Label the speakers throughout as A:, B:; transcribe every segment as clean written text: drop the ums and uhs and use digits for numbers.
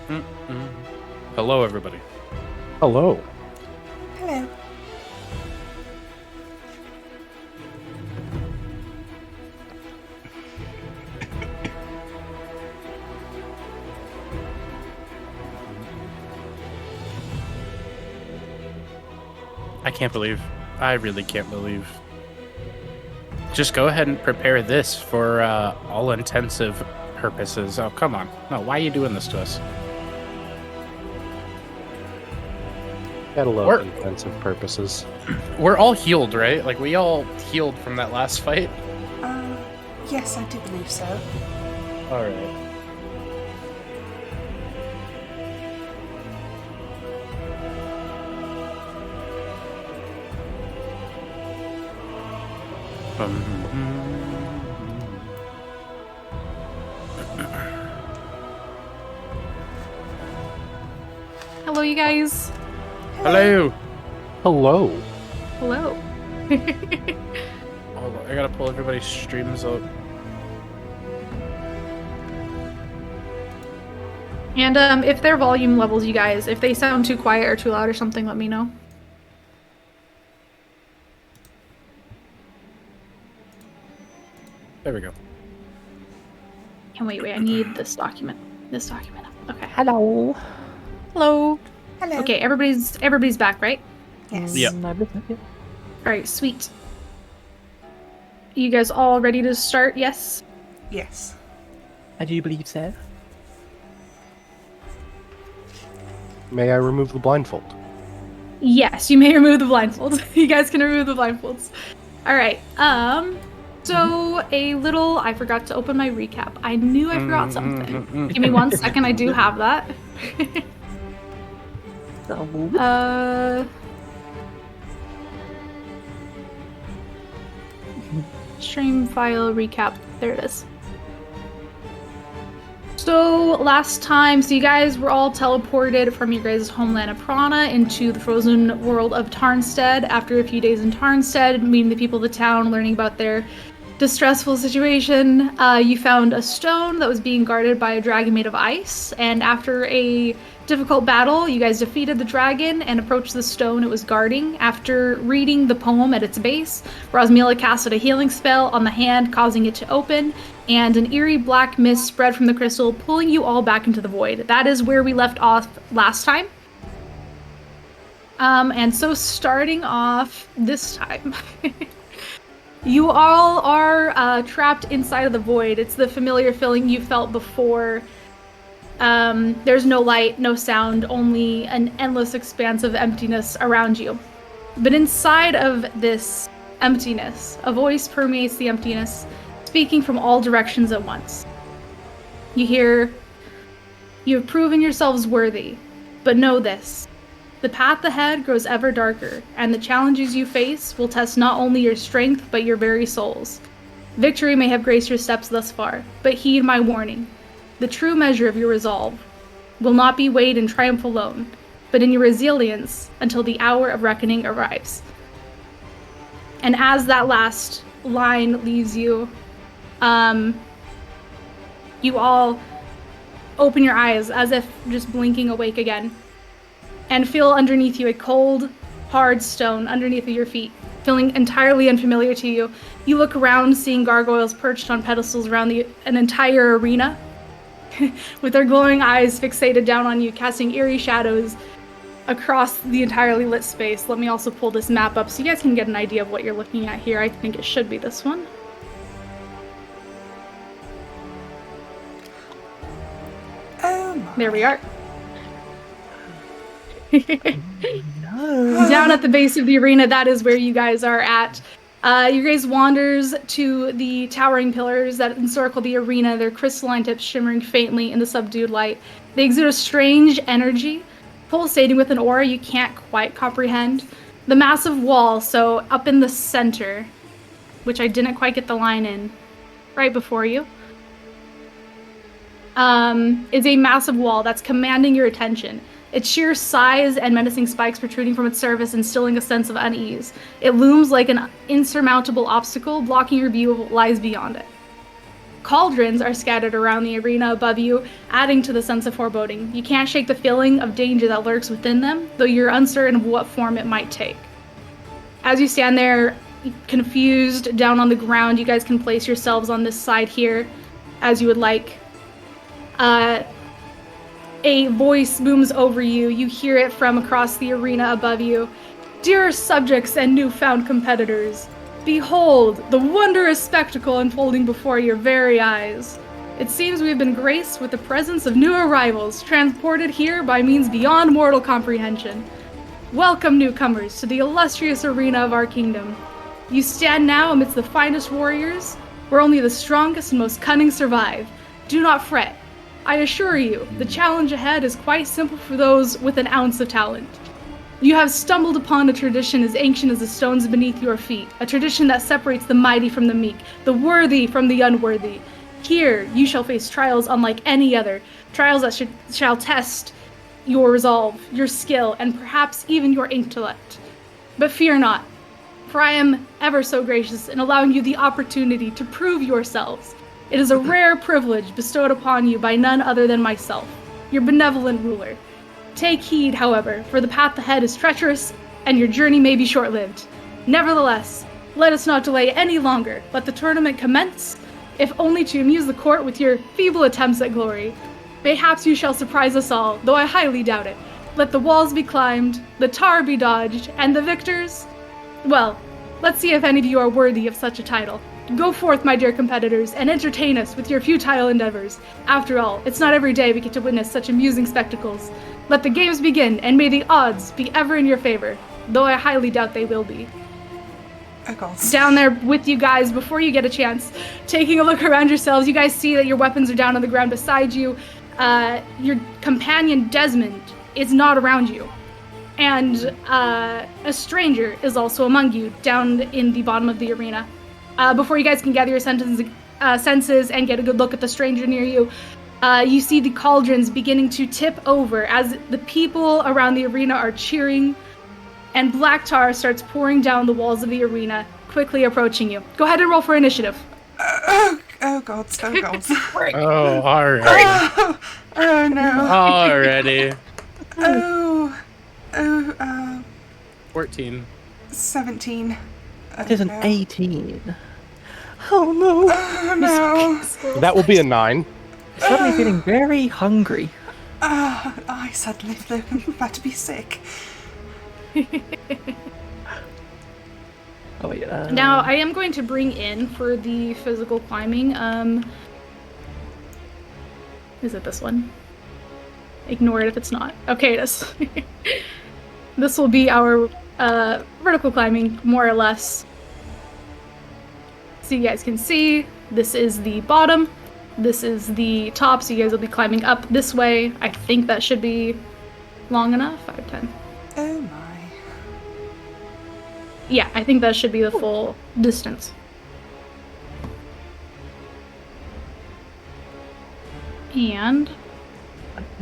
A: Mm-mm. Hello, everybody.
B: Hello.
C: Hello.
A: I really can't believe. Just go ahead and prepare this for all intensive purposes. Oh, come on. No, why are you doing this to us?
B: Gotta love
A: We're-
B: intensive purposes.
A: We're all healed, right? Like, we all healed from that last fight?
C: Yes, I do believe so.
A: All right.
D: Hello, you guys.
A: Hello.
B: Hello.
D: Hello.
A: Hold on, I gotta pull everybody's streams up.
D: And if their volume levels, you guys, if they sound too quiet or too loud or something, let me know.
A: There we go.
D: And wait, I need this document. This document. Okay.
B: Hello.
D: Hello.
C: Hello.
D: Okay, everybody's back, right?
C: Yes.
A: Yep.
D: All right, sweet. You guys all ready to start? Yes.
C: Yes.
E: I do believe so.
B: May I remove the blindfold?
D: Yes, you may remove the blindfolds. You guys can remove the blindfolds. All right. So I forgot to open my recap. I knew I forgot something. Give me 1 second. I do have that. Stream file recap. There it is. So last time, you guys were all teleported from your guys' homeland of Prana into the frozen world of Tarnstead. After a few days in Tarnstead, meeting the people of the town, learning about their distressful situation, you found a stone that was being guarded by a dragon made of ice. And after a difficult battle, you guys defeated the dragon and approached the stone it was guarding. After reading the poem at its base, Rosmila casted a healing spell on the hand, causing it to open, and an eerie black mist spread from the crystal, pulling you all back into the void. That is where we left off last time. And so starting off this time, you all are trapped inside of the void. It's the familiar feeling you felt before. There's no light, no sound, only an endless expanse of emptiness around you. But inside of this emptiness, a voice permeates the emptiness, speaking from all directions at once. You hear, "You have proven yourselves worthy, but know this. The path ahead grows ever darker, and the challenges you face will test not only your strength, but your very souls. Victory may have graced your steps thus far, but heed my warning. The true measure of your resolve will not be weighed in triumph alone, but in your resilience until the hour of reckoning arrives." And as that last line leaves you, you all open your eyes as if just blinking awake again, and feel underneath you a cold, hard stone underneath your feet, feeling entirely unfamiliar to you. You look around, seeing gargoyles perched on pedestals around an entire arena, with their glowing eyes fixated down on you, casting eerie shadows across the entirely lit space. Let me also pull this map up so you guys can get an idea of what you're looking at here. I think it should be this one.
C: Oh my.
D: There we are.
E: No.
D: Down at the base of the arena, that is where you guys are at. You guys wanders to the towering pillars that encircle the arena, their crystalline tips shimmering faintly in the subdued light. They exude a strange energy, pulsating with an aura you can't quite comprehend. The massive wall, so up in the center, which I didn't quite get the line in, right before you, is a massive wall that's commanding your attention. Its sheer size and menacing spikes protruding from its surface instilling a sense of unease. It looms like an insurmountable obstacle, blocking your view of what lies beyond it. cauldrons are scattered around the arena above you, adding to the sense of foreboding. You can't shake the feeling of danger that lurks within them, though you're uncertain of what form it might take. As you stand there, confused, down on the ground, you guys can place yourselves on this side here, as you would like. A voice booms over you. You hear it from across the arena above you. Dear subjects and newfound competitors, behold the wondrous spectacle unfolding before your very eyes. It seems we have been graced with the presence of new arrivals, transported here by means beyond mortal comprehension. Welcome, newcomers, to the illustrious arena of our kingdom. You stand now amidst the finest warriors, where only the strongest and most cunning survive. Do not fret. I assure you, the challenge ahead is quite simple for those with an ounce of talent. You have stumbled upon a tradition as ancient as the stones beneath your feet, a tradition that separates the mighty from the meek, the worthy from the unworthy. Here, you shall face trials unlike any other, trials that shall test your resolve, your skill, and perhaps even your intellect. But fear not, for I am ever so gracious in allowing you the opportunity to prove yourselves. It is a rare privilege bestowed upon you by none other than myself, your benevolent ruler. Take heed, however, for the path ahead is treacherous, and your journey may be short-lived. Nevertheless, let us not delay any longer. Let the tournament commence, if only to amuse the court with your feeble attempts at glory. Mayhaps you shall surprise us all, though I highly doubt it. Let the walls be climbed, the tar be dodged, and the victors... Well, let's see if any of you are worthy of such a title. Go forth, my dear competitors, and entertain us with your futile endeavors. After all, it's not every day we get to witness such amusing spectacles. Let the games begin, and may the odds be ever in your favor, though I highly doubt they will be.
C: Oh god.
D: Down there with you guys, before you get a chance, taking a look around yourselves, you guys see that your weapons are down on the ground beside you. Your companion, Desmond, is not around you. And a stranger is also among you, down in the bottom of the arena. Before you guys can gather your senses and get a good look at the stranger near you, you see the cauldrons beginning to tip over as the people around the arena are cheering, and black tar starts pouring down the walls of the arena, quickly approaching you. Go ahead and roll for initiative.
C: Oh god. Oh god.
A: Oh, alright.
C: Oh no.
A: Already.
C: Oh,
A: 14.
C: 17.
E: That is an 18. Oh no!
C: Oh no.
B: That will be a 9.
E: Suddenly feeling very hungry.
C: I suddenly feel about to be sick.
E: Oh wait.
D: Now, I am going to bring in for the physical climbing, is it this one? Ignore it if it's not. Okay, it is. This will be our vertical climbing, more or less. So you guys can see, this is the bottom, this is the top, so you guys will be climbing up this way. I think that should be long enough, 5, 10.
C: Oh my.
D: Yeah, I think that should be the full distance. And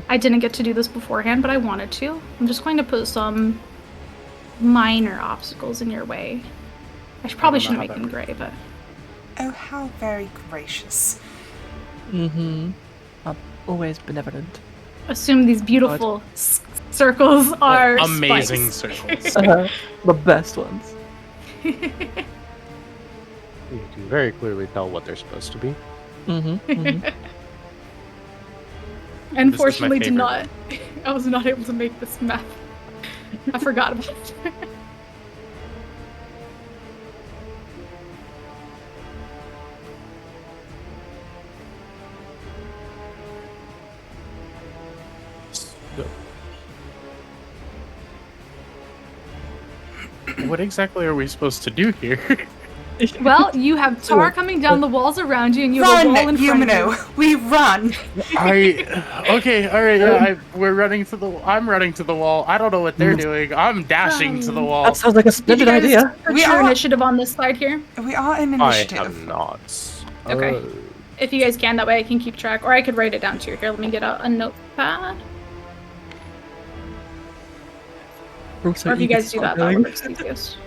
D: I didn't get to do this beforehand, but I wanted to. I'm just going to put some minor obstacles in your way. I probably shouldn't make them gray, but...
C: Oh, how very gracious.
E: Mm-hmm. I'm always benevolent.
D: Assume these beautiful circles are
A: amazing
D: spikes.
A: circles.
E: The best ones.
B: You can very clearly tell what they're supposed to be.
E: Mm-hmm. Mm-hmm.
D: Unfortunately,
A: This is my
D: did not. I was not able to make this map. I forgot about it.
A: What exactly are we supposed to do here?
D: Well, you have tar coming down the walls around you, and you have a wall in
C: Run,
D: front of you.
C: Yumino! We run!
A: Okay, alright, yeah, we're running to the... I'm running to the wall. I don't know what they're doing. I'm dashing to the wall.
E: That sounds like a
D: Did you
E: splendid
D: guys
E: idea.
D: put
C: We
D: your
C: are-
D: initiative on this slide here?
C: We are in
B: I
C: initiative.
B: am not.
D: Okay. If you guys can, that way I can keep track, or I could write it down too. Here, let me get a notepad.
E: We're so
D: Or if you
E: eager
D: guys
E: to
D: do that,
E: start going.
D: that works easiest.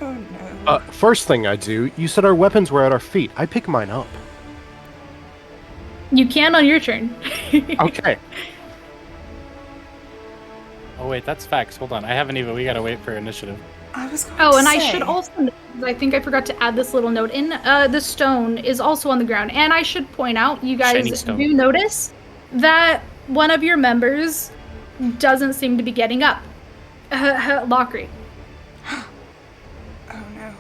C: Oh no.
B: First thing I do, you said our weapons were at our feet. I pick mine up.
D: You can on your turn.
B: Okay.
A: Oh wait, that's facts. Hold on, I haven't even. We gotta wait for initiative.
C: I was going
D: Oh,
C: to
D: and
C: say,
D: I should also, I think I forgot to add this little note in. The stone is also on the ground, and I should point out, you
A: Shiny
D: guys
A: stone.
D: do notice that one of your members doesn't seem to be getting up. Lockery.
C: Oh no.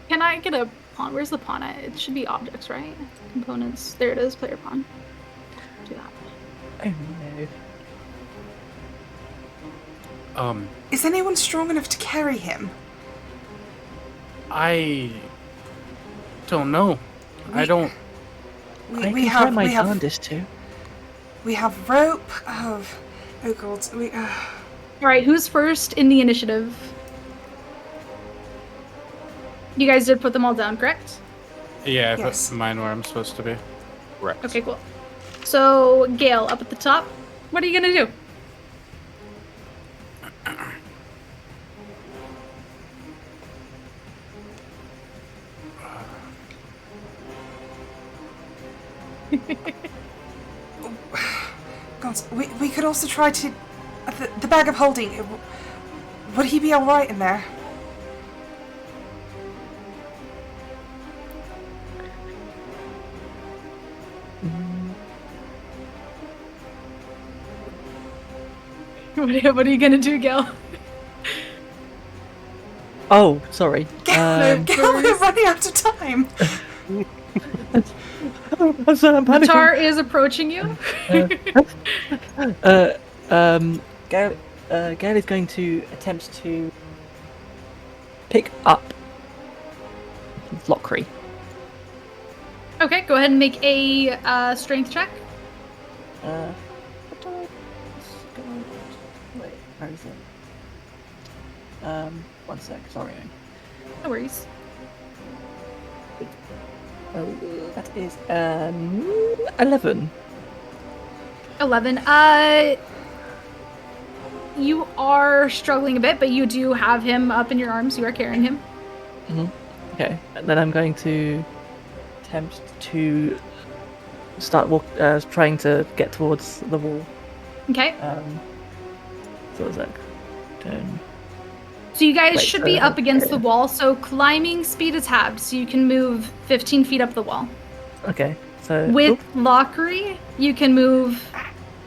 D: Can I get a pawn? Where's the pawn at? It should be objects, right? Components. There it is. Player pawn. Do that.
E: Oh no.
C: Is anyone strong enough to carry him?
A: I don't know. I don't.
E: I can try my darndest to.
C: We have rope. Oh god.
D: All right. Who's first in the initiative? You guys did put them all down, correct?
A: Yeah, I
C: Yes.
A: put mine where I'm supposed to be.
B: Correct.
D: Okay, cool. So, Gale, up at the top. What are you gonna do?
C: God, we could also try to... The bag of holding. Would he be alright in there?
D: What are you gonna do, Gale?
E: Oh, sorry.
C: We're running out of time.
E: I'm sorry, I'm panicking.
D: Tar is approaching you.
E: Gale is going to attempt to pick up Lockery.
D: Okay, go ahead and make a strength check.
E: Wait, where is it? One sec, sorry.
D: No worries.
E: That is 11.
D: 11. You are struggling a bit, but you do have him up in your arms. You are carrying him.
E: Okay, and then I'm going to attempt to start trying to get towards the wall.
D: Okay.
E: So is that turn?
D: So you guys
E: Wait,
D: should be
E: so-
D: up against the wall. So climbing speed is halved, so you can move 15 feet up the wall.
E: Okay, so
D: With Lockery, you can move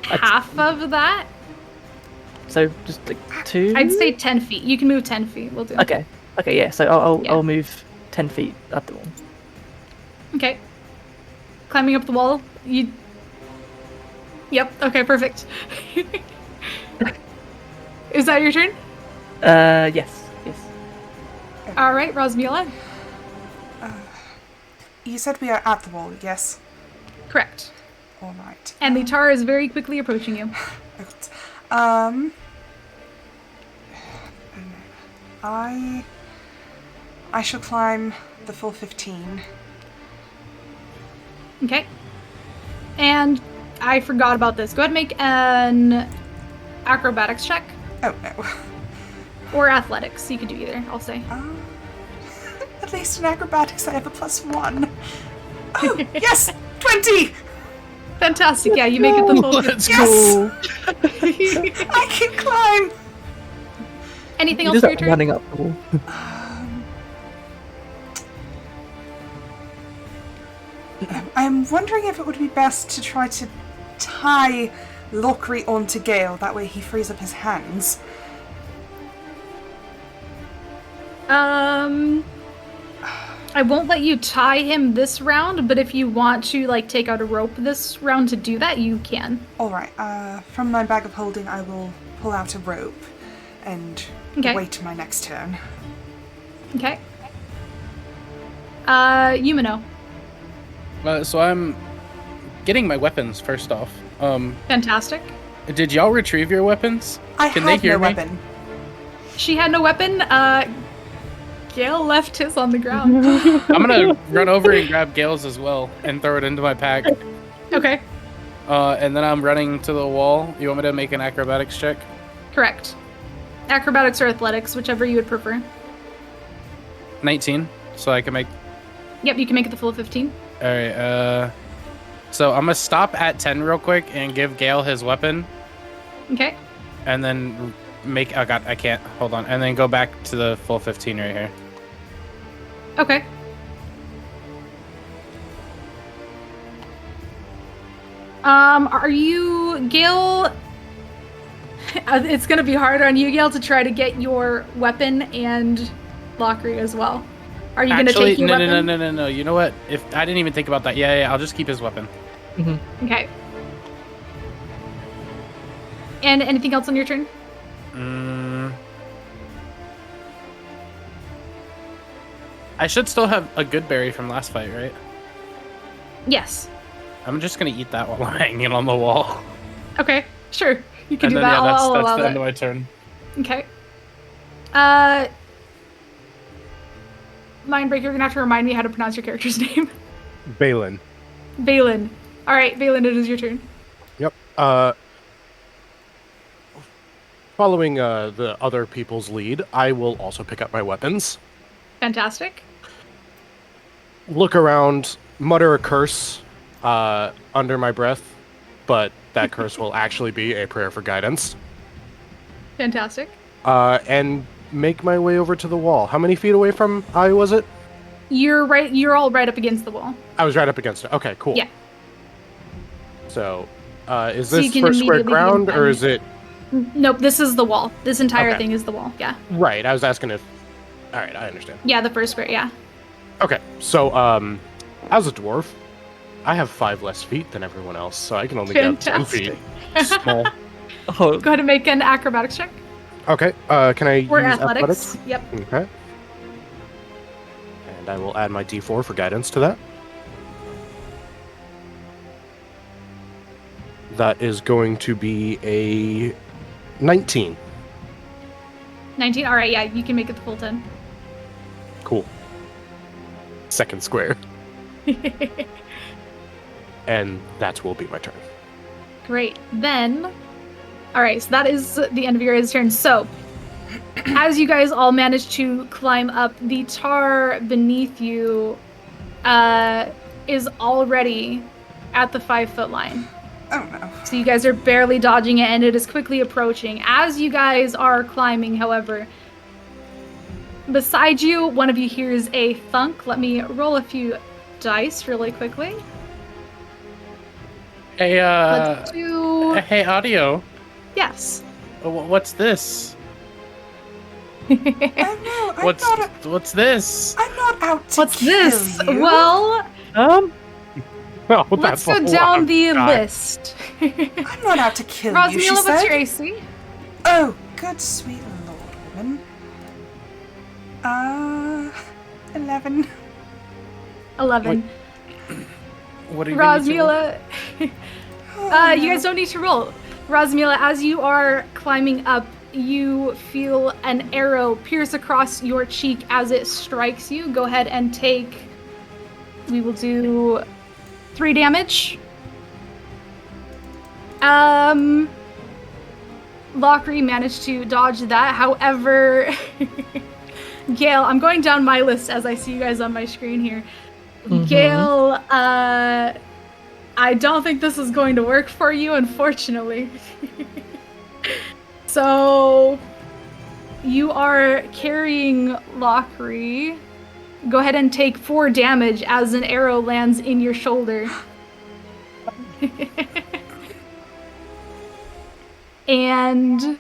E: That's-
D: half of that.
E: so just like 2.
D: I'd say 10 feet. You can move 10 feet. We'll do.
E: Okay, yeah. So I'll
D: Yeah.
E: I'll move 10 feet up the wall.
D: Okay. Climbing up the wall. You. Yep. Okay. Perfect. Is that your turn?
E: Yes.
D: All right, Rosmila.
C: You said we are at the wall, yes?
D: Correct.
C: Alright.
D: And the tar is very quickly approaching you.
C: I shall climb the full 15.
D: Okay. And I forgot about this. Go ahead and make an acrobatics check
C: Oh no.
D: or athletics. You could do either. I'll say.
C: At least in acrobatics I have a +1. Oh, yes! 20!
D: Fantastic. Yeah, you make it the full.
A: Let's
C: Yes!
A: go.
C: I can climb!
D: Anything
E: You
D: else
E: just
D: for your
E: start
D: turn?
E: running up the wall.
C: I'm wondering if it would be best to try to tie Lockery onto Gale. That way he frees up his hands.
D: I won't let you tie him this round, but if you want to like take out a rope this round to do that, you can.
C: Alright, from my bag of holding I will pull out a rope and
D: Okay.
C: wait my next turn.
D: Okay. Yumino.
A: So I'm getting my weapons first off.
D: Fantastic.
A: Did y'all retrieve your weapons?
C: I
A: Can
C: have
A: they hear
C: no
A: me?
C: weapon.
D: She had no weapon. Gale left his on the ground.
A: I'm gonna run over and grab Gale's as well and throw it into my pack.
D: Okay.
A: And then I'm running to the wall. You want me to make an acrobatics check?
D: Correct. Acrobatics or athletics, whichever you would prefer.
A: 19, so I can make...
D: Yep, you can make it the full 15.
A: Alright, so I'm gonna stop at 10 real quick and give Gale his weapon,
D: Okay.
A: and then make... Oh god, I can't. Hold on. And then go back to the full 15 right here.
D: Okay. Are you, Gale? It's gonna be hard on you, Gale, to try to get your weapon and Lockery as well. Are you gonna take your weapon?
A: No. You know what? If I didn't even think about that. Yeah, I'll just keep his weapon.
D: Okay. And anything else on your turn?
A: I should still have a good berry from last fight, right?
D: Yes.
A: I'm just gonna eat that while I'm hanging on the wall.
D: Okay, sure. You can
A: And
D: do
A: then,
D: that.
A: yeah,
D: I'll
A: that's
D: allow
A: the
D: that.
A: end of my turn.
D: Okay. MyndBreaker, you're gonna have to remind me how to pronounce your character's name.
B: Balin.
D: Balin. All right, Balin, it is your turn.
B: Yep. Following the other people's lead, I will also pick up my weapons.
D: Fantastic.
B: Look around, mutter a curse under my breath, but that curse will actually be a prayer for guidance.
D: Fantastic.
B: And make my way over to the wall. How many feet away from I was it?
D: You're right. You're all right up against the wall.
B: I was right up against it. Okay, cool.
D: Yeah.
B: So, is
D: So you
B: this
D: can
B: first square
D: immediately
B: ground,
D: begin
B: or is it...
D: Nope, this is the wall. This entire
B: Okay.
D: thing is the wall. Yeah.
B: Right, I was asking if... Alright, I understand.
D: Yeah, the first square. Yeah.
B: Okay, so, as a dwarf, I have 5 less feet than everyone else, so I can only get up 10 feet. Small.
E: Oh,
D: Go ahead and make an acrobatics check.
B: Okay, can I
D: Or
B: use
D: athletics. Yep.
B: Okay. And I will add my d4 for guidance to that. That is going to be a 19.
D: 19. All right. Yeah, you can make it the full 10.
B: Cool. Second square. And that will be my turn.
D: Great. Then, all right. So that is the end of your guys' turn. So, as you guys all manage to climb up, the tar beneath you is already at the 5-foot line.
C: Oh no.
D: So you guys are barely dodging it, and it is quickly approaching. As you guys are climbing, however, beside you, one of you hears a thunk. Let me roll a few dice really quickly.
A: Hey,
D: Let's do...
A: hey, audio.
D: Yes.
A: What's this?
C: Oh no,
A: What's this?
C: I'm not out to
D: What's
C: kill
D: this?
C: you.
D: Well,
B: Oh,
D: let's
B: that's a
D: go down
B: lot.
D: the
B: God.
D: list.
C: I'm not out to kill you, she
D: Rosmila, what's
C: said.
D: your AC?
C: Oh, good sweet lord, woman. 11.
D: 11.
A: What are you gonna need to roll?
D: Rosmila, you guys don't need to roll. Rosmila, as you are climbing up, you feel an arrow pierce across your cheek as it strikes you. Go ahead and take... We will do 3 damage. Lockery managed to dodge that. However, Gale, I'm going down my list as I see you guys on my screen here. Gale, I don't think this is going to work for you, unfortunately. So, you are carrying Lockery. Go ahead and take 4 damage as an arrow lands in your shoulder. And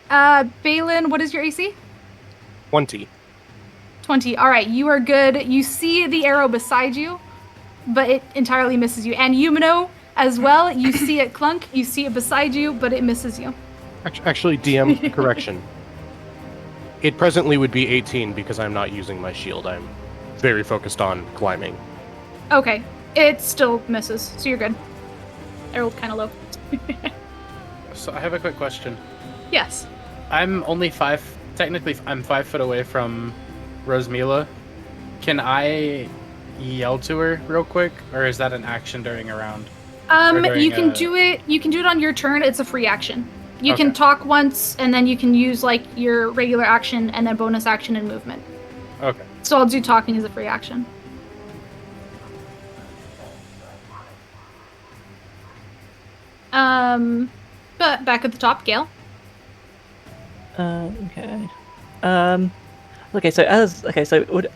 D: Balin, what is your AC?
B: 20.
D: 20. All right, you are good. You see the arrow beside you, but it entirely misses you. And Yumino as well. You see it clunk. You see it beside you, but it misses you.
B: Actually, DM, correction. It presently would be 18 because I'm not using my shield. I'm very focused on climbing.
D: Okay, it still misses, so you're good. I rolled kind of low.
A: So I have a quick question.
D: Yes.
A: I'm only 5. Technically, I'm 5 foot away from Rosmila. Can I yell to her real quick, or is that an action during a round?
D: You can do it. You can do it on your turn. It's a free action. You can talk once, and then you can use like your regular action and then bonus action and movement.
A: Okay.
D: So I'll do talking as a free action. But back at the top, Gale.
E: Okay. Okay. So would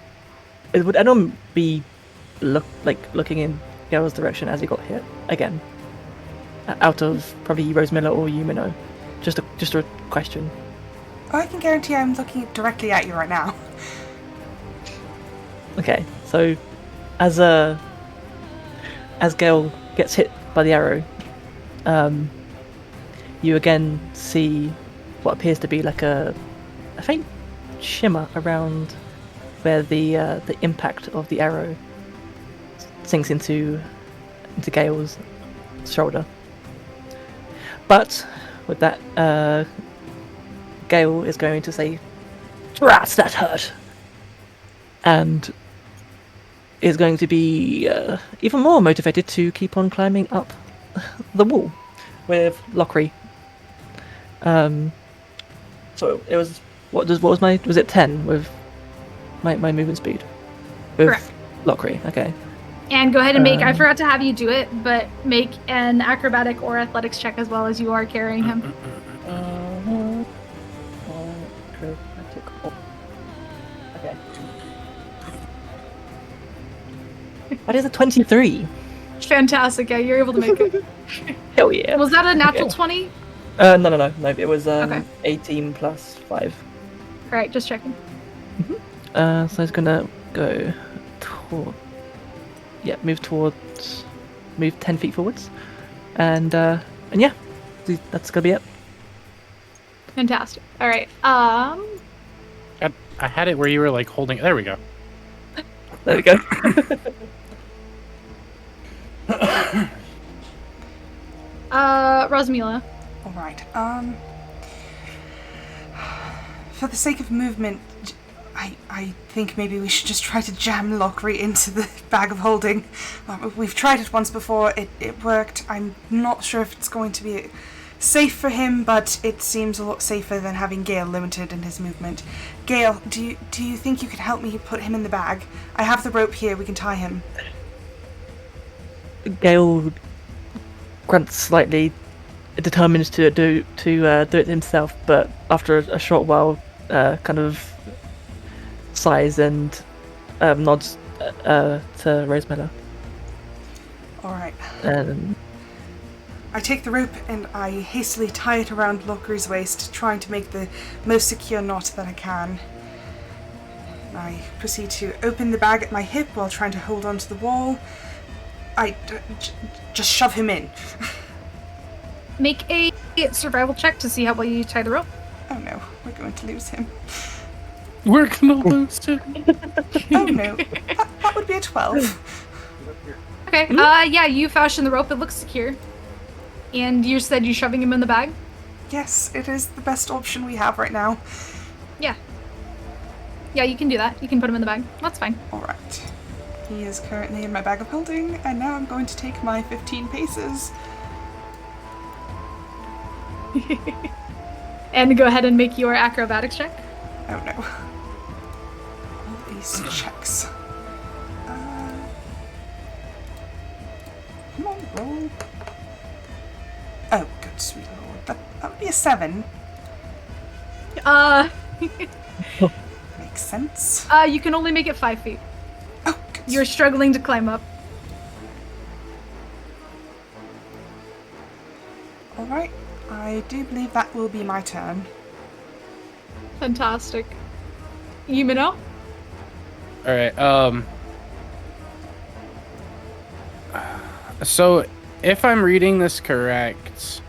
E: anyone be looking in Gale's direction as he got hit again? Out of probably Rose Miller or Yumino. Just a question.
C: Oh, I can guarantee I'm looking directly at you right now.
E: Okay, so as Gale gets hit by the arrow, you again see what appears to be like a faint shimmer around where the impact of the arrow sinks into Gale's shoulder. But with that, Gale is going to say, "Rats, that hurt," and is going to be even more motivated to keep on climbing up the wall with Lockery. So it was was it 10 with my movement speed? With
D: Correct.
E: Lockery, okay.
D: And go ahead and make, I forgot to have you do it, but make an acrobatic or athletics check as well as you are carrying him.
E: Okay. That is a 23.
D: Fantastic, yeah, you're able to make it.
E: Hell yeah.
D: Was that a natural
E: Okay.
D: 20?
E: No. It was
D: Okay.
E: 18 plus 5.
D: Alright, just checking.
E: So it's gonna go toward. Yeah, move 10 feet forwards, and yeah, that's gonna be it.
D: Fantastic. Alright,
A: I had it where you were like holding. There we go.
E: There we go.
D: Rosmila.
C: Alright, for the sake of movement, I think maybe we should just try to jam Lockery into the bag of holding. We've tried it once before, it worked. I'm not sure if it's going to be safe for him, but it seems a lot safer than having Gale limited in his movement. Gale, do you think you could help me put him in the bag? I have the rope here, we can tie him.
E: Gale grunts slightly, determined to do it himself, but after a short while, kind of sighs and nods to Rose Miller.
C: Alright.
E: I
C: take the rope and I hastily tie it around Lockery's waist, trying to make the most secure knot that I can. I proceed to open the bag at my hip while trying to hold onto the wall. I just shove him in.
D: Make a survival check to see how well you tie the rope.
C: Oh no, we're going to lose him.
A: We're gonna lose him.
C: Oh no, that would be a 12.
D: Okay, yeah, you fashion the rope, it looks secure. And you said you're shoving him in the bag?
C: Yes, it is the best option we have right now.
D: Yeah. Yeah, you can do that. You can put him in the bag. That's fine.
C: Alright. He is currently in my bag of holding, and now I'm going to take my 15 paces.
D: And go ahead and make your acrobatics check.
C: Oh no. All these checks. Come on, roll. Oh, good sweet lord. That would be a 7. Makes sense.
D: You can only make it 5 feet.
C: Oh, good.
D: You're struggling to climb up.
C: Alright. I do believe that will be my turn.
D: Fantastic. Yumino?
A: Alright, so if I'm reading this correct,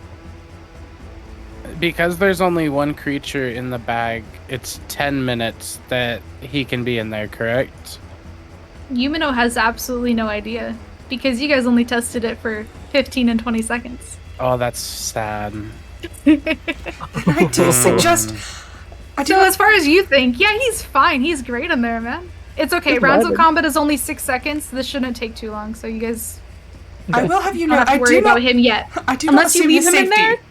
A: because there's only one creature in the bag, it's 10 minutes that he can be in there, correct?
D: Yumino has absolutely no idea, because you guys only tested it for 15 and 20 seconds.
A: Oh, that's sad.
C: I do suggest...
D: So as far as you think, yeah, he's fine. He's great in there, man. It's okay.
E: Just
D: Rounds of
E: random.
D: combat is only 6 seconds. So this shouldn't take too long, so you guys
C: I will have you
D: don't
C: know,
D: have to
C: I
D: worry
C: do
D: about
C: not...
D: him yet.
C: I do
D: Unless
C: not
D: you
C: assume
D: leave
C: his
D: him in
C: safety.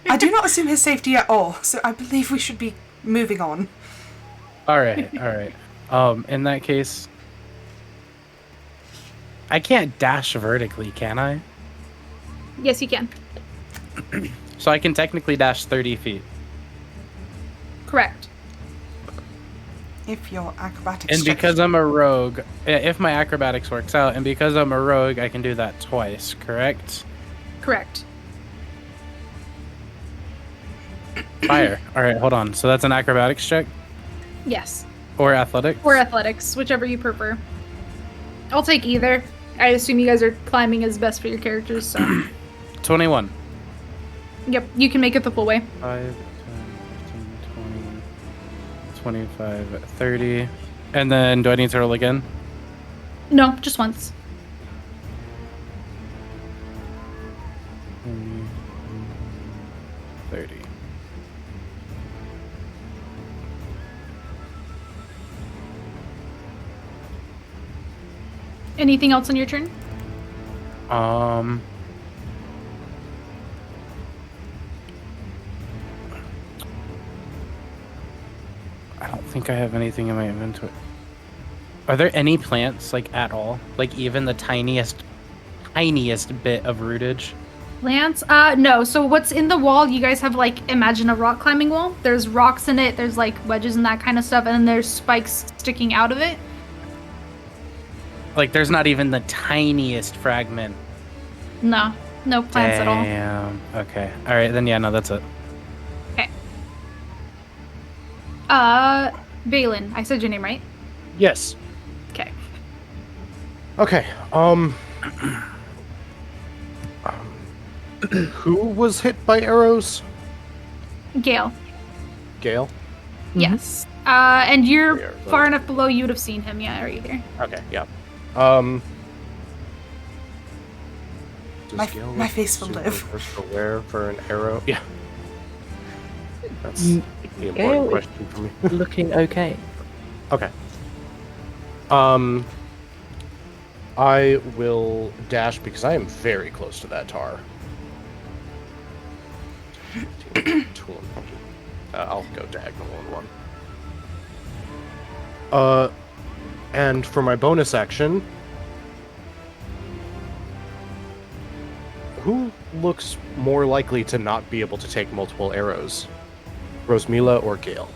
C: I do not assume his safety at all, so I believe we should be moving on.
A: All right. In that case, I can't dash vertically, can I?
D: Yes, you can.
A: So I can technically dash 30 feet.
D: Correct.
C: If your acrobatics
A: And
C: check-
A: because I'm a rogue, if my acrobatics works out, and because I'm a rogue, I can do that twice, correct?
D: Correct.
A: Fire. All right, hold on. So that's an acrobatics check?
D: Yes.
A: Or athletics?
D: Or athletics, whichever you prefer. I'll take either. I assume you guys are climbing is best for your characters, so.
A: 21.
D: Yep, you can make it the full way.
A: 5, 10, 15, 20, 25, 30. And then do I need to roll again?
D: No, just once.
A: 30.
D: Anything else on your turn?
A: I don't think I have anything in my inventory. Are there any plants, like, at all? Like, even the tiniest bit of rootage?
D: Lance? No. So what's in the wall, you guys have, like, imagine a rock climbing wall. There's rocks in it, there's, like, wedges and that kind of stuff, and then there's spikes sticking out of it.
A: Like, there's not even the tiniest fragment.
D: No. No plants at all.
A: Damn. Okay. All right, then yeah, no, that's it.
D: Okay. Balin. I said your name, right?
B: Yes.
D: Okay.
B: Okay. Who was hit by arrows?
D: Gale.
B: Gale.
D: Yes. And you're
B: Where?
D: far enough below you would have seen him, yeah, right there.
B: Okay. Yeah. Does
C: My-
B: Gale
C: my
B: look
C: face will
B: super
C: live.
B: Aware for an arrow. Yeah. That's
E: Mm,
B: the important
E: Gale-
B: question for me.
E: Looking okay.
B: Okay. I will dash because I am very close to that tar. 15, 20. I'll go diagonal on one. And for my bonus action, who looks more likely to not be able to take multiple arrows? Rosmila or Gale?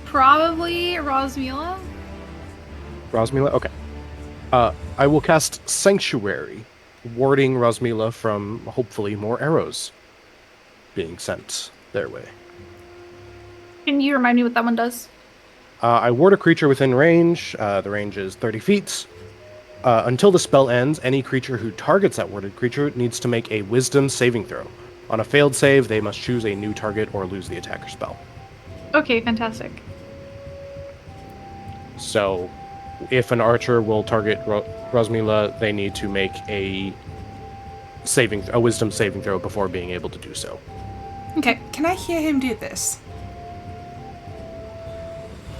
D: Probably Rosmila.
B: Rosmila? Okay. I will cast Sanctuary, warding Rosmila from, hopefully, more arrows being sent their way.
D: Can you remind me what that one does?
B: I ward a creature within range. The range is 30 feet. Until the spell ends, any creature who targets that warded creature needs to make a Wisdom saving throw. On a failed save, they must choose a new target or lose the attacker spell.
D: Okay, fantastic.
B: So, if an archer will target Rosmila, they need to make a Wisdom saving throw before being able to do so.
D: Okay.
C: Can I hear him do this?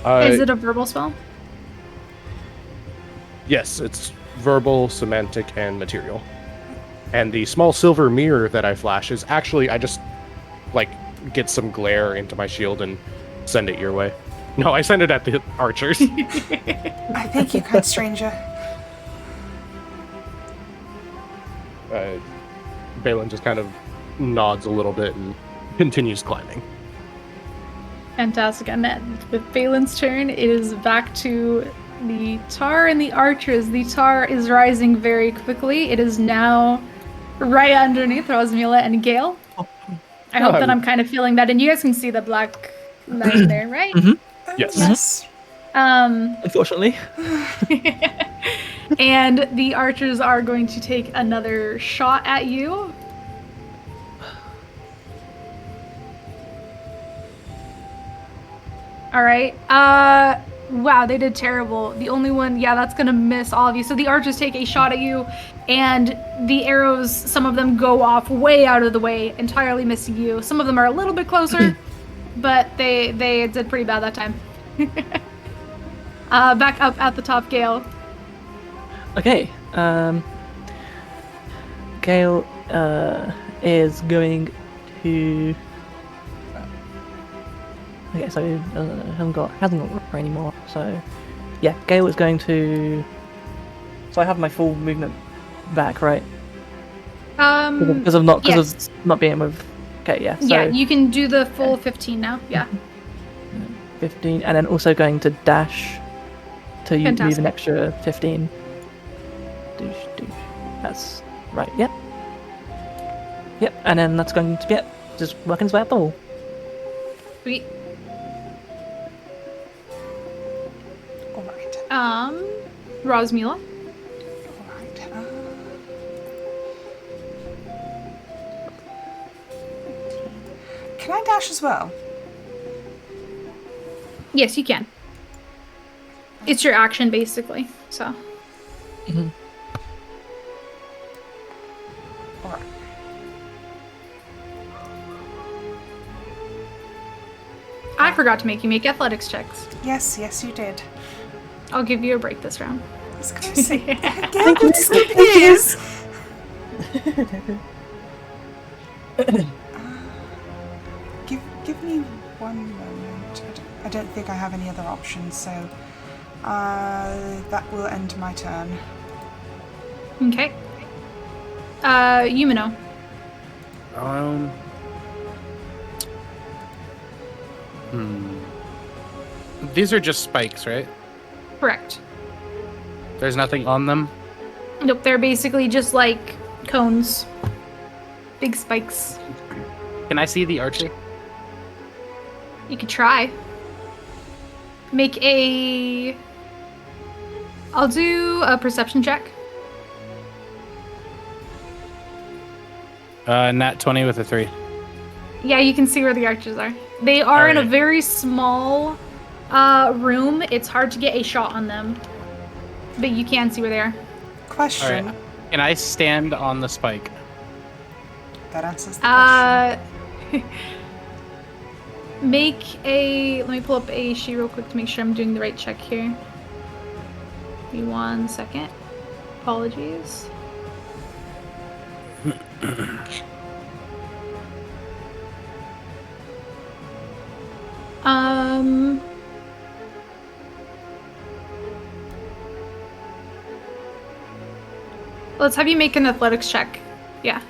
D: Is it a verbal spell?
B: Yes, it's verbal, semantic, and material. And the small silver mirror that I flash is actually, I just, like, get some glare into my shield and send it your way. No, I send it at the archers.
C: I thank you, kind stranger.
B: Balin just kind of nods a little bit and continues climbing.
D: Fantastic. And then with Balin's turn, it is back to the tar and the archers. The tar is rising very quickly. It is now right underneath Rosmila and Gale. I hope that I'm kind of feeling that, and you guys can see the black line there, right?
B: Yes.
C: Yes.
E: Unfortunately.
D: And the archers are going to take another shot at you. All right. Wow, they did terrible. The only one, yeah, that's gonna miss all of you. So the archers take a shot at you, and the arrows, some of them go off way out of the way, entirely missing you. Some of them are a little bit closer, but they did pretty bad that time. back up at the top, Gale.
E: Okay. Gale is going to. Okay, so hasn't got roar anymore. So yeah, Gale is going to. So I have my full movement back, right? Because of not being with. Okay, yeah. So,
D: yeah, you can do the full 15 now. Yeah.
E: 15, and then also going to dash to move
D: Fantastic.
E: an extra 15. Doosh. That's right. Yep. Yep, and then that's going to just working his way up the wall.
D: Sweet.
C: All right.
D: Rosmila.
C: All right. Can I dash as well?
D: Yes, you can. It's your action, basically. So.
E: Mm-hmm.
C: All right.
D: I forgot to make you make athletics checks.
C: Yes, you did.
D: I'll give you a break this round.
C: I was gonna say, Gale disappears. Give me one moment. I don't think I have any other options, so that will end my turn.
D: Okay. Yumino.
A: These are just spikes, right?
D: Correct.
A: There's nothing on them.
D: Nope, they're basically just like cones. Big spikes.
A: Can I see the archer?
D: You could try. Make a... I'll do a perception check.
A: Nat 20 with a 3.
D: Yeah, you can see where the archers are. They are in a
A: Alright.
D: very small room. It's hard to get a shot on them. But you can see where they are.
C: Question.
A: Alright. Can I stand on the spike?
C: That answers the question.
D: Make a... Let me pull up a sheet real quick to make sure I'm doing the right check here. Give me 1 second. Apologies. Let's have you make an athletics check. Yeah.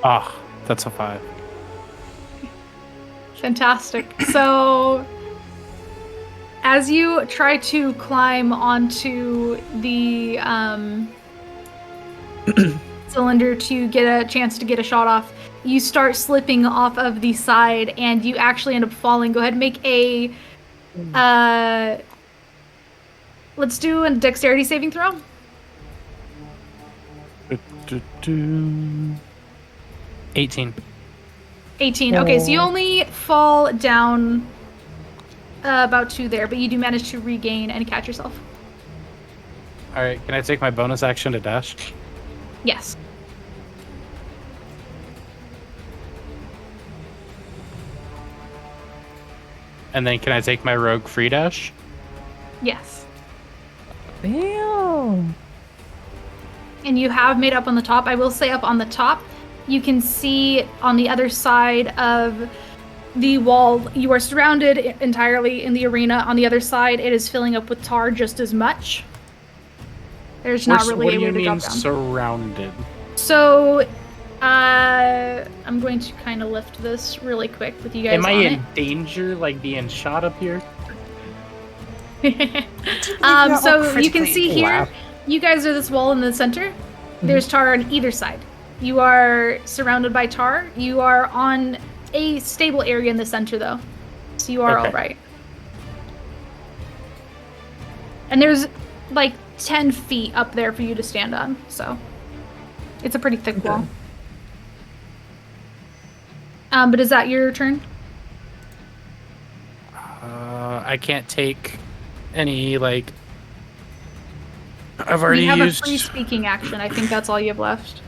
A: Ah, that's a 5.
D: Fantastic. So, as you try to climb onto the cylinder to get a chance to get a shot off, you start slipping off of the side and you actually end up falling. Go ahead and make a... let's do a dexterity saving throw.
A: 18.
D: 18. Okay, so you only fall down about 2 there, but you do manage to regain and catch yourself.
A: Alright, can I take my bonus action to dash?
D: Yes.
A: And then can I take my rogue free dash?
D: Yes.
E: Damn.
D: And you have made up on the top. I will say up on the top, you can see on the other side of the wall, you are surrounded entirely in the arena. On the other side, it is filling up with tar just as much. There's not really a way to drop down.
A: Surrounded?
D: So, I'm going to kind of lift this really quick with you guys
A: Am I
D: on
A: in
D: it.
A: danger, like being shot up here?
D: So you can see here,
A: Wow.
D: you guys are this wall in the center. There's tar on either side. You are surrounded by tar. You are on a stable area in the center, though. So you are
A: Okay.
D: all right. And there's like 10 feet up there for you to stand on. So it's a pretty thick wall. But is that your turn?
A: I can't take any, like... I've already
D: You have
A: used...
D: a free speaking action. I think that's all you have left.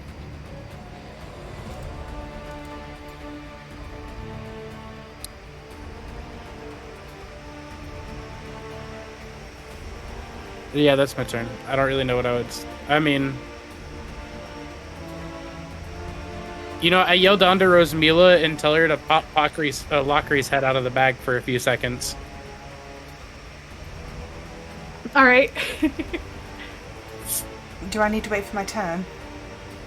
A: Yeah, that's my turn. I don't really know what I would... I mean... You know, I yelled down to Rosemila and tell her to pop Lockery's head out of the bag for a few seconds.
D: All right.
C: Do I need to wait for my turn?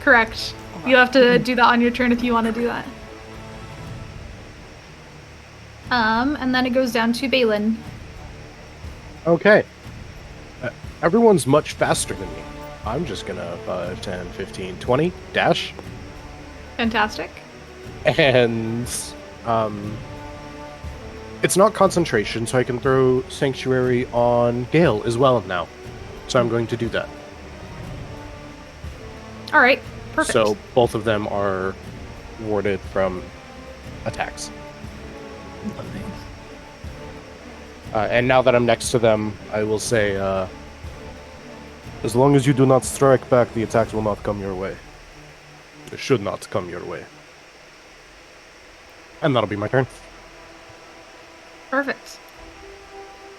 D: Correct. You have to do that on your turn if you want to do that. And then it goes down to Balin.
B: Okay. Everyone's much faster than me. I'm just gonna 5, 10, 15, 20 dash.
D: Fantastic.
B: And it's not concentration, so I can throw Sanctuary on Gale as well now. So I'm going to do that.
D: All right. Perfect.
B: So both of them are warded from attacks. And now that I'm next to them, I will say, as long as you do not strike back, the attacks will not come your way. They should not come your way. And that'll be my turn.
D: Perfect.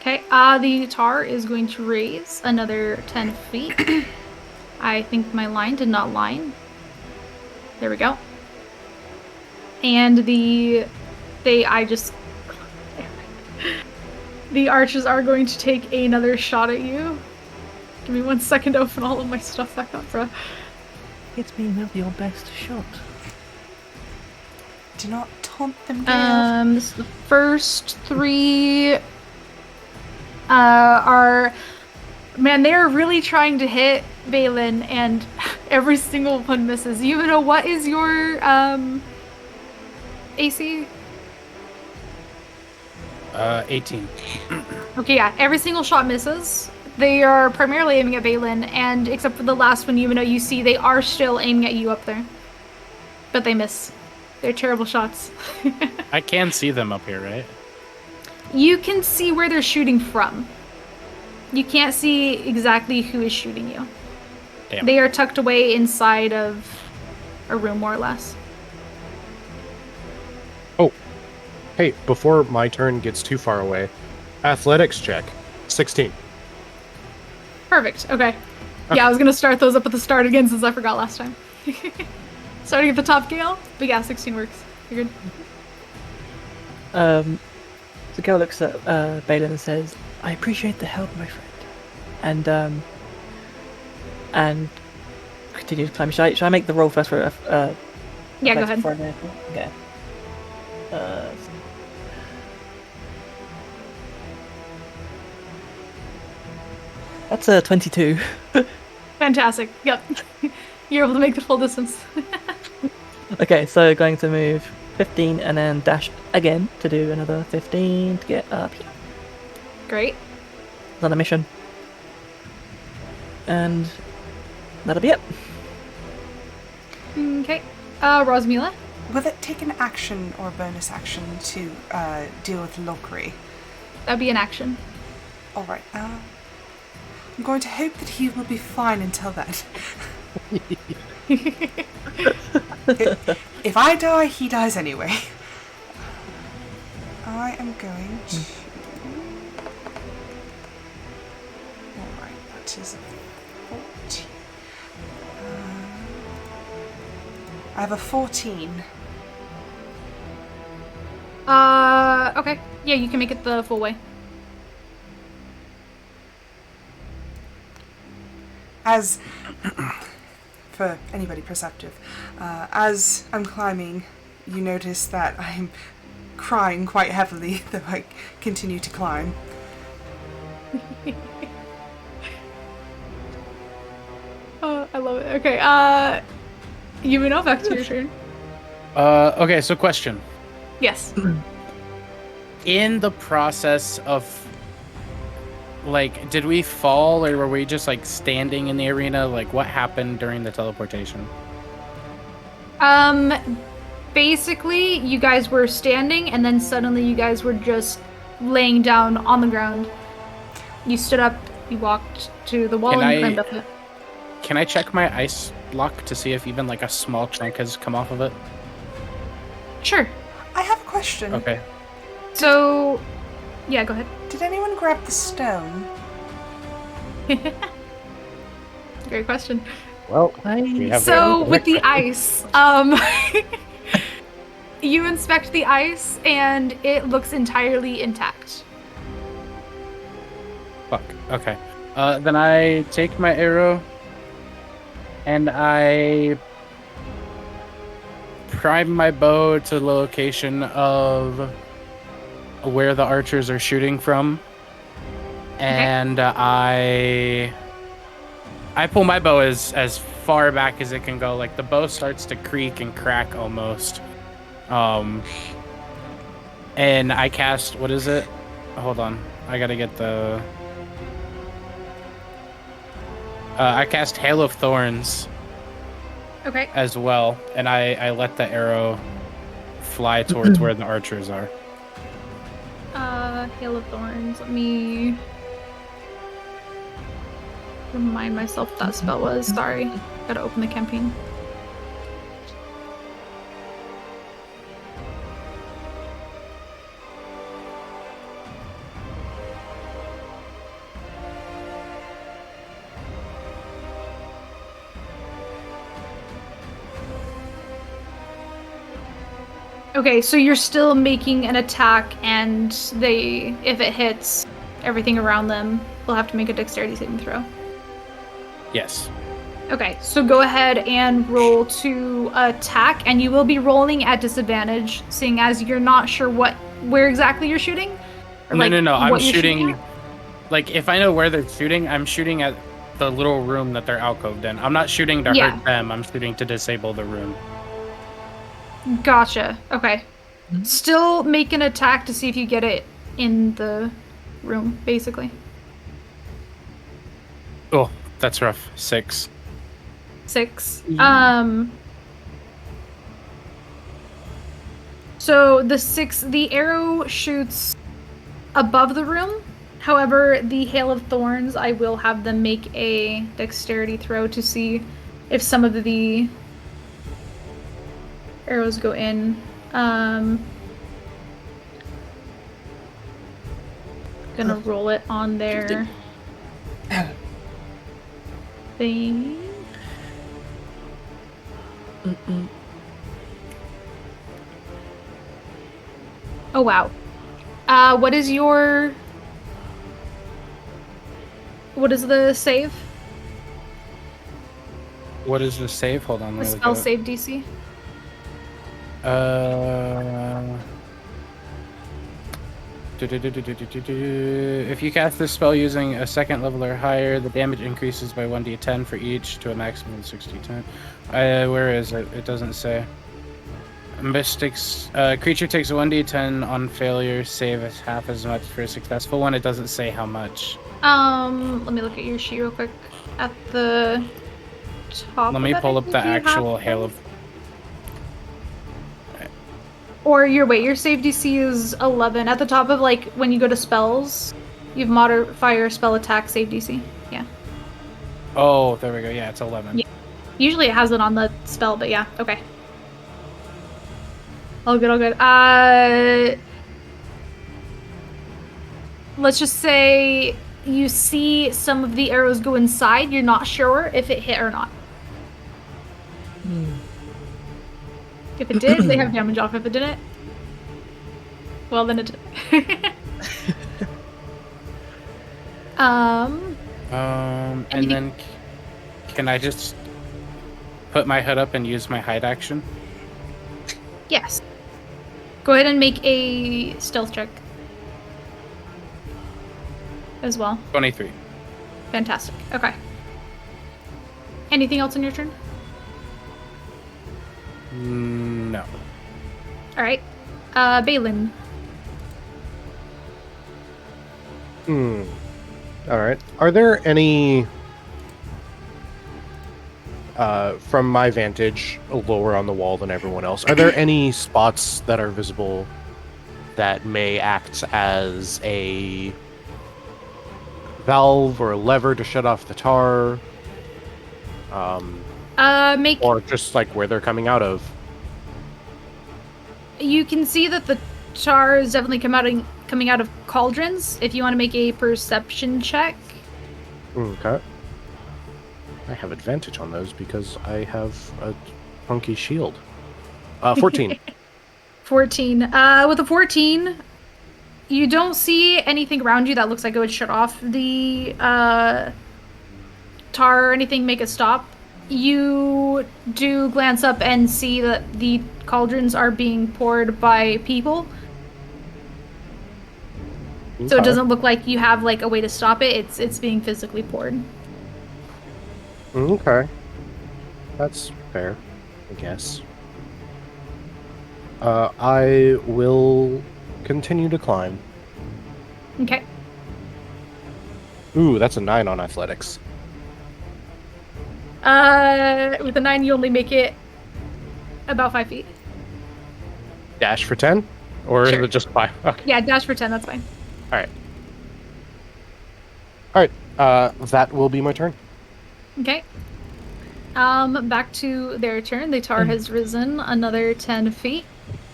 D: Okay, the tar is going to raise another 10 feet. I think my line did not line. There we go. And the archers are going to take another shot at you. Give me 1 second to open all of my stuff back up, bro.
E: It's me with your best shot.
C: Do not taunt them, Gale.
D: The first 3 are... Man, they are really trying to hit Balin, and every single one misses. You know, what is your AC?
A: 18.
D: Okay, yeah, every single shot misses. They are primarily aiming at Balin, and except for the last one, you see they are still aiming at you up there. But they miss. They're terrible shots.
A: I can see them up here, right?
D: You can see where they're shooting from. You can't see exactly who is shooting you.
A: Damn.
D: They are tucked away inside of a room, more or less.
B: Oh, hey, before my turn gets too far away, athletics check, 16.
D: Perfect, okay. Yeah, I was gonna start those up at the start again since I forgot last time. Starting at the top, Gale? But yeah, 16 works. You're good.
E: The girl looks at Balin and says, "I appreciate the help, my friend," and continue to climb. Should I make the roll first for
D: Yeah, go ahead.
E: for a vehicle? Okay. That's a 22.
D: Fantastic. Yep. You're able to make the full distance.
E: Okay, so going to move 15 and then dash again to do another 15 to get up here.
D: Great.
E: Another mission. And that'll be it.
D: Okay. Rosmila?
C: Will it take an action or a bonus action to deal with Lockery?
D: That'd be an action.
C: Alright, I'm going to hope that he will be fine until then. If I die, he dies anyway. I am going to... Alright, that is a 14. I have a 14.
D: Okay. Yeah, you can make it the full way.
C: As... for anybody perceptive, as I'm climbing, you notice that I'm crying quite heavily, though I continue to climb.
D: Oh, I love it. Okay, Yumino, back to your turn.
A: Okay, so question.
D: Yes.
A: In the process of, like, did we fall or were we just, like, standing in the arena? Like, what happened during the teleportation?
D: Basically, you guys were standing, and then suddenly you guys were just laying down on the ground. You stood up, you walked to the wall, and you climbed up it.
A: Can I check my ice block to see if even, like, a small chunk has come off of it?
D: Sure.
C: I have a question.
A: Okay.
D: So, yeah, go ahead.
C: Did anyone grab the stone?
D: Great question.
B: Well, we have
D: So
B: the
D: with the
B: next
D: ice, you inspect the ice and it looks entirely intact.
A: Fuck. Okay. Then I take my arrow and I prime my bow to the location of where the archers are shooting from, and I pull my bow as far back as it can go. Like the bow starts to creak and crack almost. And I cast, what is it? Hold on, I gotta get the. I cast Hail of Thorns.
D: Okay.
A: As well, and I let the arrow fly towards where the archers are.
D: Hail of Thorns. Let me remind myself what that spell was. Sorry. Gotta open the campaign. Okay, so you're still making an attack, and if it hits everything around them, they'll have to make a dexterity saving throw.
A: Yes.
D: Okay, so go ahead and roll to attack, and you will be rolling at disadvantage, seeing as you're not sure where exactly you're shooting. Or,
A: No. I'm
D: what you're
A: shooting.
D: at.
A: Like if I know where they're shooting, I'm shooting at the little room that they're alcoved in. I'm not shooting to hurt them. I'm shooting to disable the room.
D: Gotcha. Okay. Still make an attack to see if you get it in the room, basically.
A: Oh, that's rough. 6.
D: 6. So the arrow shoots above the room. However, the Hail of Thorns, I will have them make a dexterity throw to see if some of the arrows go in. Gonna roll it on their thing. Oh wow. What is the save?
A: What is the save? Hold on.
D: The spell save DC?
A: If you cast this spell using a second level or higher, the damage increases by 1d10 for each to a maximum of 60 times. Where is it? It doesn't say. Creature takes a 1d10 on failure, save as half as much for a successful one. It doesn't say how much.
D: Let me look at your sheet real quick. At the top.
A: Let me pull up the actual Hail of.
D: Or your save DC is 11. At the top of when you go to spells, you have modifier spell attack save DC. Yeah.
A: Oh, there we go. Yeah, it's 11.
D: Yeah. Usually it has it on the spell, but yeah, okay. All good, all good. Let's just say you see some of the arrows go inside. You're not sure if it hit or not. If it did, they have damage off. If it didn't, well, then it did.
A: And then can I just put my hood up and use my hide action?
D: Yes. Go ahead and make a stealth check as well.
A: 23.
D: Fantastic. Okay. Anything else on your turn?
A: No.
D: All right. Balin.
B: All right. Are there any, from my vantage, lower on the wall than everyone else, are there any spots that are visible that may act as a valve or a lever to shut off the tar? Or just where they're coming out of?
D: You can see that the tar is definitely coming out of cauldrons. If you want to make a perception check.
B: Okay. I have advantage on those because I have a funky shield. 14.
D: 14. With a 14, you don't see anything around you that looks like it would shut off the tar or anything, make it stop. You do glance up and see that the cauldrons are being poured by people. So it doesn't look like you have like a way to stop it. It's being physically poured.
B: Okay. That's fair, I guess. I will continue to climb.
D: Okay.
B: Ooh, that's a 9 on athletics.
D: With a 9, you only make it about 5 feet.
B: Dash for 10? Or
D: Sure.
B: is it just 5? Okay.
D: Yeah, dash for 10, that's fine.
B: Alright. That will be my turn.
D: Okay. Back to their turn. The tar has risen another 10 feet.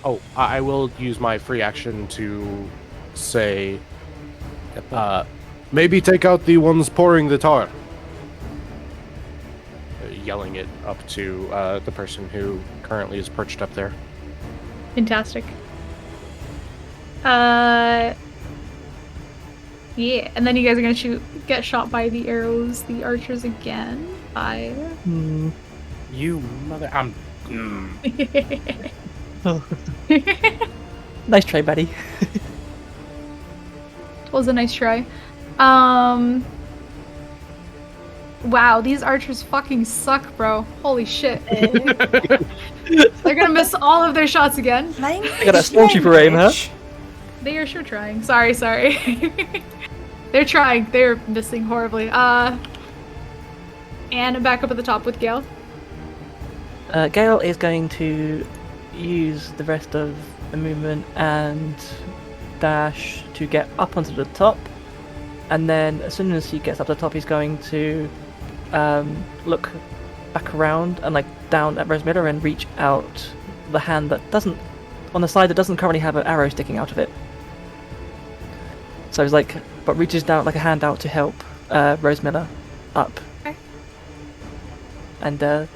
B: Oh, I will use my free action to say, maybe take out the ones pouring the tar. Yelling it up to the person who currently is perched up there.
D: Fantastic. Yeah, and then you guys are gonna get shot by the arrows, the archers again. 5.
A: You mother.
E: Nice try, buddy.
D: Was a nice try. Wow, these archers fucking suck, bro. Holy shit. They're gonna miss all of their shots again.
E: I got a stormtrooper aim, huh?
D: They are sure trying. Sorry. They're trying. They're missing horribly. And back up at the top with Gale.
E: Gale is going to use the rest of the movement and dash to get up onto the top. And then as soon as he gets up to the top, he's going to look back around and like down at Rose Miller and reach out the hand that doesn't, on the side that doesn't currently have an arrow sticking out of it. So he's like, but reaches down like a hand out to help Rose Miller up.
D: Okay.
E: And that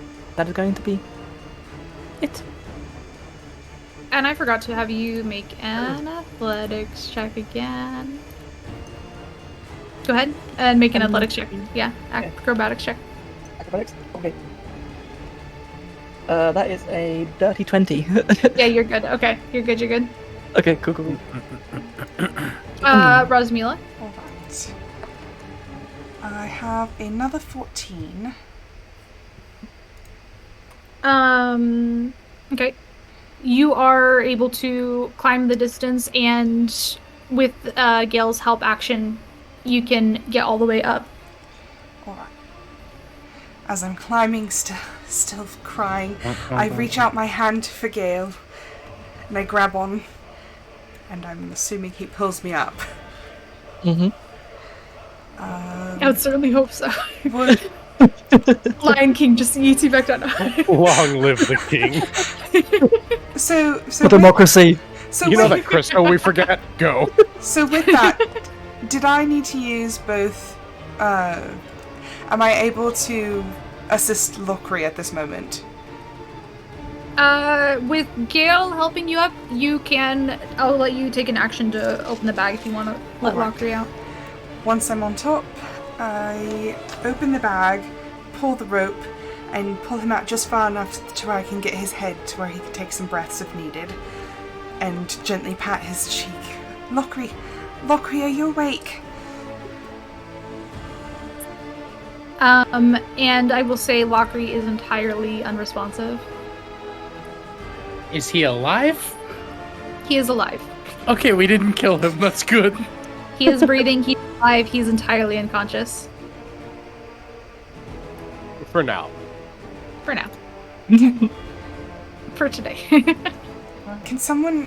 E: is going to be it.
D: And I forgot to have you make an athletics check again. Go ahead and make an athletics check. Yeah, acrobatics check.
E: Acrobatics? Okay. That is a dirty 20.
D: Yeah, you're good. Okay, you're good.
E: Okay, cool.
D: Rosmila.
C: Alright. I have another 14.
D: Okay. You are able to climb the distance, and with Gale's help action, you can get all the way up.
C: Alright. As I'm climbing, still crying, I reach out my hand for Gale, and I grab on, and I'm assuming he pulls me up.
E: Mm-hmm.
D: I would certainly hope so.
C: Would
D: Lion King just eats you back down.
B: Long live the king.
C: so
E: For democracy.
C: So
B: You know
C: wait,
B: that, Krista, we forget. Go.
C: So with that, did I need to use both? Am I able to assist Lokri at this moment?
D: With Gale helping you up, you can. I'll let you take an action to open the bag if you want to let
C: Alright.
D: Lokri out.
C: Once I'm on top, I open the bag, pull the rope, and pull him out just far enough to where I can get his head to where he can take some breaths if needed, and gently pat his cheek. Lokri, are you awake?
D: And I will say Lokri is entirely unresponsive.
A: Is he alive?
D: He is alive.
A: Okay, we didn't kill him. That's good.
D: He is breathing, he's alive, he's entirely unconscious.
B: For now.
D: For now. For today.
C: Can someone,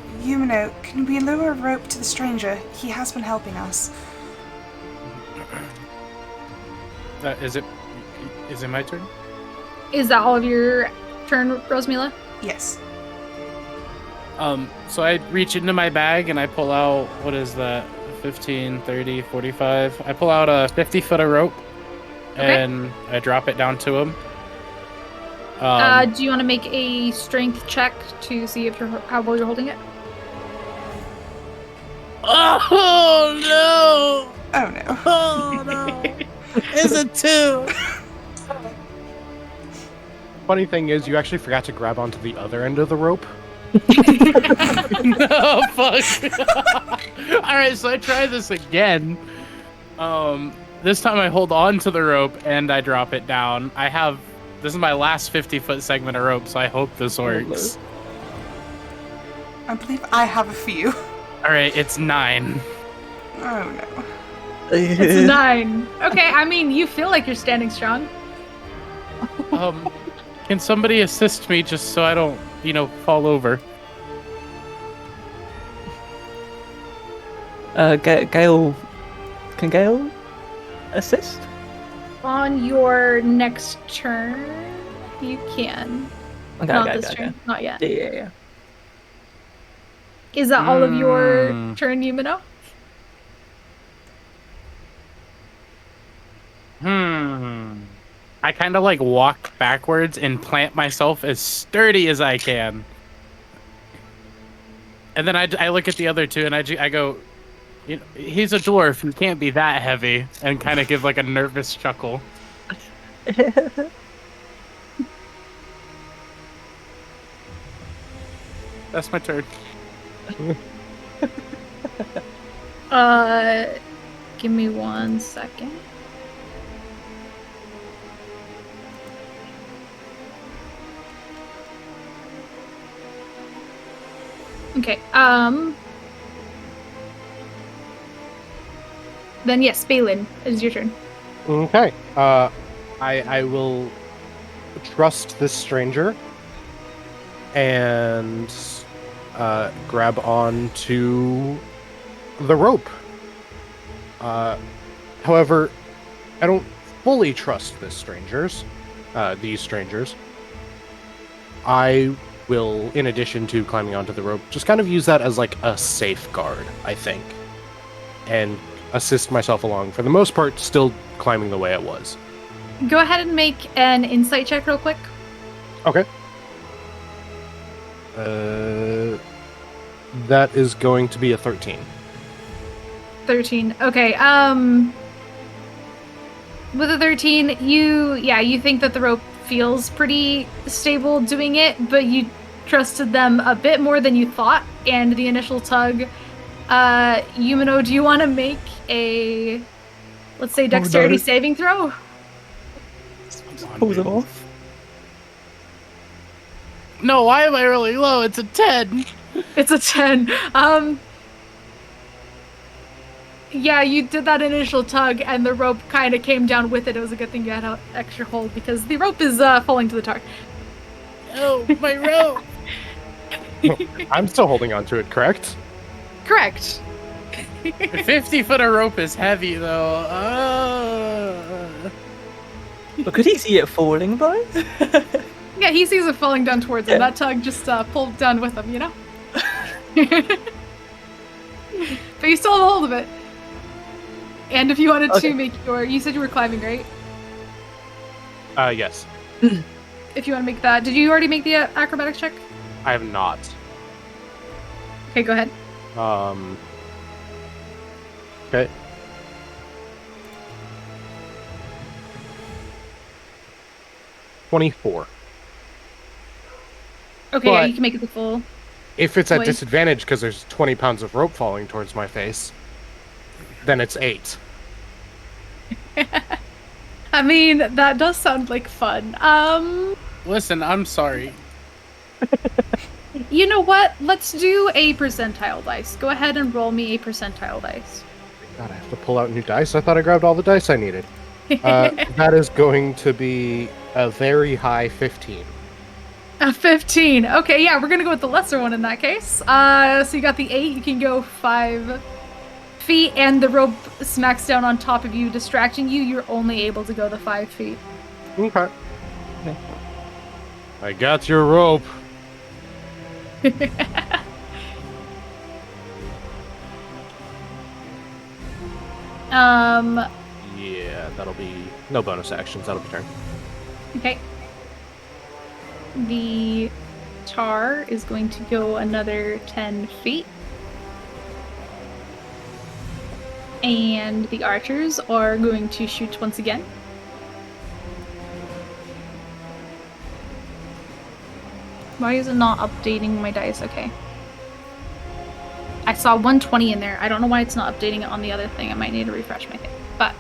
C: can we lower a rope to the stranger? He has been helping us.
A: Is it my turn?
D: Is that all of your turn, Rosmila?
C: Yes.
A: So I reach into my bag and I pull out, what is that? 15, 30, 45. I pull out a 50-foot of rope and I drop it down to him.
D: Do you want to make a strength check to see if how well you're holding it?
A: Oh no!
C: Oh no.
A: Oh no! It's a 2.
B: Funny thing is, you actually forgot to grab onto the other end of the rope.
A: No, fuck. Alright, so I try this again. This time I hold on to the rope and I drop it down. This is my last 50-foot segment of rope, so I hope this works.
C: I believe I have a few.
A: Alright, it's 9.
C: Oh no.
D: It's 9. Okay, I mean, you feel like you're standing strong.
A: Can somebody assist me just so I don't, fall over?
E: Gale. Can Gale assist?
D: On your next turn, you can.
E: Okay,
D: Not
E: okay,
D: this
E: okay,
D: turn.
E: okay.
D: Not yet.
E: Yeah.
D: Is that all of your turn, Yumino?
A: I kind of walk backwards and plant myself as sturdy as I can. And then I look at the other two and I go, he's a dwarf. He can't be that heavy. And kind of give a nervous chuckle. That's my turn.
D: Give me 1 second. Okay, then yes, Balin, it is your turn.
B: Okay. I will trust this stranger and grab onto the rope. However, I don't fully trust these strangers. I will, in addition to climbing onto the rope, just kind of use that as a safeguard, I think, and assist myself along. For the most part, still climbing the way it was.
D: Go ahead and make an insight check real quick.
B: Okay. That is going to be a 13.
D: 13. Okay. With a 13, you think that the rope feels pretty stable doing it, but you trusted them a bit more than you thought, and the initial tug. Yumino, do you want to make a, let's say, dexterity saving throw?
E: Pulls it off.
A: No, why am I really low? It's a 10.
D: It's a 10. Yeah, you did that initial tug, and the rope kind of came down with it. It was a good thing you had an extra hold, because the rope is falling to the tar.
A: Oh, my rope!
B: I'm still holding on to it, correct?
D: Correct.
A: 50 foot of rope is heavy, though.
E: But could he see it falling, though?
D: Yeah, he sees it falling down towards him. That tug just pulled down with him, But you still have a hold of it. And if you wanted to make you said you were climbing, right?
B: Yes.
D: If you want to make that, did you already make the acrobatics check?
B: I have not.
D: Okay, go ahead.
B: Okay. $24.
D: Okay, yeah,
B: But-
D: you can make it the full.
B: If it's at
D: Wait.
B: disadvantage because there's 20 pounds of rope falling towards my face, then it's 8.
D: I mean, that does sound like fun.
A: Listen, I'm sorry.
D: You know what? Let's do a percentile dice. Go ahead and roll me a percentile dice.
B: God, I have to pull out new dice. I thought I grabbed all the dice I needed. That is going to be a very high 15.
D: A 15. Okay, yeah, we're gonna go with the lesser one in that case. So you got the 8. You can go 5 feet, and the rope smacks down on top of you, distracting you. You're only able to go the 5 feet.
B: Okay. I got your rope. Yeah, that'll be no bonus actions. That'll be turn.
D: Okay. The tar is going to go another 10 feet. And the archers are going to shoot once again. Why is it not updating my dice? Okay. I saw 120 in there. I don't know why it's not updating it on the other thing. I might need to refresh my thing. But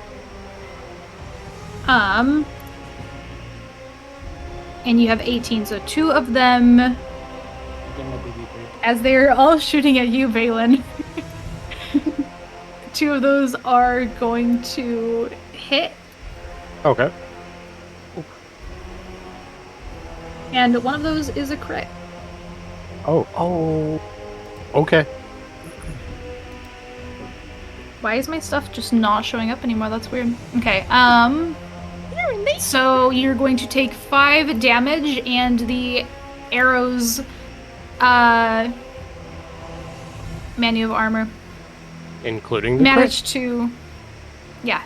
D: and you have 18, so 2 of them, as they're all shooting at you, Valen, 2 of those are going to hit,
B: Okay.
D: and one of those is a crit.
B: Oh. Okay.
D: Why is my stuff just not showing up anymore? That's weird. Okay, so you're going to take 5 damage, and the arrows, manual of armor,
B: Including the
D: manage to, yeah.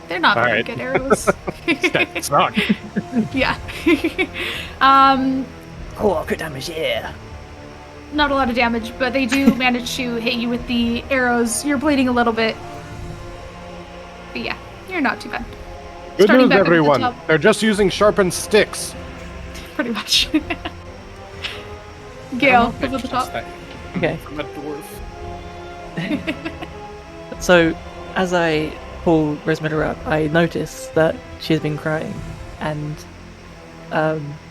D: They're not
B: All
D: very
B: right.
D: good arrows.
B: It's not.
D: Yeah.
E: Oh, crit damage, yeah.
D: Not a lot of damage, but they do manage to hit you with the arrows. You're bleeding a little bit. But yeah, you're not too bad.
B: Good
D: Starting
B: news,
D: back up at the
B: everyone.
D: top.
B: They're just using sharpened sticks.
D: Pretty much.
A: I don't
D: Gale,
A: know if I
D: over the
A: trust
D: top.
A: that
E: Okay.
A: from a dwarf.
E: So, as I pull Rosemilla up, I notice that she has been crying, and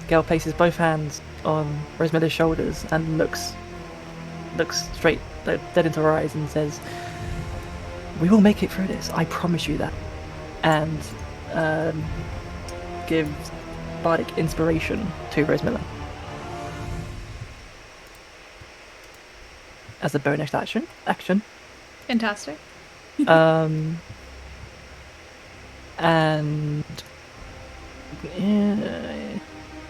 E: Gale places both hands on Rosemilla's shoulders and looks straight, dead into her eyes, and says, "We will make it through this. I promise you that." And gives bardic inspiration to Rosemilla as a bonus action.
D: Fantastic.
E: And yeah,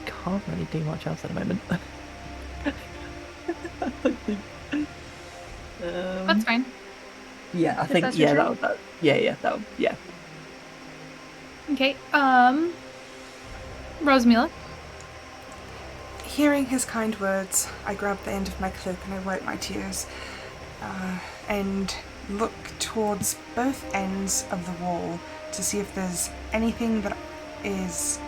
E: can't really do much else at the moment.
D: That's fine.
E: Yeah, I
D: If
E: think
D: that's your turn.
E: yeah.
D: Okay, Rosemilla.
C: Hearing his kind words, I grab the end of my cloak and I wipe my tears, and look towards both ends of the wall to see if there's anything that is,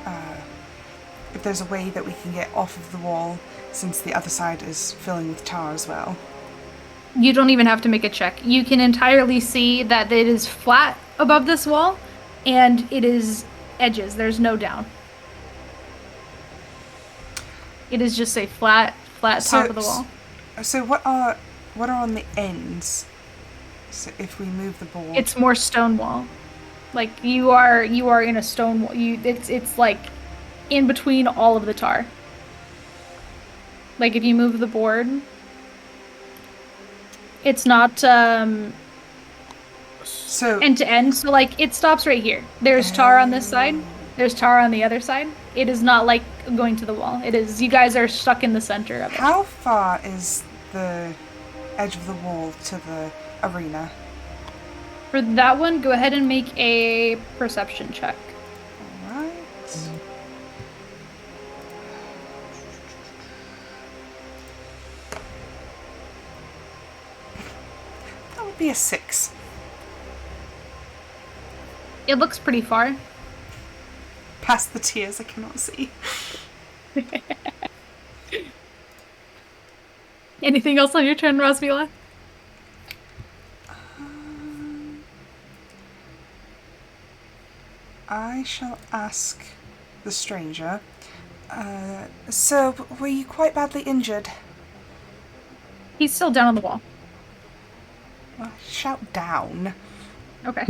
C: if there's a way that we can get off of the wall, since the other side is filling with tar as well.
D: You don't even have to make a check. You can entirely see that it is flat above this wall, and it is edges. There's no down. It is just a flat top of the wall.
C: So what are on the ends? So if we move the board,
D: It's more stone wall. Like you are in a stone wall. It's like in between all of the tar. Like if you move the board, it's not
C: so
D: end to end. So like it stops right here. There's tar on this side. There's tar on the other side. It is not like going to the wall. It is, you guys are stuck in the center of it.
C: how far is the edge of the wall to the arena?
D: For that one, go ahead and make a perception check.
C: Alright. That would be a 6.
D: It looks pretty far.
C: Past the tears, I cannot see.
D: Anything else on your turn, Rosmila?
C: I shall ask the stranger. Sir, were you quite badly injured?
D: He's still down on the wall.
C: Well, shout down.
D: Okay.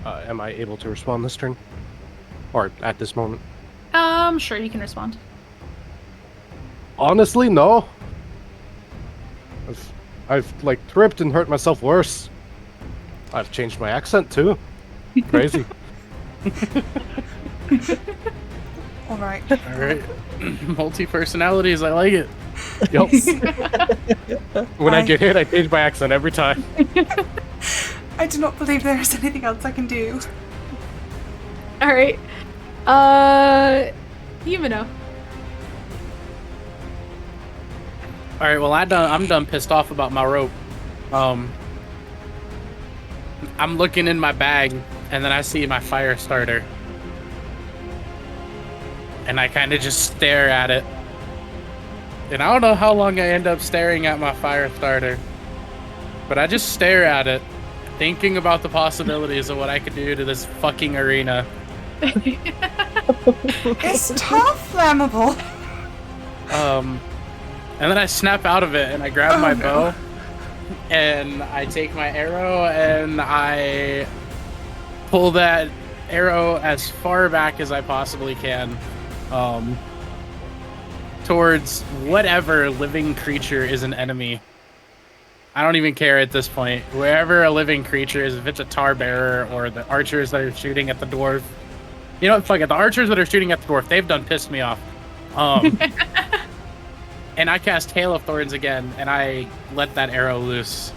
B: Am I able to respond this turn? Or at this moment?
D: Sure, you can respond.
B: Honestly, no. I've like tripped and hurt myself worse. I've changed my accent too. Crazy.
C: Alright.
A: All right. Multi-personalities, I like it.
B: Yup. When I get hit, I change my accent every time.
C: I do not believe there is anything else I can do.
D: All right. Yumino.
A: All right, well, I'm done pissed off about my rope. I'm looking in my bag, and then I see my fire starter. And I kind of just stare at it. And I don't know how long I end up staring at my fire starter. But I just stare at it, thinking about the possibilities of what I could do to this fucking arena.
C: It's tough, flammable.
A: And then I snap out of it, and I grab my bow, and I take my arrow, and I pull that arrow as far back as I possibly can, towards whatever living creature is an enemy. I don't even care at this point. Wherever a living creature is, if it's a tar bearer or the archers that are shooting at the dwarf. You know what, fuck it, the archers that are shooting at the dwarf, they've done pissed me off. And I cast Hail of Thorns again, and I let that arrow loose.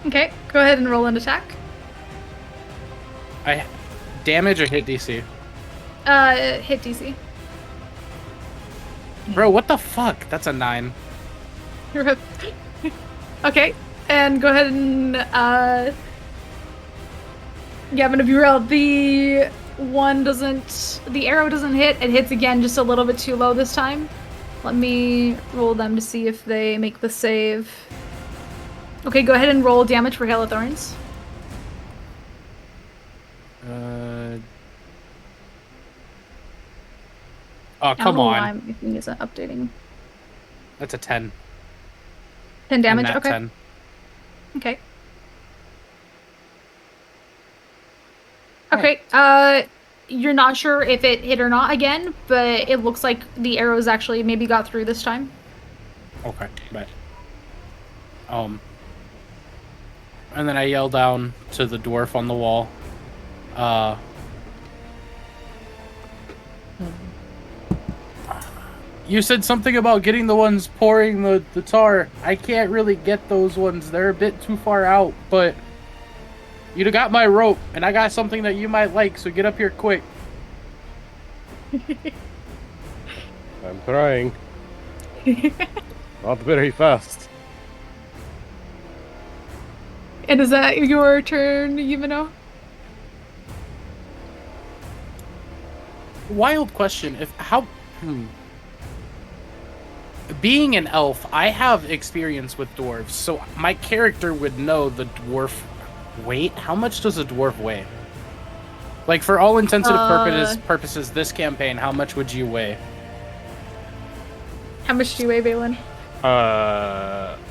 D: Okay, go ahead and roll an attack.
A: Damage or hit DC?
D: Hit DC.
A: Bro, what the fuck? That's a 9.
D: Okay, and go ahead and yeah, I'm gonna be real. The arrow doesn't hit. It hits again, just a little bit too low this time. Let me roll them to see if they make the save. Okay, go ahead and roll damage for Hail of Thorns.
A: Oh, come on.
D: My thing isn't updating.
A: That's a 10.
D: 10 damage,
A: And that
D: okay.
A: 10.
D: Okay. Okay, you're not sure if it hit or not again, but it looks like the arrows actually maybe got through this time.
A: Okay, but and then I yell down to the dwarf on the wall. You said something about getting the ones pouring the tar. I can't really get those ones. They're a bit too far out, but you got my rope, and I got something that you might like, so get up here quick.
B: I'm trying. Not very fast.
D: And is that your turn, Yumino?
A: Wild question. Being an elf, I have experience with dwarves, so my character would know the dwarf weight. How much does a dwarf weigh? Like, for all intents and purposes, this campaign, how much would you weigh?
D: How much do you weigh, Balin?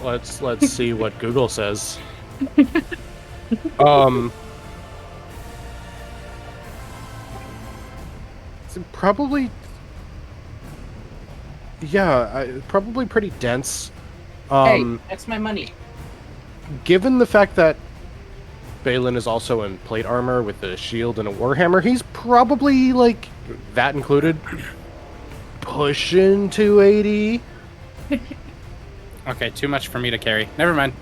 B: Let's see what Google says. Probably. Yeah, probably pretty dense.
A: Hey, that's my money.
B: Given the fact that Balin is also in plate armor with a shield and a warhammer, he's probably, like, that included, pushing 280.
A: Okay, too much for me to carry. Never mind.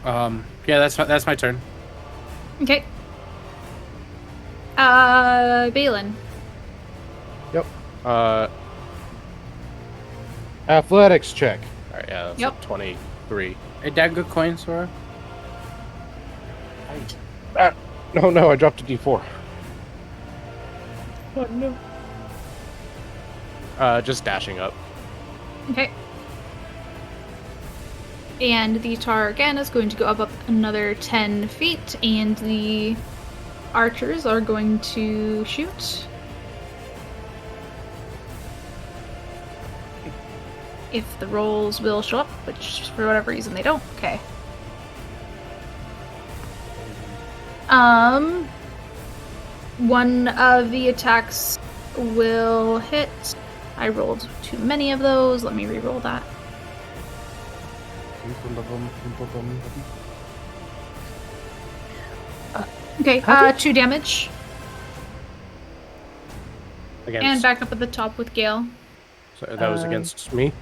A: Yeah, that's my turn.
D: Okay. Balin.
B: Yep. Athletics check. All right, yeah, that's
D: Yep.
B: a 23.
A: Hey, Dad, good coin, Sora?
B: No, I dropped a D4.
D: Oh no.
B: Just dashing up.
D: Okay. And the tar again is going to go up another 10 feet, and the archers are going to shoot. If the rolls will show up, which for whatever reason they don't. Okay. One of the attacks will hit. I rolled too many of those. Let me re-roll that. Okay, 2 damage.
B: Against.
D: And back up at the top with Gale.
B: So that was against me.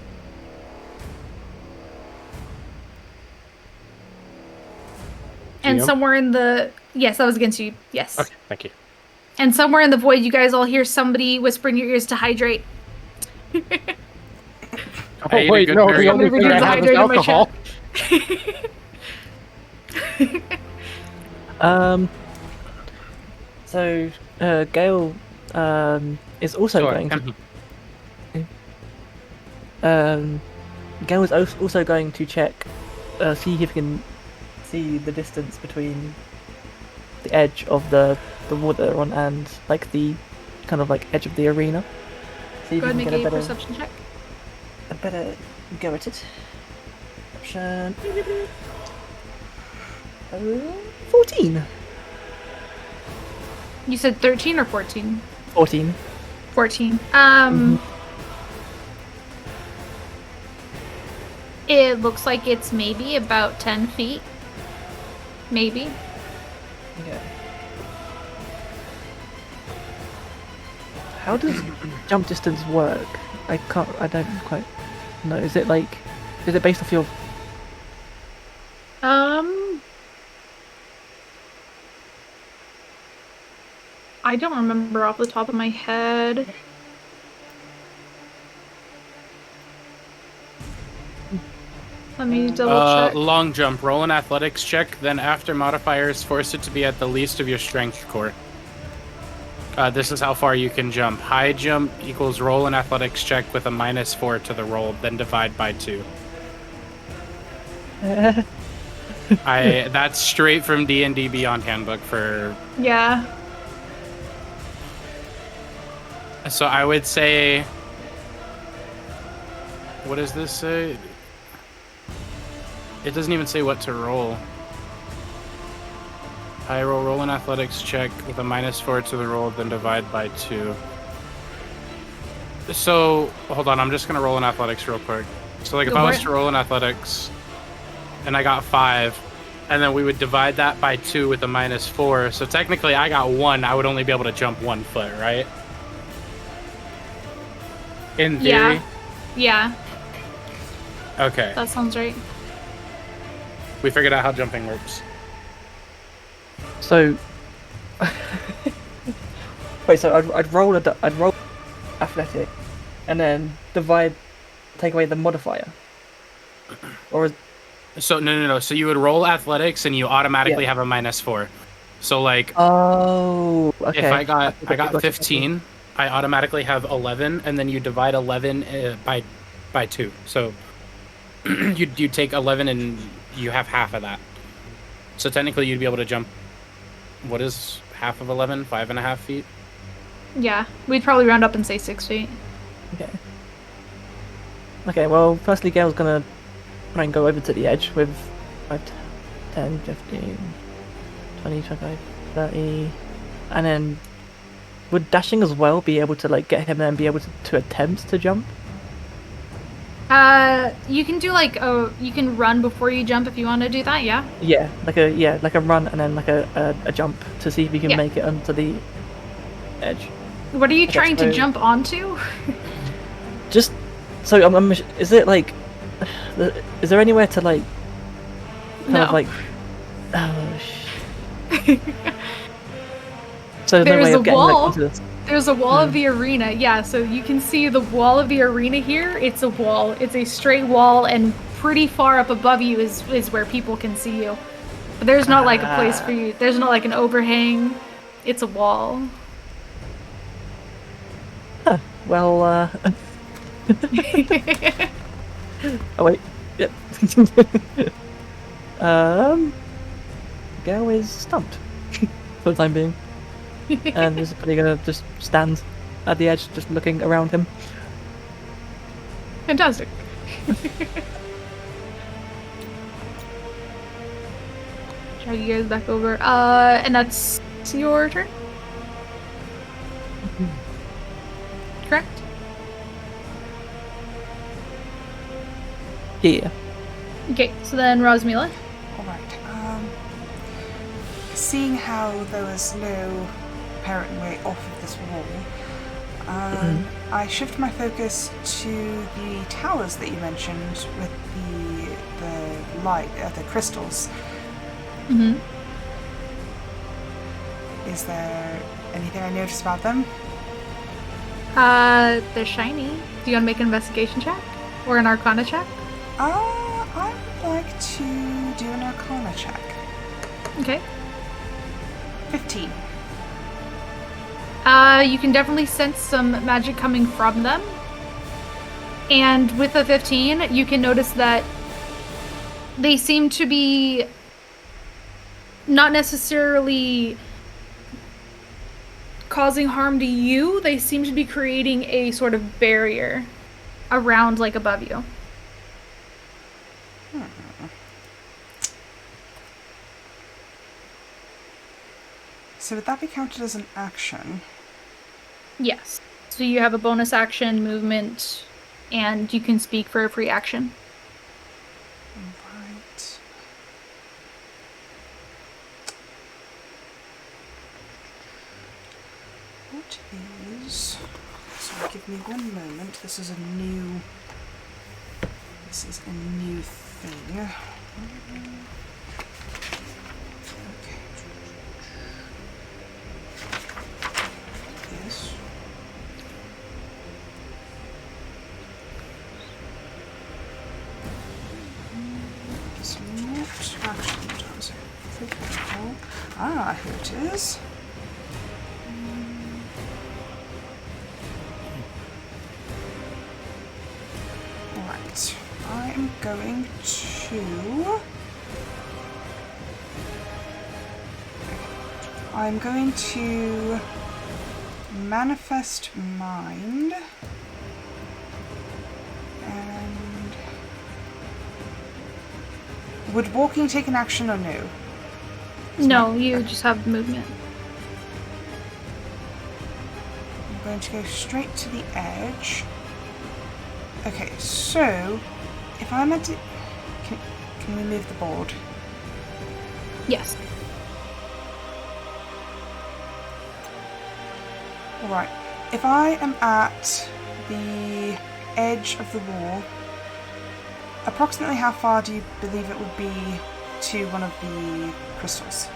D: And
B: DM?
D: somewhere in the... Yes, that was against you. Yes.
B: Okay, thank you.
D: And somewhere in the void, you guys all hear somebody whisper in your ears to hydrate.
B: Oh
A: I ate a
B: wait,
A: good
B: no,
A: berry.
B: the only
D: Somebody
B: thing I
D: begins
B: have is
D: hydrating my
B: alcohol.
E: So Gale is also
A: Sure,
E: going to.
A: empty.
E: Gale is also going to check, see if he can see the distance between the edge of the wall that they're on and like the kind of like edge of the arena. See if
D: Go ahead
E: you
D: and
E: can
D: make
E: get
D: a
E: a
D: perception check.
E: better go at it. Option 14.
D: You said 13 or 14?
E: 14.
D: 14. It looks like it's maybe about 10 feet. Maybe.
E: Okay. How does jump distance work? I don't quite know. Is it based off your...
D: I don't remember off the top of my head. Let me double check.
A: Long jump. Roll an athletics check. Then after modifiers, force it to be at the least of your strength core. This is how far you can jump. High jump equals roll an athletics check with a -4 to the roll, then divide by 2. That's straight from D&D Beyond Handbook for...
D: Yeah.
A: So I would say... What does this say? It doesn't even say what to roll. High roll an athletics check with a -4 to the roll, then divide by 2. So, hold on, I'm just gonna roll an athletics real quick. So like if
D: Go
A: I
D: for
A: was
D: it.
A: to roll an athletics and I got 5, and then we would divide that by 2 with a -4. So technically I got 1, I would only be able to jump 1 foot, right? In theory?
D: Yeah.
A: Okay.
D: That sounds right.
A: We figured out how jumping works.
E: So... Wait, so I'd roll athletic, and then take away the modifier, or is...
A: So no. So you would roll athletics and you automatically have a -4. So like
E: Oh, okay.
A: if I got
E: Gotcha.
A: 15, I automatically have 11, and then you divide 11 by 2. So you take 11 and you have half of that. So technically you'd be able to jump. What is half of 11? 5.5 feet.
D: Yeah. We'd probably round up and say 6 feet.
E: Okay. Okay, well, firstly, Gale's gonna try and go over to the edge with 5, 10, 15, 20, 25, 30, and then would dashing as well be able to like get him and be able to attempt to jump?
D: You can do like you can run before you jump if you want to do that, yeah?
E: Yeah, like a run and then like a jump to see if you can make it onto the edge.
D: What are you
E: Okay,
D: trying to
E: so-
D: jump onto?
E: Just so is it like, is there anywhere to like kind
D: No.
E: of like, so there's no
D: There's
E: way
D: a
E: of getting like
D: wall.
E: onto this.
D: There's a wall of the arena, yeah, so you can see the wall of the arena here. It's a wall. It's a straight wall, and pretty far up above you is where people can see you. But there's not like a place for you. There's not like an overhang. It's a wall.
E: Well, oh wait, yep. Gale is stumped for the time being, and is probably gonna just stand at the edge, just looking around him.
D: Fantastic. Drag you guys back over. And that's your turn? Correct?
E: Yeah.
C: Okay,
D: So then Rosmila.
C: alright. Seeing how there was no apparent way off of this wall, I shift my focus to the towers that you mentioned with the light, the crystals. Is there anything I noticed about them?
D: They're shiny. Do you want to make an investigation check? Or an arcana check?
C: I would like to do an arcana check.
D: Okay.
C: 15.
D: You can definitely sense some magic coming from them. And with a 15, you can notice that they seem to be not necessarily causing harm to you. They seem to be creating a sort of barrier around, like, above you.
C: So would that be counted as an action?
D: Yes. So you have a bonus action, movement, and you can speak for a free action.
C: Right. What is... Sorry, give me 1 moment. This is a new thing. Okay. Yes. It's not actually does it. Ah, here it is. Right. I am going to... I'm going to manifest mind and would walking take an action or no?
D: No, you just have movement.
C: I'm going to go straight to the edge. Okay, so if I'm at can we move the board?
D: Yes.
C: Alright, if I am at the edge of the wall, approximately how far do you believe it would be to one of the crystals?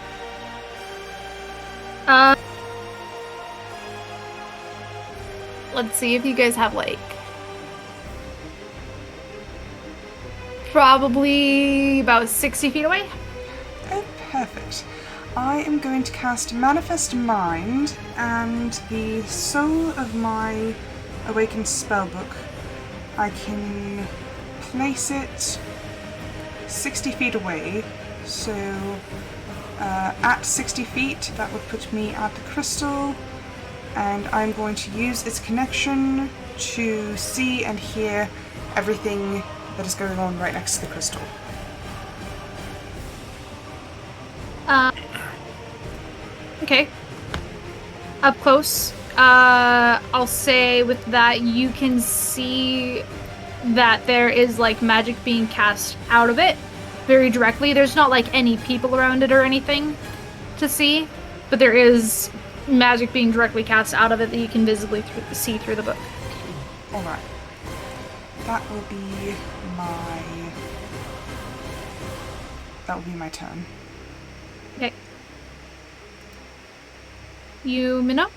D: Let's see if you guys have, like, probably about 60 feet away.
C: Oh, perfect. I am going to cast Manifest Mind, and the soul of my awakened spellbook, I can place it 60 feet away. So at 60 feet, that would put me at the crystal, and I'm going to use its connection to see and hear everything that is going on right next to the crystal.
D: Okay. Up close, I'll say with that you can see that there is, like, magic being cast out of it very directly. There's not, like, any people around it or anything to see, but there is magic being directly cast out of it that you can visibly see through the book.
C: Alright. That will be my turn.
D: Okay. You, Minnow?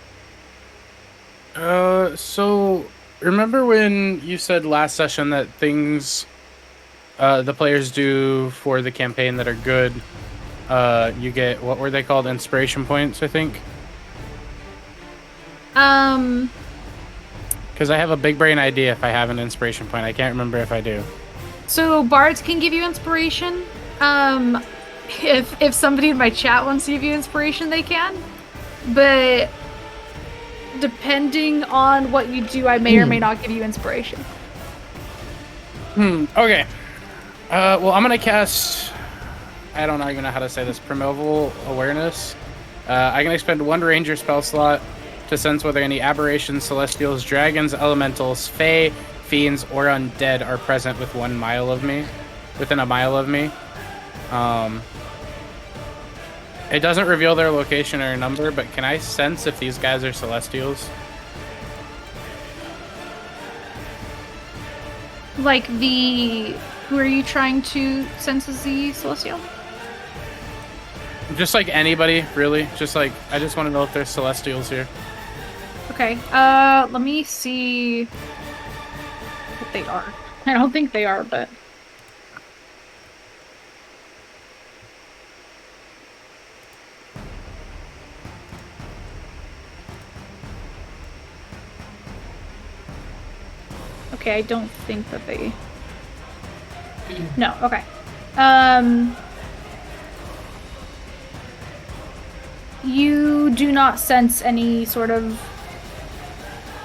A: So remember when you said last session that things the players do for the campaign that are good, you get, what were they called? Inspiration points, I think? Because I have a big brain idea if I have an inspiration point. I can't remember if I do.
D: So bards can give you inspiration. If somebody in my chat wants to give you inspiration, they can. But depending on what you do, I may or may not give you inspiration.
A: Okay. Well, I'm gonna cast... I don't even know how to say this. Primeval Awareness. I can expend 1 ranger spell slot to sense whether any aberrations, celestials, dragons, elementals, fae, fiends, or undead are present within a mile of me. It doesn't reveal their location or number, but can I sense if these guys are celestials?
D: Like who are you trying to sense as the celestial?
A: Just like anybody, really. Just like I just want to know if there's celestials here.
D: Okay. Let me see what they are. I don't think they are, but okay, I don't think that they. No. Okay. You do not sense any sort of.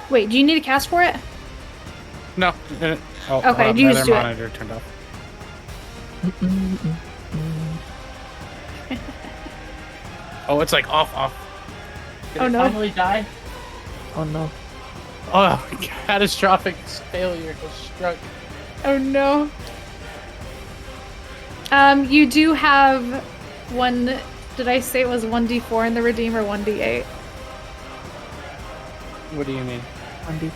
D: Wait, do you need to cast for it?
A: No. Oh,
D: Okay,
A: hold
D: you
A: on,
D: just
A: my
D: do it.
A: monitor turned off. Oh, it's like off. Did
D: Oh,
A: it
D: no.
A: finally die?
E: Oh no.
A: Oh, catastrophic failure has struck.
D: Oh no. You do have one. Did I say it was 1d4 in the redeem or 1d8?
A: What do you mean?
E: Andy.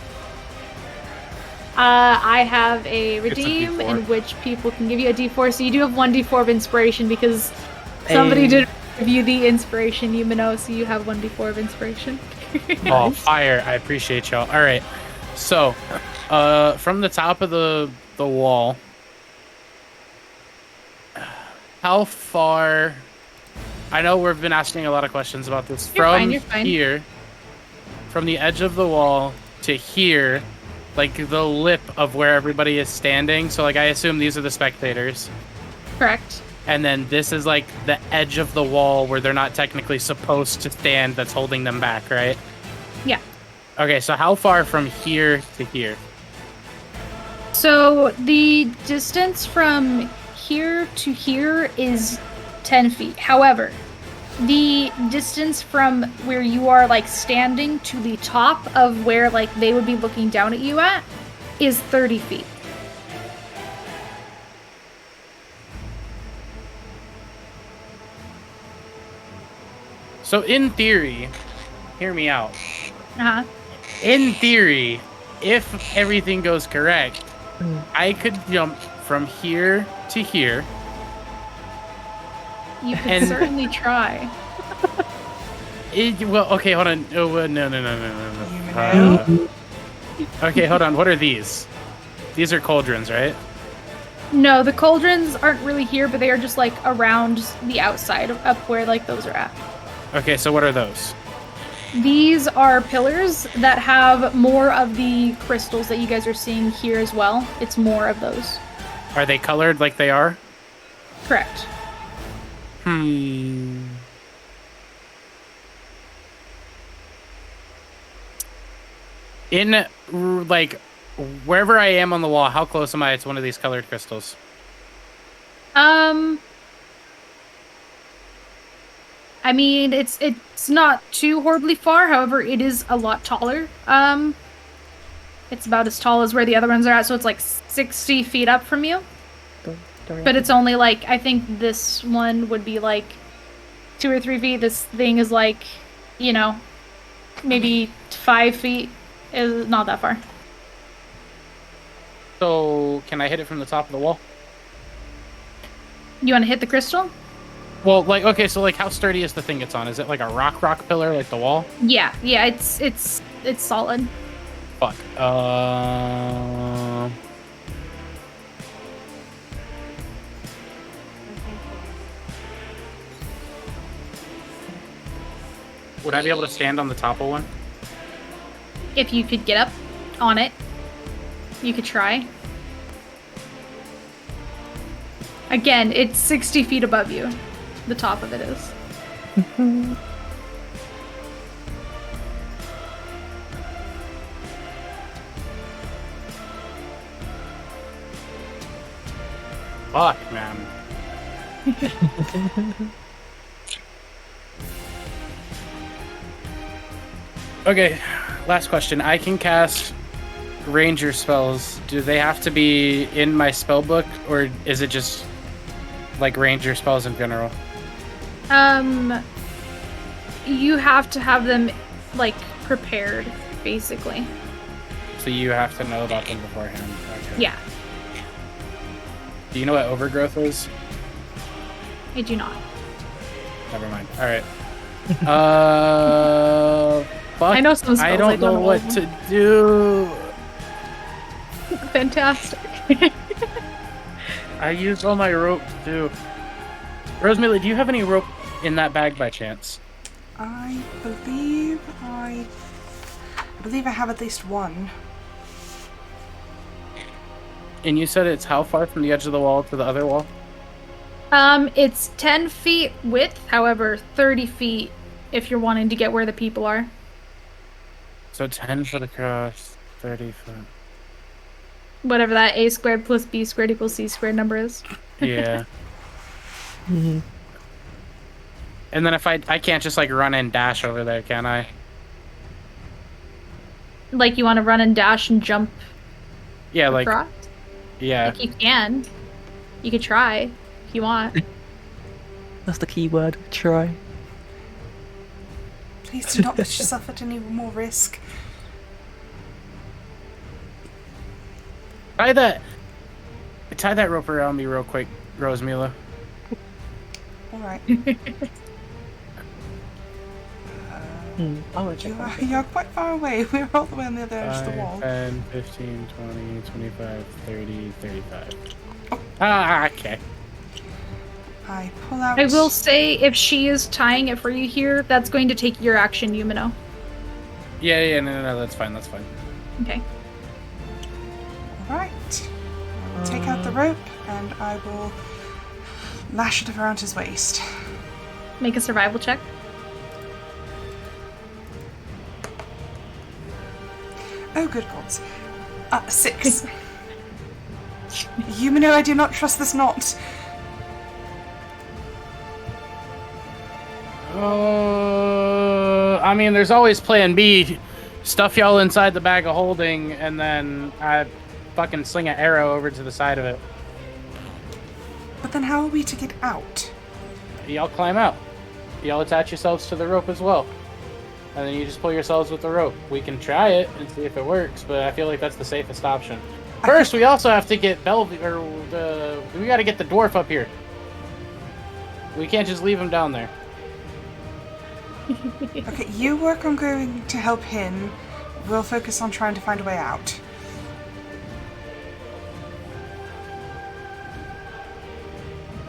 D: I have a
A: a
D: redeem
A: D4.
D: in which people can give you a d4, so you do have 1d4 of inspiration because somebody
E: Hey.
D: did give you the inspiration, Yumino, so you have 1d4 of inspiration.
A: Oh, fire. I appreciate y'all. All right. So, from the top of the wall, how far... I know we've been asking a lot of questions about this.
D: You're fine.
A: Here, from the edge of the wall to here, like the lip of where everybody is standing. So, like, I assume these are the spectators.
D: Correct.
A: And then this is, like, the edge of the wall where they're not technically supposed to stand that's holding them back, right?
D: Yeah.
A: Okay, so how far from here to here?
D: So the distance from here to here is 10 feet. However, the distance from where you are like standing to the top of where like they would be looking down at you at is 30 feet.
A: So in theory, hear me out.
D: Uh-huh.
A: In theory, if everything goes correct, I could jump from here to here.
D: You could
A: And-
D: certainly try.
A: Well, okay, hold on. Oh, no. Okay, hold on. What are these? These are cauldrons, right?
D: No, the cauldrons aren't really here, but they are just like around the outside up where like those are at.
A: Okay, so what are those?
D: These are pillars that have more of the crystals that you guys are seeing here as well. It's more of those.
A: Are they colored like they are?
D: Correct.
A: In, like, wherever I am on the wall, how close am I to one of these colored crystals?
D: I mean, it's not too horribly far. However, it is a lot taller. It's about as tall as where the other ones are at, so it's like 60 feet up from you. But it's only like, I think this one would be like 2 or 3 feet. This thing is like, you know, maybe 5 feet. Is not that far.
A: So, can I hit it from the top of the wall?
D: You want to hit the crystal?
A: Well, like, okay, so, like, how sturdy is the thing it's on? Is it like a rock pillar, like the wall?
D: Yeah, it's solid.
A: Fuck. Would I be able to stand on the top of one?
D: If you could get up on it, you could try. Again, it's 60 feet above you. The top of it is.
A: Fuck, man. Okay, last question. I can cast ranger spells. Do they have to be in my spell book, or is it just like ranger spells in general?
D: You have to have them like prepared, basically.
A: So you have to know about them beforehand. Okay.
D: Yeah,
A: Do you know what overgrowth is?
D: I do not.
A: Never mind. All right. Fuck.
D: I know some spells,
A: I don't know
D: all
A: what
D: of
A: to
D: them.
A: do.
D: Fantastic.
A: I used all my rope too. Rosemary, do you have any rope in that bag by chance?
C: I believe I have at least one.
A: And you said it's how far from the edge of the wall to the other wall?
D: It's 10 feet width, however, 30 feet if you're wanting to get where the people are.
A: So 10 foot across, 30 foot.
D: Whatever that a squared plus b squared equals c squared number is.
A: Yeah.
E: Mhm.
A: And then if I can't just like run and dash over there, can I?
D: Like, you want to run and dash and jump
A: Yeah, like,
D: across?
A: yeah.
D: Like, you can. You could try if you want.
E: That's the key word. Try.
C: Please do not put yourself at any more risk.
A: Tie that rope around me real quick, Rosemila.
C: Alright.
E: I want to check.
C: You're quite far away. We're all the way on the other edge of the
A: 5,
C: wall.
A: 10, 15, 20, 25, 30, 35. Ah, okay.
C: I pull out...
D: I will say, if she is tying it for you here, that's going to take your action, Yumino.
A: Yeah, no, that's fine, that's fine.
D: Okay.
C: Alright. I will take out the rope and I will lash it around his waist.
D: Make a survival check.
C: Oh, good gods. 6. Yumino, I do not trust this knot.
A: I mean, there's always plan B. Stuff y'all inside the bag of holding, and then I fucking sling an arrow over to the side of it.
C: But then how are we to get out?
A: Y'all climb out. Y'all attach yourselves to the rope as well. And then you just pull yourselves with the rope. We can try it and see if it works, but I feel like that's the safest option. First, we also have to get we gotta get the dwarf up here. We can't just leave him down there.
C: Okay, you work on going to help him. We'll focus on trying to find a way out.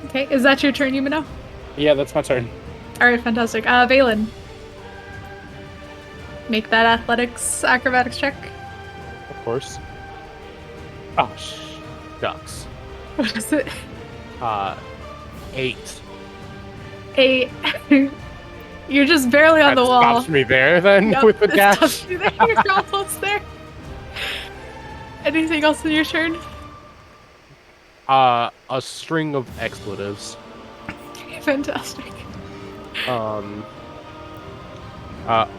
D: Okay, is that your turn, Yumino?
A: Yeah, that's my turn.
D: Alright, fantastic. Valen. Make that athletics acrobatics check.
B: Of course. Oh, shucks.
D: What is it?
B: 8.
D: 8. You're just barely on
B: That
D: the wall.
B: stops me there then
D: Yep,
B: with the
D: it
B: dash.
D: stops you there. You're almost there. Anything else in your turn?
B: A string of expletives.
D: Fantastic.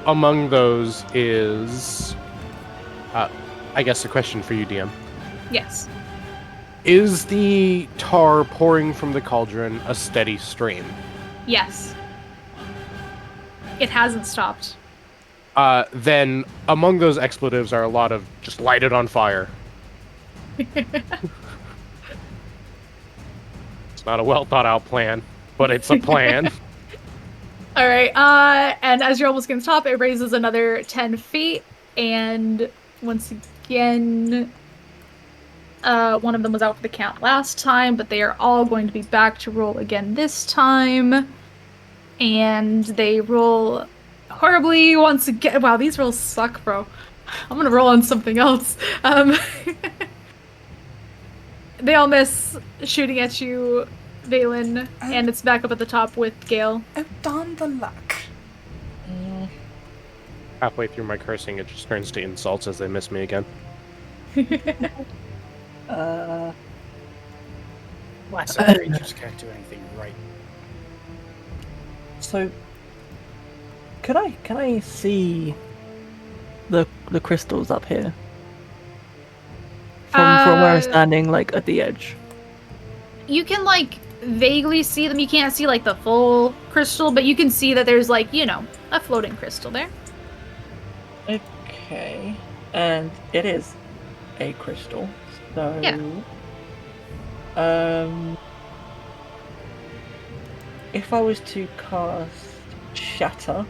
B: Among those is, I guess a question for you, DM.
D: Yes.
B: Is the tar pouring from the cauldron a steady stream?
D: Yes. It hasn't stopped.
B: Then among those expletives are a lot of just light it on fire. It's not a well thought out plan, but it's a plan.
D: Alright, and as you're almost going to stop, it raises another 10 feet, and once again, one of them was out for the count last time, but they are all going to be back to roll again this time. And they roll horribly once again. Wow, these rolls suck, bro. I'm gonna roll on something else. They all miss shooting at you, Valen, and it's back up at the top with Gale.
C: Oh, darn the luck.
B: Halfway through my cursing, it just turns to insults as they miss me again.
A: Why some creatures can't do anything right?
E: So, can I see the crystals up here from where I'm standing, like at the edge?
D: You can like vaguely see them. You can't see like the full crystal, but you can see that there's like, you know, a floating crystal there.
E: Okay, and it is a crystal. So,
D: Yeah.
E: if I was to cast Shatter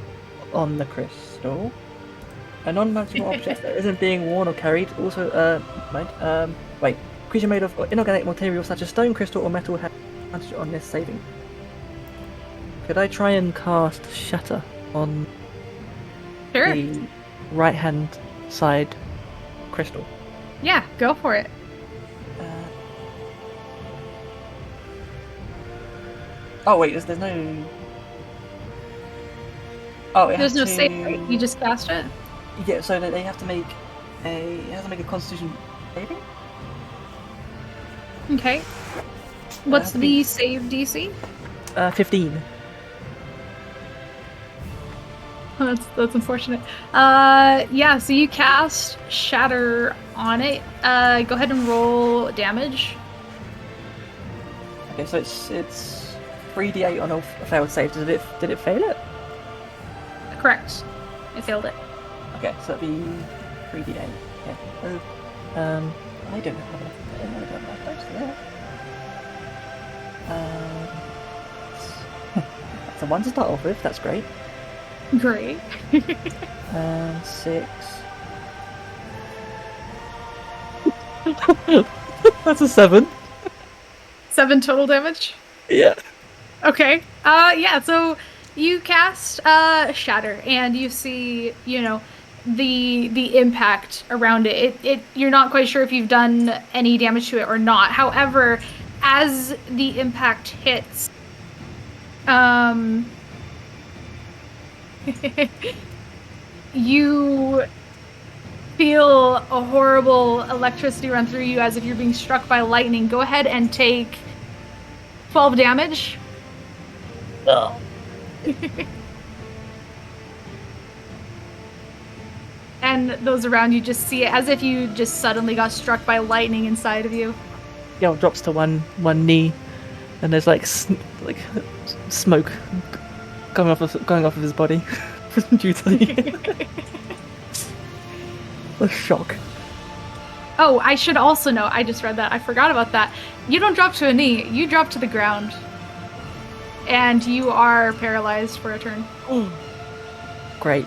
E: on the crystal, a non-magical object that isn't being worn or carried, also, creature made of inorganic material such as stone, crystal, or metal has advantage on this saving. Could I try and cast Shatter on
D: Sure.
E: the right-hand side crystal?
D: Yeah, go for it.
E: Oh wait, there's no. Oh,
D: There's no save, right? You just cast it.
E: Yeah, so they have to make a Constitution saving.
D: Okay. What's the save DC?
E: 15.
D: Oh, that's unfortunate. Yeah, so you cast Shatter on it. Go ahead and roll damage.
E: Okay, so it's 3d8 on a failed save. Did it fail it?
D: Correct. I failed it.
E: Okay, so that'd be 3d8. Okay. I don't have enough dice for that. That's a 1 to start off with. That's great.
D: Great.
E: 6. That's a 7.
D: 7 total damage?
E: Yeah.
D: Okay. Yeah, so you cast Shatter and you see, the impact around it. You're not quite sure if you've done any damage to it or not. However, as the impact hits, you feel a horrible electricity run through you as if you're being struck by lightning. Go ahead and take 12 damage.
E: Oh.
D: And those around you just see it as if you just suddenly got struck by lightning inside of you.
E: Gil drops to one knee, and there's like smoke going off of his body due to the shock.
D: Oh, I should also know, I just read that, I forgot about that. You don't drop to a knee, you drop to the ground. And you are paralyzed for a turn.
E: Great.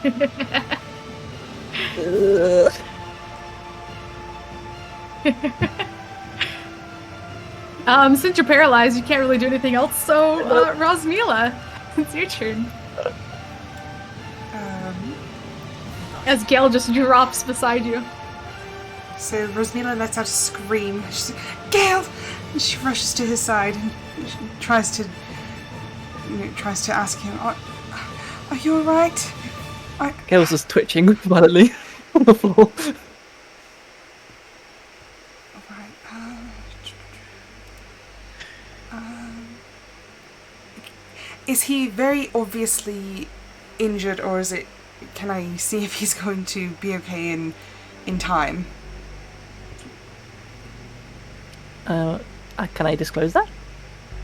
D: Since you're paralyzed, you can't really do anything else, so, Rosmila, it's your turn. As Gale just drops beside you.
C: So Rosmila lets out a scream. She's like, Gale! And she rushes to his side and she tries to ask him, are you alright?
E: Gale's just twitching violently on the floor.
C: Is he very obviously injured, or is it? Can I see if he's going to be okay in time?
E: Can I disclose that?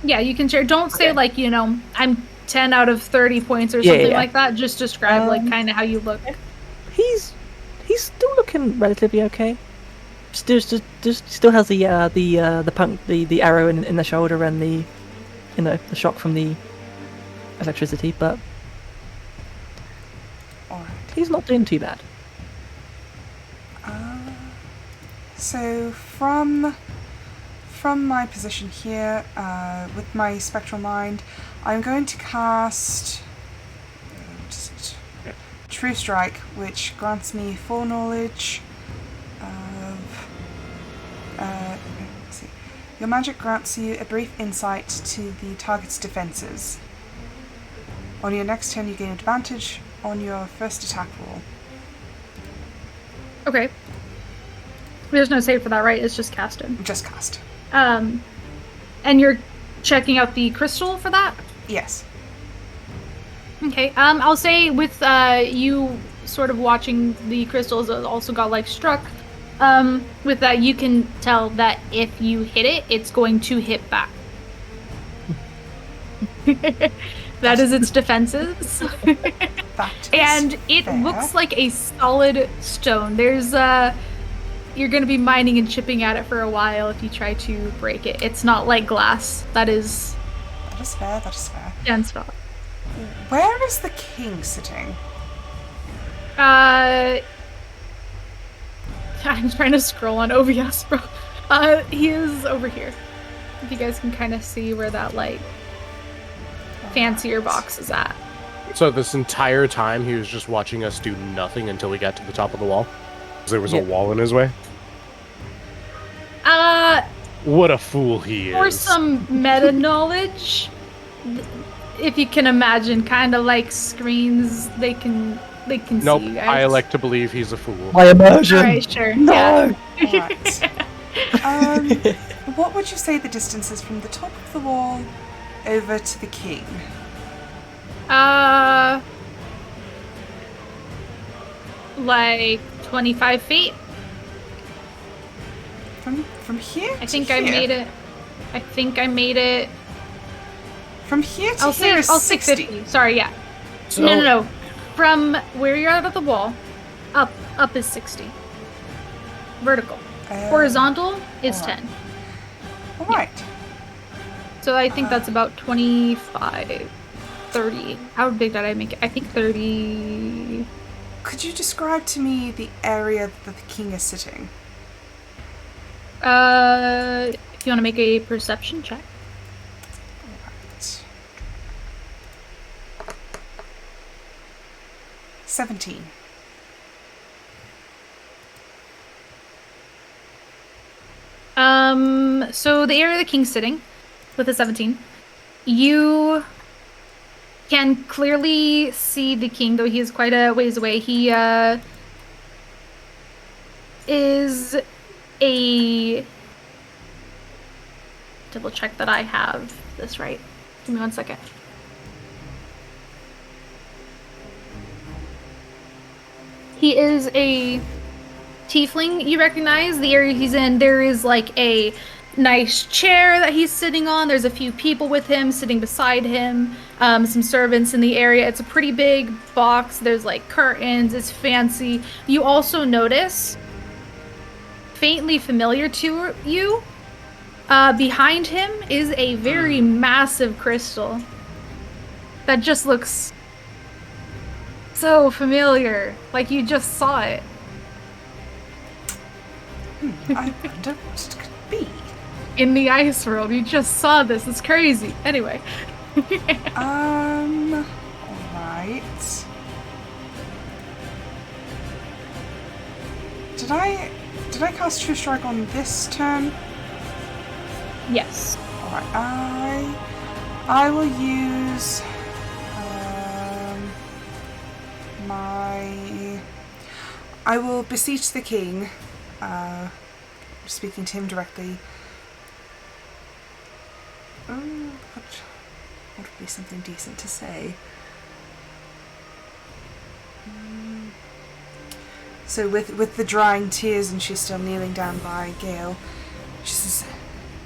D: Yeah, you can share. Don't say
E: Okay.
D: I'm 10 out of 30 points or something like that. Just describe kind of how you look.
E: He's still looking relatively okay. Still has the arrow in the shoulder and the shock from the electricity, but
C: Alright.
E: he's not doing too bad.
C: So from my position here, with my spectral mind, I'm going to cast True Strike, which grants me full knowledge of. Let's see. Your magic grants you a brief insight to the target's defenses. On your next turn, you gain advantage on your first attack roll.
D: Okay. There's no save for that, right? It's just casted.
C: Just cast.
D: And you're checking out the crystal for that?
C: Yes.
D: Okay. I'll say with you sort of watching the crystals also got struck. With that, you can tell that if you hit it, it's going to hit back. That is its defenses. And it
C: fair.
D: looks like a solid stone. There's you're going to be mining and chipping at it for a while if you try to break it. It's not like glass. That is
C: That is fair. That is fair.
D: 10 spot.
C: Where is the king sitting?
D: I'm trying to scroll on OBS, bro. He is over here. If you guys can kind of see where that, like, fancier box is at.
B: So this entire time he was just watching us do nothing until we got to the top of the wall? 'Cause there was a wall in his way? What a fool he is.
D: For some meta knowledge, if you can imagine, kind of like screens, they can
B: Nope,
D: see you guys.
B: I like to believe he's a fool.
E: My immersion.
D: Alright, sure.
E: No.
D: Yeah.
C: Alright. What would you say the distance is from the top of the wall over to the king?
D: Like 25 feet.
C: From here to
D: I think
C: here?
D: I made it. I think I made it.
C: From here to
D: I'll
C: here
D: say
C: is
D: 60.
C: 60.
D: Sorry, yeah.
A: So,
D: No. From where you're out of the wall, up is 60. Vertical. Horizontal is
C: alright.
D: 10.
C: Alright.
D: So I think that's about 25, 30. How big did I make it? I think 30.
C: Could you describe to me the area that the king is sitting?
D: If you want to make a perception check.
C: Alright. 17.
D: So the area the king's sitting, with a 17, you can clearly see the king, though he is quite a ways away. He is a... Double check that I have this right. Give me 1 second. He is a tiefling. You recognize the area he's in. There is like a nice chair that he's sitting on. There's a few people with him sitting beside him. Some servants in the area. It's a pretty big box. There's like curtains. It's fancy. You also notice, faintly familiar to you, behind him is a very massive crystal that just looks so familiar. Like you just saw it.
C: I wonder what it could be.
D: In the ice world, you just saw this. It's crazy. Anyway.
C: Alright. Did I cast True Strike on this turn?
D: Yes.
C: Alright, I will use I will beseech the king, speaking to him directly. What would be something decent to say? So with the drying tears and she's still kneeling down by Gale, she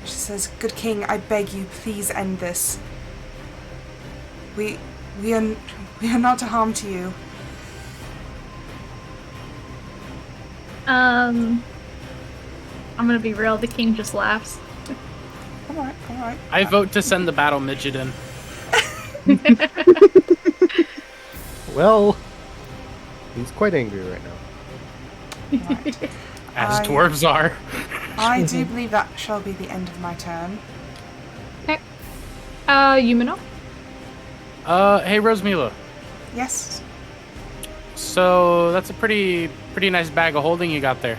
C: says, "Good king, I beg you, please end this. We are not a harm to you."
D: I'm gonna be real, the king just laughs.
C: Alright.
A: I vote to send the battle midget in.
B: Well, he's quite angry right now.
C: Right.
A: As dwarves are.
C: I do believe that shall be the end of my turn.
D: Okay. Yumino?
A: Hey, Rosemila.
C: Yes.
A: So that's a pretty nice bag of holding you got there.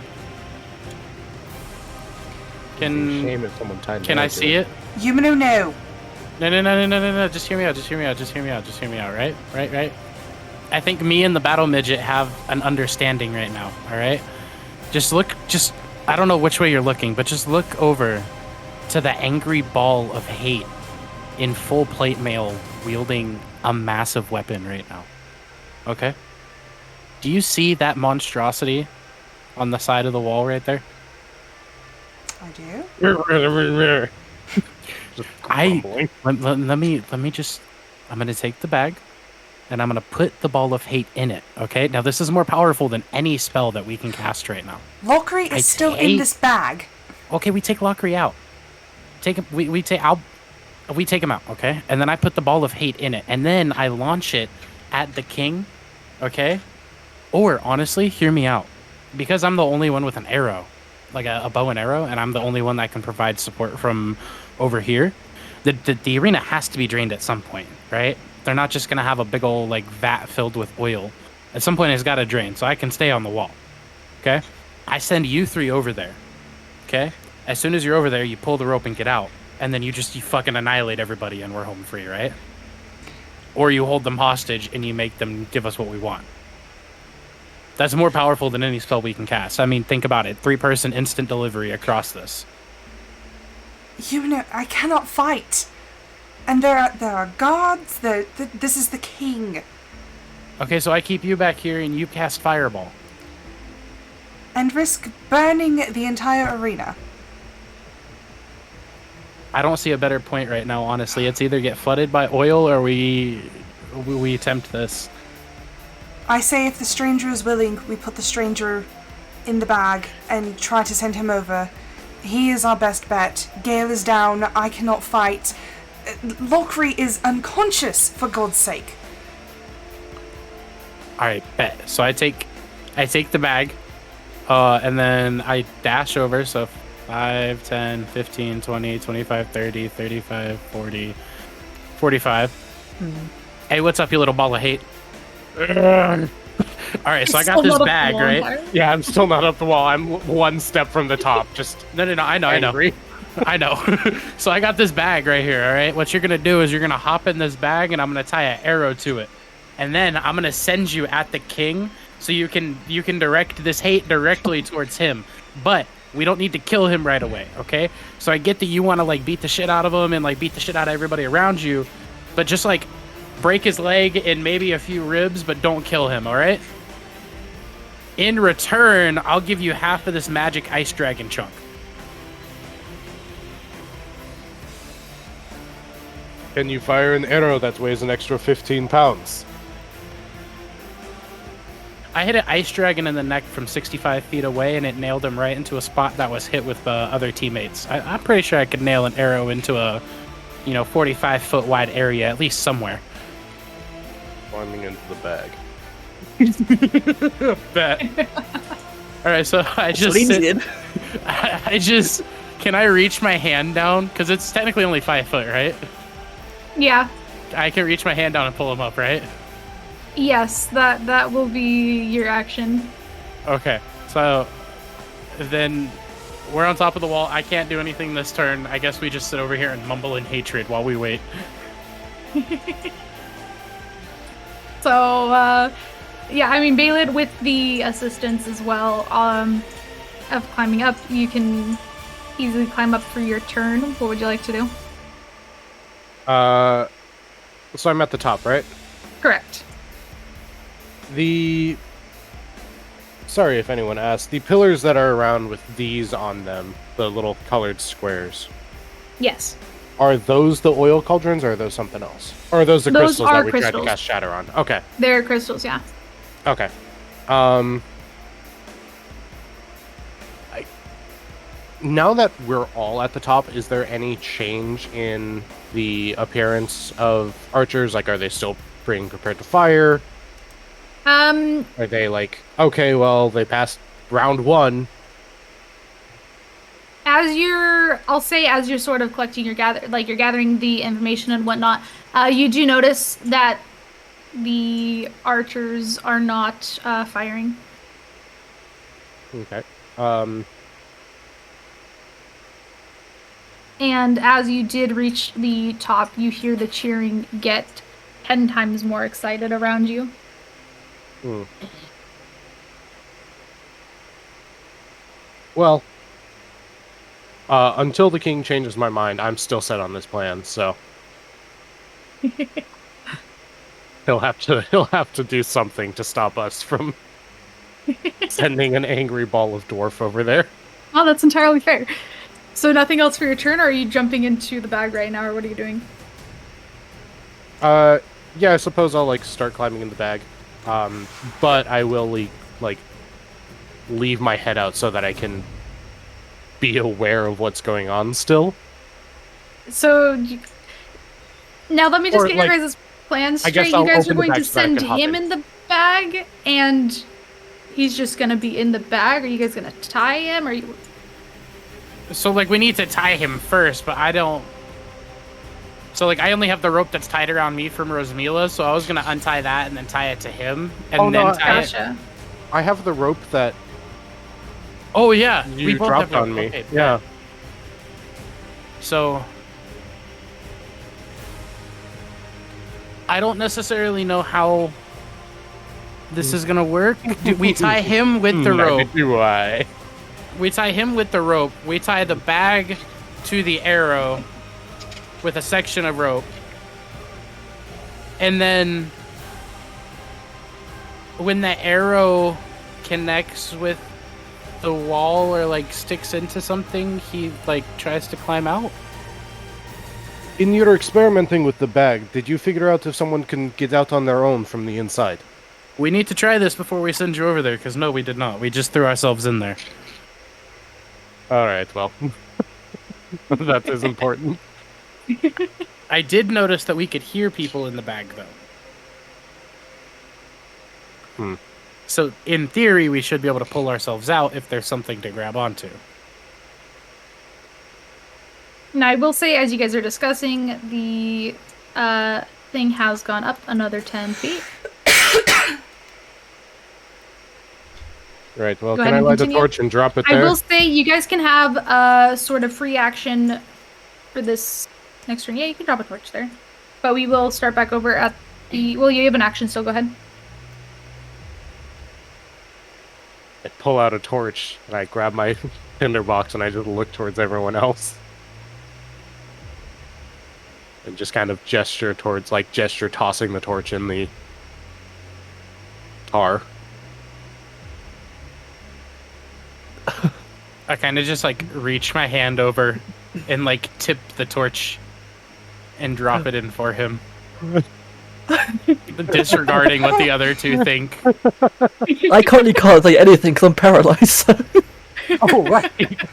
B: Shame if someone tied
A: Can I see it?
C: Yumino, no.
A: No. Just hear me out. Right. I think me and the battle midget have an understanding right now. All right. I don't know which way you're looking, but just look over to the angry ball of hate in full plate mail wielding a massive weapon right now. Okay. Do you see that monstrosity on the side of the wall right there?
C: I do.
A: Let me just, I'm going to take the bag and I'm going to put the ball of hate in it. Okay. Now this is more powerful than any spell that we can cast right now.
C: Lockery is still in this bag.
A: Okay. We take Lockery out. We take him out, okay? And then I put the ball of hate in it, and then I launch it at the king, okay? Or honestly, hear me out. Because I'm the only one with an arrow, like a bow and arrow, and I'm the only one that can provide support from over here, the arena has to be drained at some point, right? They're not just gonna have a big old like vat filled with oil. At some point, it's got to drain, so I can stay on the wall, okay? I send you three over there, okay? As soon as you're over there, you pull the rope and get out, and then you fucking annihilate everybody, and we're home free, right? Or you hold them hostage and you make them give us what we want. That's more powerful than any spell we can cast. I mean, think about it. 3-person instant delivery across this.
C: You know, I cannot fight. And there are guards. This is the king.
A: Okay, so I keep you back here and you cast Fireball.
C: And risk burning the entire arena.
A: I don't see a better point right now, honestly. It's either get flooded by oil or we attempt this.
C: I say if the stranger is willing, we put the stranger in the bag and try to send him over. He is our best bet. Gale is down. I cannot fight. Lockery is unconscious, for God's sake.
A: Alright, bet. So I take the bag, and then I dash over, so 5, 10, 15, 20, 25, 30, 35, 40, 45. Hey, what's up, you little ball of hate? Alright, so I got this bag, right?
B: Yeah, I'm still not up the wall. I'm one step from the top. Just
A: No, I know. I know. So I got this bag right here, all right? What you're going to do is you're going to hop in this bag, and I'm going to tie an arrow to it. And then I'm going to send you at the king so you can direct this hate directly towards him. But we don't need to kill him right away, okay? So I get that you want to, like, beat the shit out of him and, like, beat the shit out of everybody around you. But just, like, break his leg and maybe a few ribs, but don't kill him, all right? In return, I'll give you half of this magic ice dragon chunk.
B: Can you fire an arrow that weighs an extra 15 pounds?
A: I hit an ice dragon in the neck from 65 feet away, and it nailed him right into a spot that was hit with other teammates. I'm pretty sure I could nail an arrow into a, 45-foot wide area, at least somewhere.
B: Climbing into the bag.
A: Bet. All right, so I just can I reach my hand down? Because it's technically only 5 foot, right?
D: Yeah.
A: I can reach my hand down and pull him up, right?
D: Yes, that will be your action.
A: Okay, so then we're on top of the wall. I can't do anything this turn. I guess we just sit over here and mumble in hatred while we wait.
D: So, yeah, I mean, Baled, with the assistance as well of climbing up, you can easily climb up for your turn. What would you like to do?
B: So I'm at the top, right?
D: Correct.
B: Sorry if anyone asked, the pillars that are around with these on them, the little colored squares,
D: Yes.
B: are those the oil cauldrons, or are those something else? Or are those the
D: Those
B: crystals
D: are
B: that we tried
D: crystals.
B: to cast Shatter on? Okay.
D: They're crystals, yeah.
B: Okay. Now that we're all at the top, is there any change in the appearance of archers? Like, are they still being prepared to fire? Are they like, okay, well, they passed round 1.
D: As you're sort of collecting you're gathering the information and whatnot, you do notice that the archers are not firing.
B: Okay.
D: And as you did reach the top, you hear the cheering get 10 times more excited around you.
B: Well, until the king changes my mind, I'm still set on this plan, so he'll have to do something to stop us from sending an angry ball of dwarf over there.
D: Oh, that's entirely fair. So nothing else for your turn, or are you jumping into the bag right now, or what are you doing?
B: Yeah, I suppose I'll start climbing in the bag. But I will leave my head out so that I can be aware of what's going on still.
D: So Now let me just
B: Or,
D: get
B: like,
D: your guys' plans
B: I guess
D: straight. You
B: I'll
D: guys are
B: open the
D: going
B: bag
D: to
B: so that I
D: send
B: can hop
D: him
B: in.
D: in the bag, and he's just gonna be in the bag. Are you guys gonna tie him? Or you?
A: So, like, we need to tie him first, but I don't... So, like, I only have the rope that's tied around me from Rosamila, so I was gonna untie that and then tie it to him, and
B: Oh, no,
A: then tie it...
D: Gotcha.
B: I have the rope that
A: Oh, yeah.
B: you
A: we both
B: dropped
A: have
B: on me.
A: Okay,
B: Yeah.
A: So... I don't necessarily know how this is gonna work. We tie him with the rope.
B: Neither do I.
A: We tie him with the rope. We tie the bag to the arrow with a section of rope. And then when the arrow connects with the wall or like sticks into something, he like tries to climb out.
B: In your experimenting with the bag, did you figure out if someone can get out on their own from the inside?
A: We need to try this before we send you over there, because no, we did not. We just threw ourselves in there.
B: Alright, well. That is important.
A: I did notice that we could hear people in the bag, though. So, in theory, we should be able to pull ourselves out if there's something to grab onto.
D: Now, I will say, as you guys are discussing, the thing has gone up another 10 feet.
B: Right, well,
D: Go
B: can
D: ahead
B: I
D: and
B: light a
D: continue.
B: torch and drop it
D: I
B: there?
D: will say, you guys can have a sort of free action for this next turn. Yeah, you can drop a torch there. But we will start back over at the... Well, you have an action still. Go ahead.
B: I pull out a torch, and I grab my tinderbox, and I just look towards everyone else. And just kind of gesture towards, like, tossing the torch in the tar.
A: I kind of just like reach my hand over and like tip the torch and drop it in for him. Disregarding what the other two think.
E: I currently can't say anything because I'm paralyzed. So
B: Oh, right!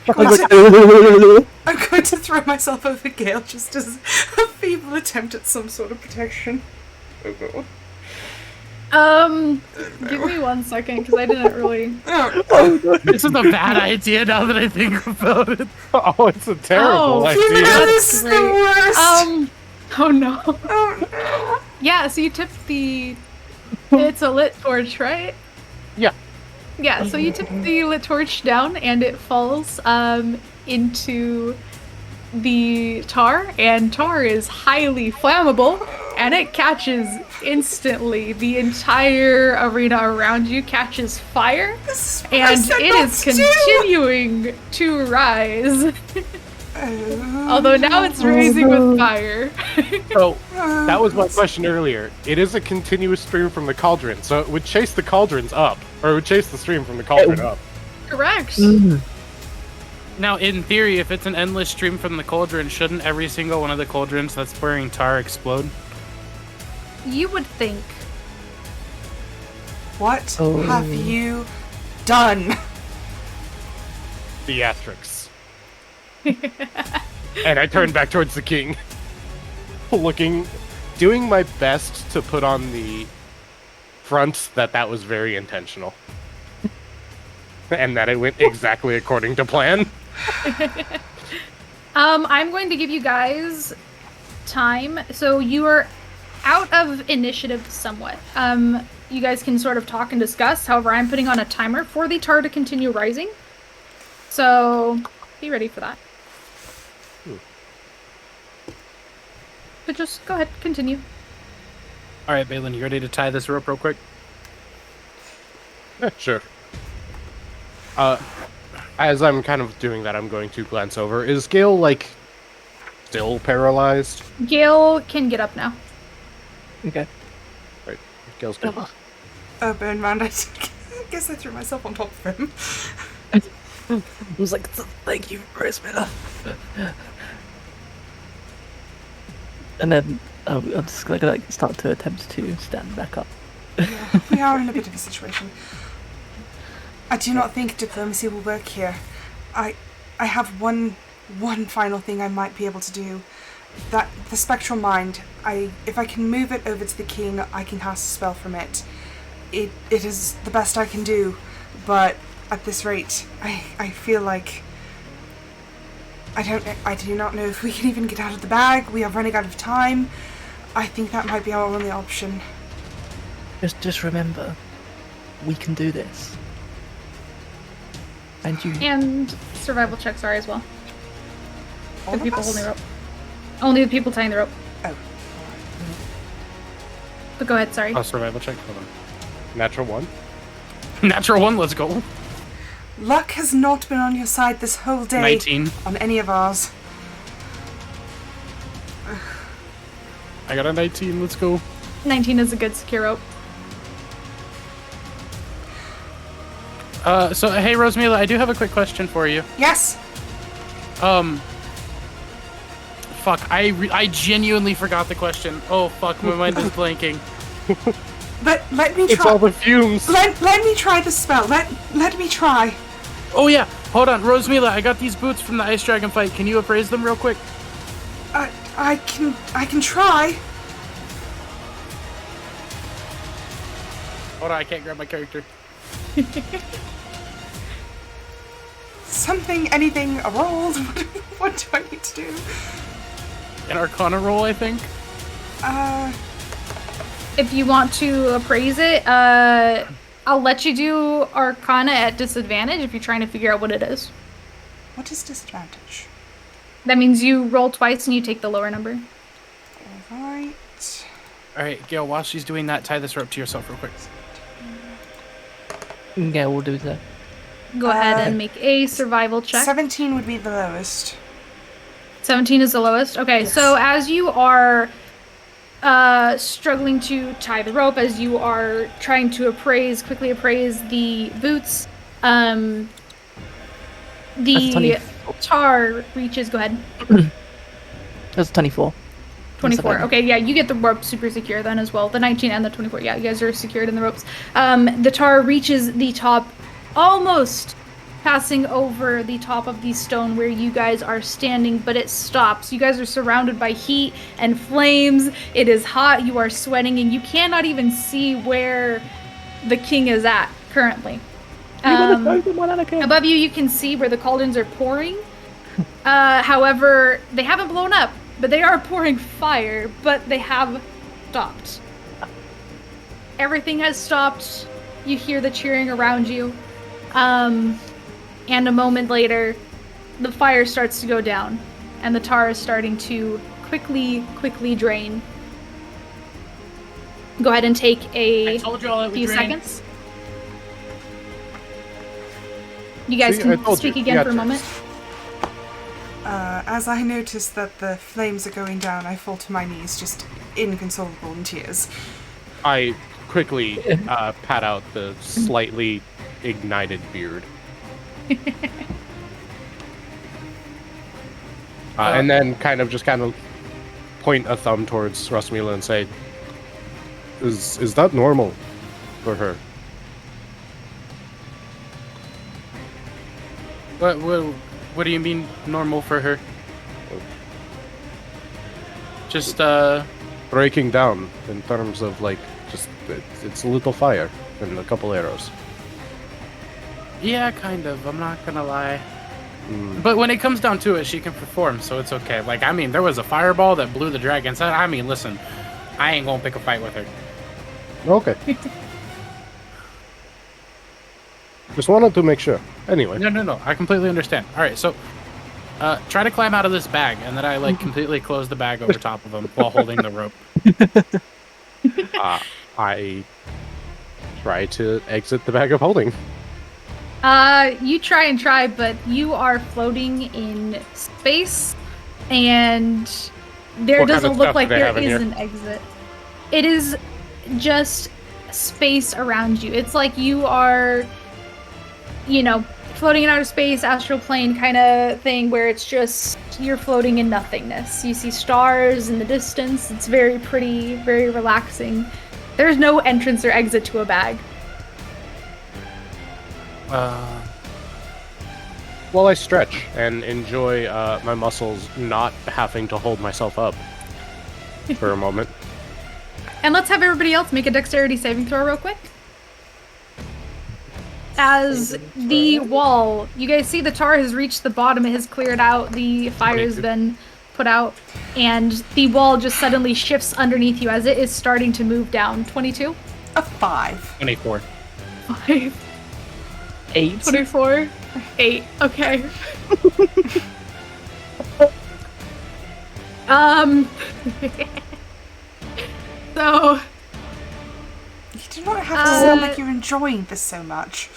E: I'm like,
C: I'm going to throw myself over Gale just as a feeble attempt at some sort of protection. Oh god.
D: Give me 1 second, because I didn't really...
A: This is a bad idea now that I think about it.
B: Oh, it's a terrible idea.
C: This is the
D: great.
C: worst!
D: Oh no.
C: Oh no!
D: Yeah, so you tip the... It's a lit torch, right?
B: Yeah.
D: Yeah, so you tip the lit torch down, and it falls into the tar, and tar is highly flammable, and it catches instantly. The entire arena around you catches fire, and it is continuing to rise. Although now it's raising with fire.
B: So, that was my question earlier. It is a continuous stream from the cauldron, so it would chase the cauldrons up. Or it would chase the stream from the cauldron up.
D: Correct.
A: Now, in theory, if it's an endless stream from the cauldron, shouldn't every single one of the cauldrons that's burning tar explode?
D: You would think.
C: What have you done?
B: Theatrics. And I turn back towards the king. Doing my best to put on the front that was very intentional. And that it went exactly according to plan.
D: I'm going to give you guys time. So you are out of initiative somewhat. You guys can sort of talk and discuss. However, I'm putting on a timer for the tar to continue rising. So be ready for that. But just go ahead, continue.
A: All right, Balin, you ready to tie this rope real quick?
B: Yeah, sure. As I'm kind of doing that, I'm going to glance over. Is Gale, like, still paralyzed?
D: Gale can get up now.
E: okay.
B: Right, Gale's good.
C: Oh, burn man, I guess I threw myself on top of him.
E: I was like, thank you, Rosemilla. And then I'm just gonna like start to attempt to stand back up.
C: Yeah, we are in a bit of a situation. I do not think diplomacy will work here. I have one final thing I might be able to do. the spectral mind. If I can move it over to the king, I can cast a spell from it. It is the best I can do, but at this rate, I feel like I do not know if we can even get out of the bag. We are running out of time. I think that might be our only option.
E: Just remember, we can do this. And you.
D: And survival checks are as well.
C: All
D: The
C: of
D: people
C: us?
D: holding the rope. Only the people tying the rope.
C: Oh.
D: But go ahead, sorry.
A: Oh, survival check. Hold on.
B: Natural 1.
A: Natural 1. Let's go.
C: Luck has not been on your side this whole day
A: 19.
C: on any of ours.
A: I got a 19. Let's go.
D: 19 is a good secure rope.
A: So hey, Rosemila, I do have a quick question for you.
C: Yes.
A: Fuck, I genuinely forgot the question. Oh fuck, my mind is blanking.
C: But let me try.
B: It's all the fumes.
C: Let me try the spell. Let me try.
A: Oh yeah, hold on, Rosemila, I got these boots from the Ice Dragon fight. Can you appraise them real quick?
C: I can try.
A: Hold on, I can't grab my character.
C: Something, anything, a roll. What do I need to do?
A: An Arcana roll, I think.
D: If you want to appraise it, I'll let you do Arcana at disadvantage if you're trying to figure out what it is.
C: What is disadvantage?
D: That means you roll twice and you take the lower number.
C: Alright.
A: Alright, Gail, while she's doing that, tie this rope to yourself real quick.
E: Yeah, we'll do that.
D: Go ahead and make a survival check.
C: 17 would be the lowest.
D: 17 is the lowest. Okay,
C: Yes.
D: so as you are struggling to tie the rope, as you are trying to quickly appraise the boots,
E: That's
D: the
E: 24.
D: tar reaches. Go ahead.
E: That's 24.
D: 24. Okay, yeah, you get the rope super secure then as well. The 19 and the 24. Yeah, you guys are secured in the ropes. The tar reaches the top, almost passing over the top of the stone where you guys are standing, but it stops. You guys are surrounded by heat and flames. It is hot. You are sweating, and you cannot even see where the king is at currently. Above you, you can see where the cauldrons are pouring. However, they haven't blown up, but they are pouring fire, but they have stopped. Everything has stopped. You hear the cheering around you. And a moment later, the fire starts to go down, and the tar is starting to quickly drain. Go ahead and take
A: I told you all it would
D: few
A: drain.
D: seconds. You guys
B: See, I
D: can
B: told
D: speak
B: you.
D: again
B: You
D: for a
B: got
D: moment.
C: As I notice that the flames are going down, I fall to my knees, just inconsolable in tears.
B: I quickly pat out the slightly ignited beard. And then kind of point a thumb towards Rasmila and say, is that normal for her?
A: What do you mean normal for her? Just
B: Breaking down in terms of like just it's a little fire and a couple arrows.
A: yeah, kind of. I'm not gonna lie. But when it comes down to it, she can perform, so it's okay. Like, I mean, there was a fireball that blew the dragon's head. I mean, listen, I ain't gonna pick a fight with her.
B: Okay. Just wanted to make sure. Anyway.
A: No. I completely understand. All right, so try to climb out of this bag, and then I like completely close the bag over top of him while holding the rope.
B: I try to exit the bag of holding.
D: You try, but you are floating in space, and there
B: What kind
D: doesn't
B: of
D: look
B: stuff
D: like
B: do they
D: there
B: have in
D: is
B: here?
D: an exit. It is just space around you. It's like you are, floating in outer space, astral plane kind of thing, where it's just you're floating in nothingness. You see stars in the distance. It's very pretty, very relaxing. There's no entrance or exit to a bag.
B: while I stretch and enjoy my muscles not having to hold myself up for a moment.
D: And let's have everybody else make a dexterity saving throw real quick. As the wall, you guys see the tar has reached the bottom, it has cleared out, the fire has been put out, and the wall just suddenly shifts underneath you as it is starting to move down. 22?
C: A 5.
A: 24.
D: 5.
E: 8.
D: 24? 8. Okay. So...
C: You do not have to sound like you're enjoying this so much.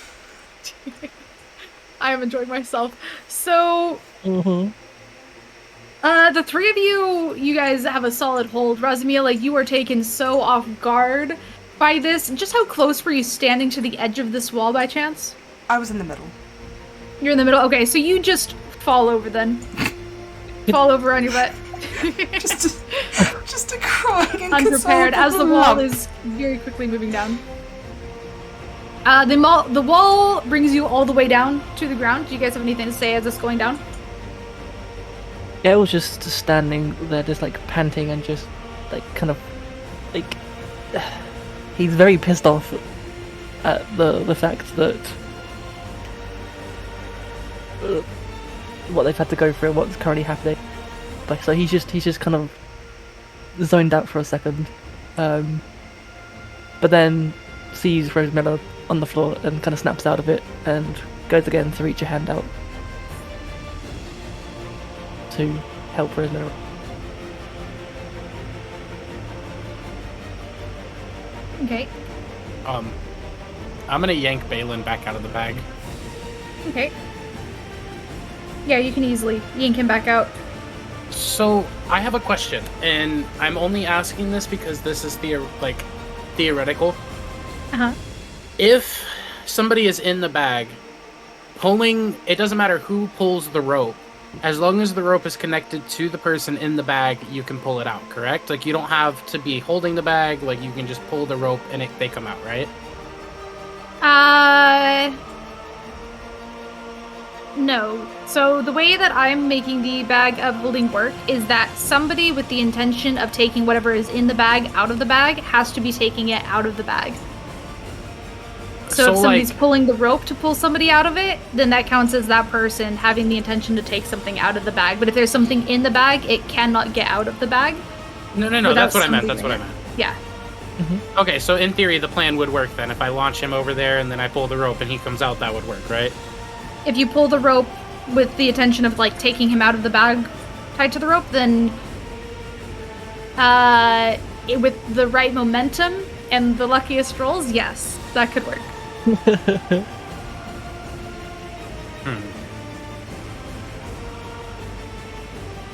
D: I am enjoying myself. So...
E: Mm-hmm.
D: The three of you guys have a solid hold. Razmia, like, you were taken so off guard by this. Just how close were you standing to the edge of this wall by chance?
C: I was in the middle.
D: You're in the middle? Okay, so you just fall over then. Fall over on your butt.
C: just a crying and
D: Unprepared as the wall is very quickly moving down. The wall brings you all the way down to the ground. Do you guys have anything to say as it's going down?
E: Yeah, I was just standing there, just like panting and just like kind of like he's very pissed off at the fact that what they've had to go through, what's currently happening. But so he's just kind of zoned out for a second, but then sees Rosemilla on the floor and kind of snaps out of it and goes again to reach a hand out to help Rosemilla.
D: Okay.
A: I'm gonna yank Balin back out of the bag.
D: Okay. Yeah, you can easily yank him back out.
A: So, I have a question, and I'm only asking this because this is theoretical.
D: Uh-huh.
A: If somebody is in the bag, pulling, it doesn't matter who pulls the rope. As long as the rope is connected to the person in the bag, you can pull it out, correct? Like, you don't have to be holding the bag, like, you can just pull the rope and they come out, right?
D: No. So the way that I'm making the bag of holding work is that somebody with the intention of taking whatever is in the bag out of the bag has to be taking it out of the bag. So if somebody's pulling the rope to pull somebody out of it, then that counts as that person having the intention to take something out of the bag. But if there's something in the bag, it cannot get out of the bag.
A: No, that's what I meant, that's what I meant.
D: Yeah.
E: Mm-hmm.
A: Okay, so in theory, the plan would work then. If I launch him over there and then I pull the rope and he comes out, that would work, right?
D: If you pull the rope with the intention of, like, taking him out of the bag tied to the rope, then with the right momentum and the luckiest rolls, yes, that could work.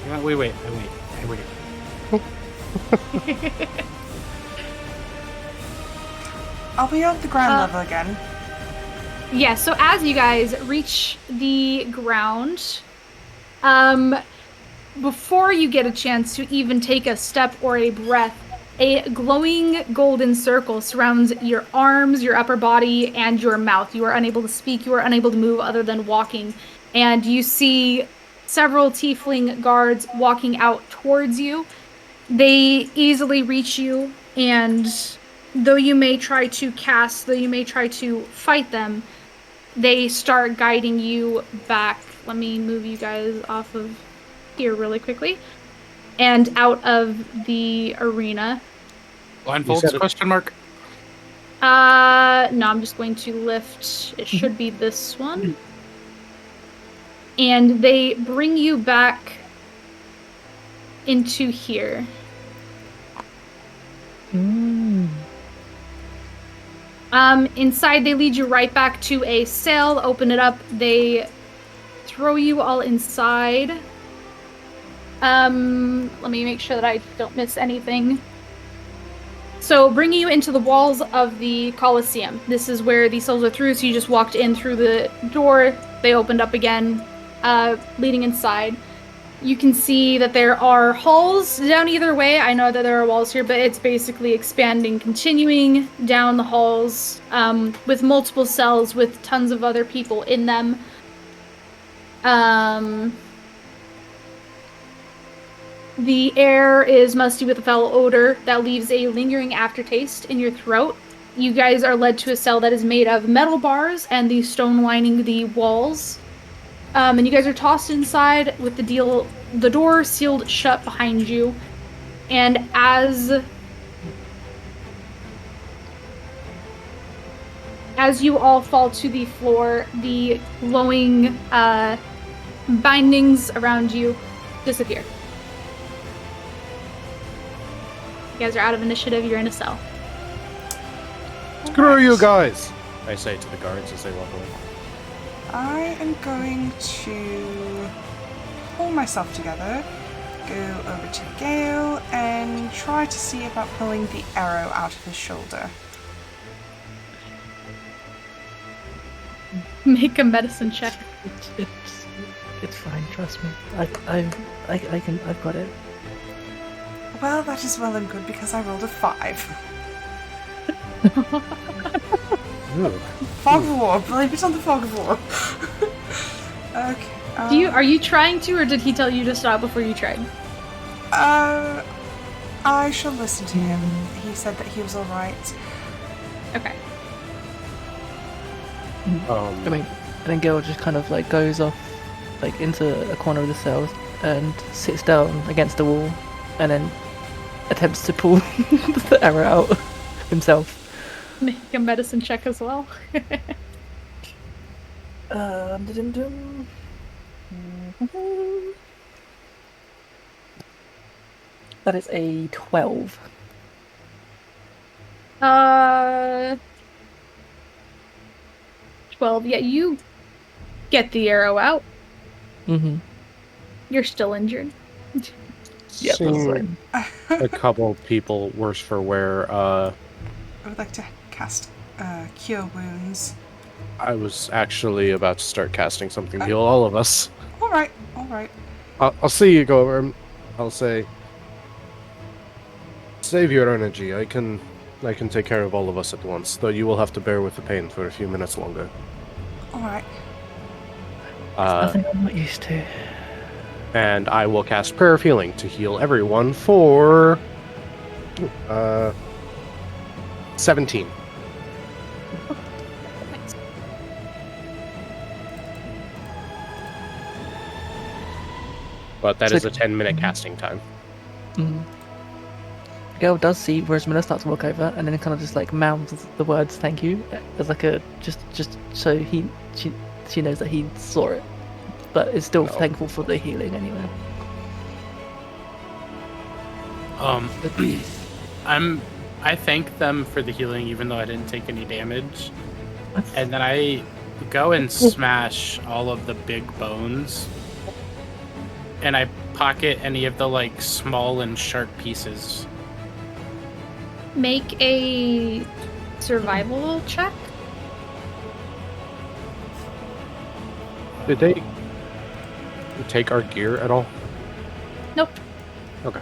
A: Yeah, wait.
C: Are we on the ground level again?
D: Yeah, so as you guys reach the ground, before you get a chance to even take a step or a breath, a glowing golden circle surrounds your arms, your upper body, and your mouth. You are unable to speak, you are unable to move other than walking. And you see several tiefling guards walking out towards you. They easily reach you, and though you may try to fight them, they start guiding you back. Let me move you guys off of here really quickly. And out of the arena.
A: Blindfolds, question mark?
D: No, I'm just going to lift. It should be this one. And they bring you back into here. Inside, they lead you right back to a cell, open it up, they throw you all inside. Let me make sure that I don't miss anything. So, bringing you into the walls of the Colosseum. This is where the cells are through, so you just walked in through the door, they opened up again, leading inside. You can see that there are halls down either way. I know that there are walls here, but it's basically expanding, continuing down the halls, with multiple cells with tons of other people in them. The air is musty with a foul odor that leaves a lingering aftertaste in your throat. You guys are led to a cell that is made of metal bars and the stone lining the walls. And you guys are tossed inside with the door sealed shut behind you. And as you all fall to the floor, the glowing bindings around you disappear. You guys are out of initiative. You're in a cell.
B: Screw you guys! I say to the guards as they walk away.
C: I am going to pull myself together, go over to Gale, and try to see about pulling the arrow out of his shoulder.
D: Make a medicine check.
E: It's fine. Trust me. I've got it.
C: Well, that is well and good because I rolled a 5.
B: Ooh.
C: Fog of War. Blame it on the Fog of War. Okay.
D: Are you trying to, or did he tell you to stop before you tried?
C: I shall listen to him. He said that he was all right.
D: Okay.
E: I mean, and then Gil just kind of like goes off, like into a corner of the cell and sits down against the wall, and then attempts to pull the arrow out himself.
D: Make a medicine check as well.
E: That is a 12.
D: 12. Yeah, you get the arrow out.
E: Mm-hmm.
D: You're still injured.
E: Yeah, that's
B: Seen
E: fine.
B: a couple people worse for wear.
C: I would like to cast Cure Wounds.
B: I was actually about to start casting something to heal all of us.
C: All right, all right.
B: I'll see you go over. I'll say, save your energy. I can take care of all of us at once. Though you will have to bear with the pain for a few minutes longer.
C: All right.
E: Nothing I'm not used to.
B: And I will cast Prayer of Healing to heal everyone for 17. But that is a 10-minute casting time.
E: Gale does see Rosamunda start to walk over, and then kind of just like mouths the words "thank you" as like a just so she knows that he saw it, but is still thankful for the healing anyway.
A: I thank them for the healing, even though I didn't take any damage, and then I go and smash all of the big bones, and I pocket any of the like small and sharp pieces.
D: Make a survival check.
B: Did they take our gear at all?
D: Nope.
B: Okay.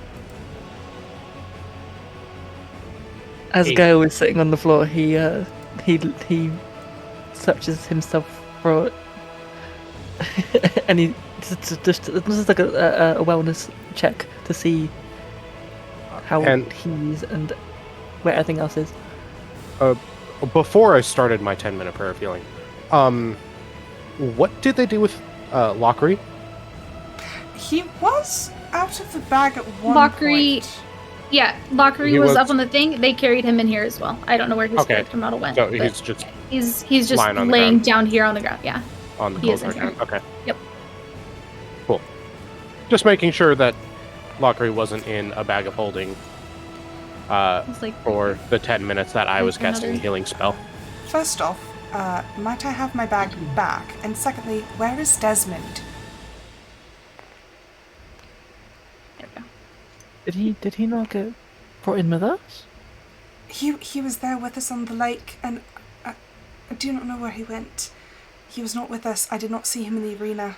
E: As
A: 8.
E: Gale is sitting on the floor, he searches himself for it, and he just like a wellness check to see how he's and where everything else is.
B: Before I started my 10-minute prayer of healing, what did they do with Lockery?
C: He was out of the bag at one
D: Lockery,
C: point.
D: yeah, Lockery
B: He
D: was
B: was-
D: up on the thing. They carried him in here as well. I don't know where his
B: Okay.
D: character model went.
B: So
D: but
B: he's just
D: he's just
B: lying on the
D: laying
B: ground.
D: down here on the ground. Yeah.
B: on the
D: He is
B: cold
D: in
B: right
D: here.
B: now. Okay.
D: Yep.
B: Cool. Just making sure that Lockery wasn't in a bag of holding
D: It's like
B: for the 10 minutes that I was casting a
D: Another-
B: healing spell.
C: First off, might I have my bag back? And secondly, where is Desmond?
D: there we go.
E: Did he not get brought in with us?
C: He was there with us on the lake, and I do not know where he went. He was not with us. I did not see him in the arena.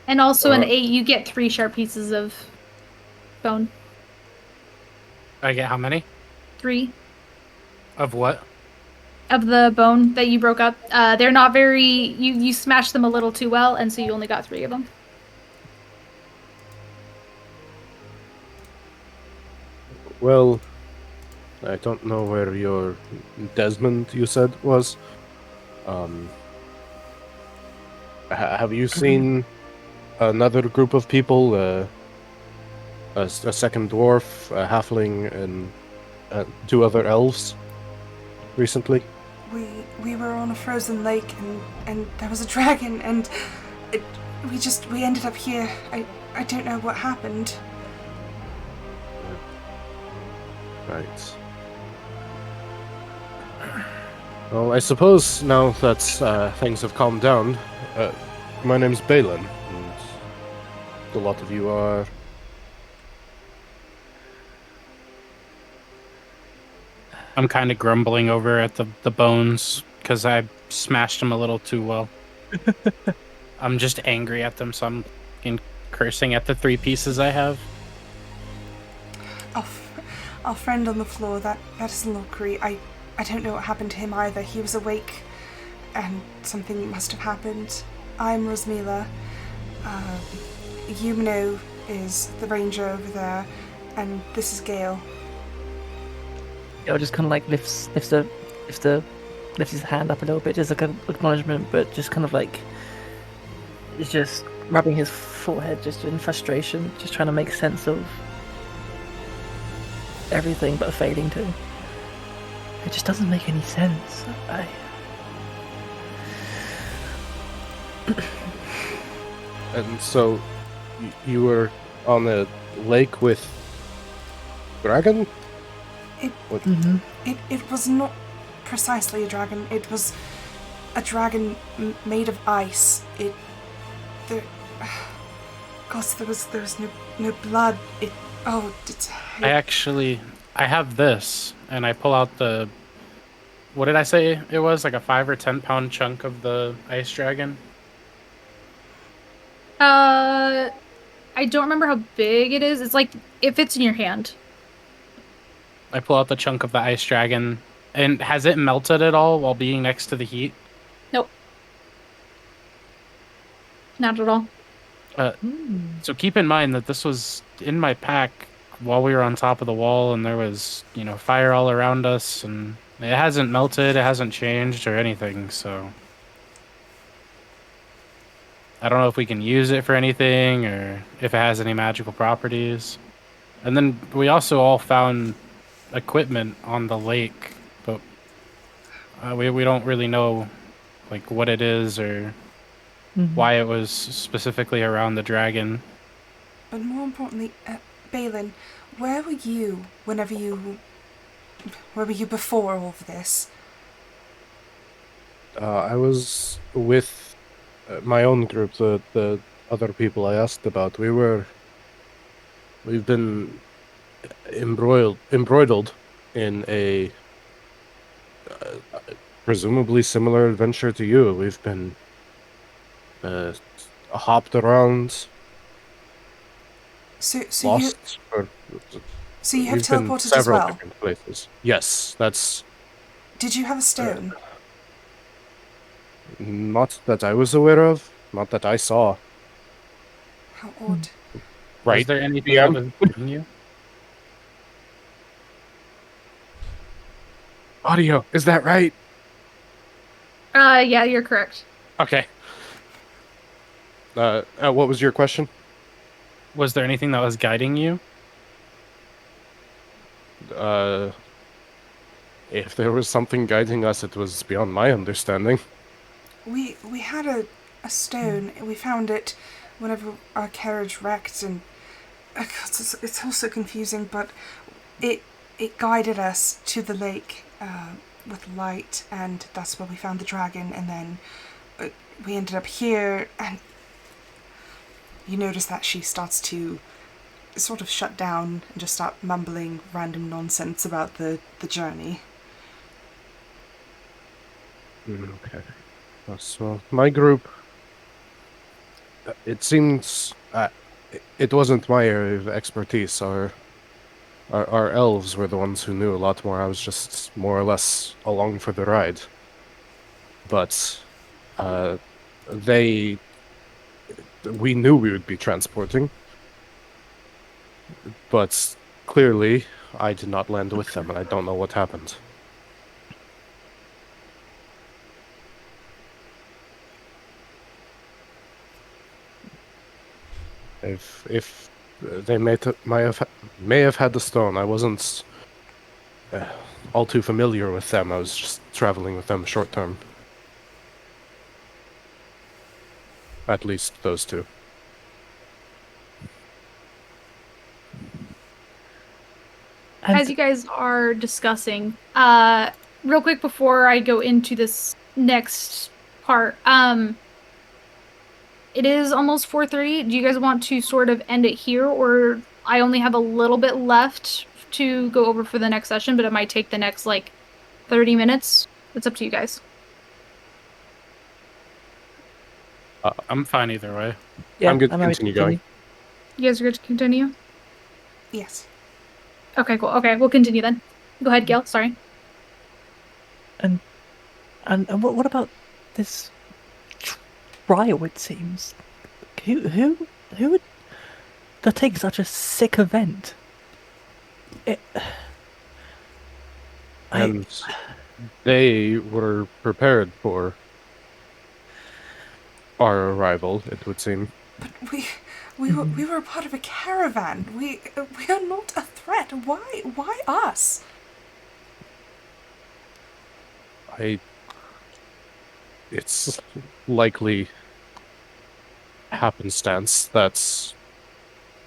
D: And also an
B: Uh,
D: 8, you get 3 sharp pieces of bone.
A: I get how many?
D: 3.
A: Of what?
D: of the bone that you broke up. They're not very. You smashed them a little too well, and so you only got 3 of them.
B: Well, I don't know where your Desmond, you said, was. Have you seen another group of people? A second dwarf, a halfling, and 2 other elves recently?
C: We were on a frozen lake and there was a dragon and it, we ended up here. I don't know what happened.
B: Right. Well, I suppose now that things have calmed down, my name's Balin, and a lot of you are...
A: I'm kind of grumbling over at the bones because I smashed them a little too well. I'm just angry at them, so I'm cursing at the 3 pieces I have.
C: Our friend on the floor, that is Lockery. I don't know what happened to him either. He was awake and something must have happened. I'm Rosmila. Yumino is the ranger over there, and this is Gale.
E: It just kind of like lifts his hand up a little bit, just like an acknowledgement, but just kind of like is just rubbing his forehead, just in frustration, just trying to make sense of everything, but failing to. It just doesn't make any sense.
B: And so, you were on a lake with dragon?
C: It was not precisely a dragon. It was a dragon made of ice. There was no blood.
A: I have this, and I pull out the... What did I say it was? Like a 5 or 10 pound chunk of the ice dragon?
D: I don't remember how big it is. It's like, it fits in your hand.
A: I pull out the chunk of the ice dragon. And has it melted at all while being next to the heat?
D: Nope. Not at all.
A: So keep in mind that this was in my pack while we were on top of the wall, and there was, fire all around us, and it hasn't melted, it hasn't changed or anything, so... I don't know if we can use it for anything, or if it has any magical properties. And then we also all found equipment on the lake, but we don't really know like what it is or why it was specifically around the dragon.
C: But more importantly, Balin, where were you before all of this?
B: I was with my own group, the other people I asked about. We've been embroiled in a presumably similar adventure to you. We've been hopped around,
C: So
B: lost.
C: you have
B: We've been
C: teleported as
B: several
C: well?
B: different places. Yes, that's
C: Did you have a stone?
B: not that I was aware of, not that I saw.
C: How odd.
B: Right?
A: Was there anything
B: Yeah.
A: that was hurting you?
B: Audio, is that right?
D: Yeah, you're correct.
A: Okay.
B: What was your question?
A: Was there anything that was guiding you?
B: If there was something guiding us, it was beyond my understanding.
C: We had a stone. We found it whenever our carriage wrecked, and it's also confusing. But it guided us to the lake with light, and that's where we found the dragon. And then we ended up here, and you notice that she starts to sort of shut down and just start mumbling random nonsense about the journey.
B: Okay. So my group, it seems it wasn't my area of expertise. Our Our elves were the ones who knew a lot more. I was just more or less along for the ride. But we knew we would be transporting, but clearly I did not land with them, and I don't know what happened. If they may have had the stone, I wasn't all too familiar with them. I was just traveling with them short term. At least those two.
D: As you guys are discussing, real quick before I go into this next part, it is almost 4:30. Do you guys want to sort of end it here, or I only have a little bit left to go over for the next session, but it might take the next like 30 minutes. It's up to you guys.
A: I'm fine either way.
E: Yeah,
B: I'm good to
E: happy
B: continue going.
D: You guys are good to continue?
C: Yes.
D: Okay, cool. Okay, we'll continue then. Go ahead, Gail. Sorry.
E: And what about this trial? It seems who would take such a sick event?
B: And they were prepared for our arrival, it would seem.
C: But we were part of a caravan. We are not a threat. Why us?
B: It's likely happenstance that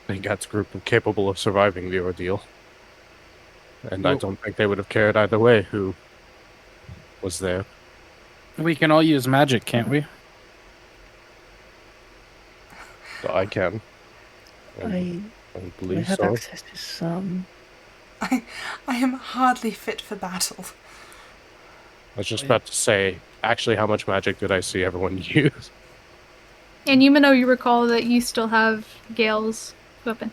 B: they got a group capable of surviving the ordeal. And I don't think they would have cared either way who was there.
A: We can all use magic, can't we?
B: I can.
E: I
B: believe
E: have
B: so.
E: access to some.
C: I am hardly fit for battle.
B: I was just about to say, actually, how much magic did I see everyone use?
D: And Yumino, you recall that you still have Gale's weapon.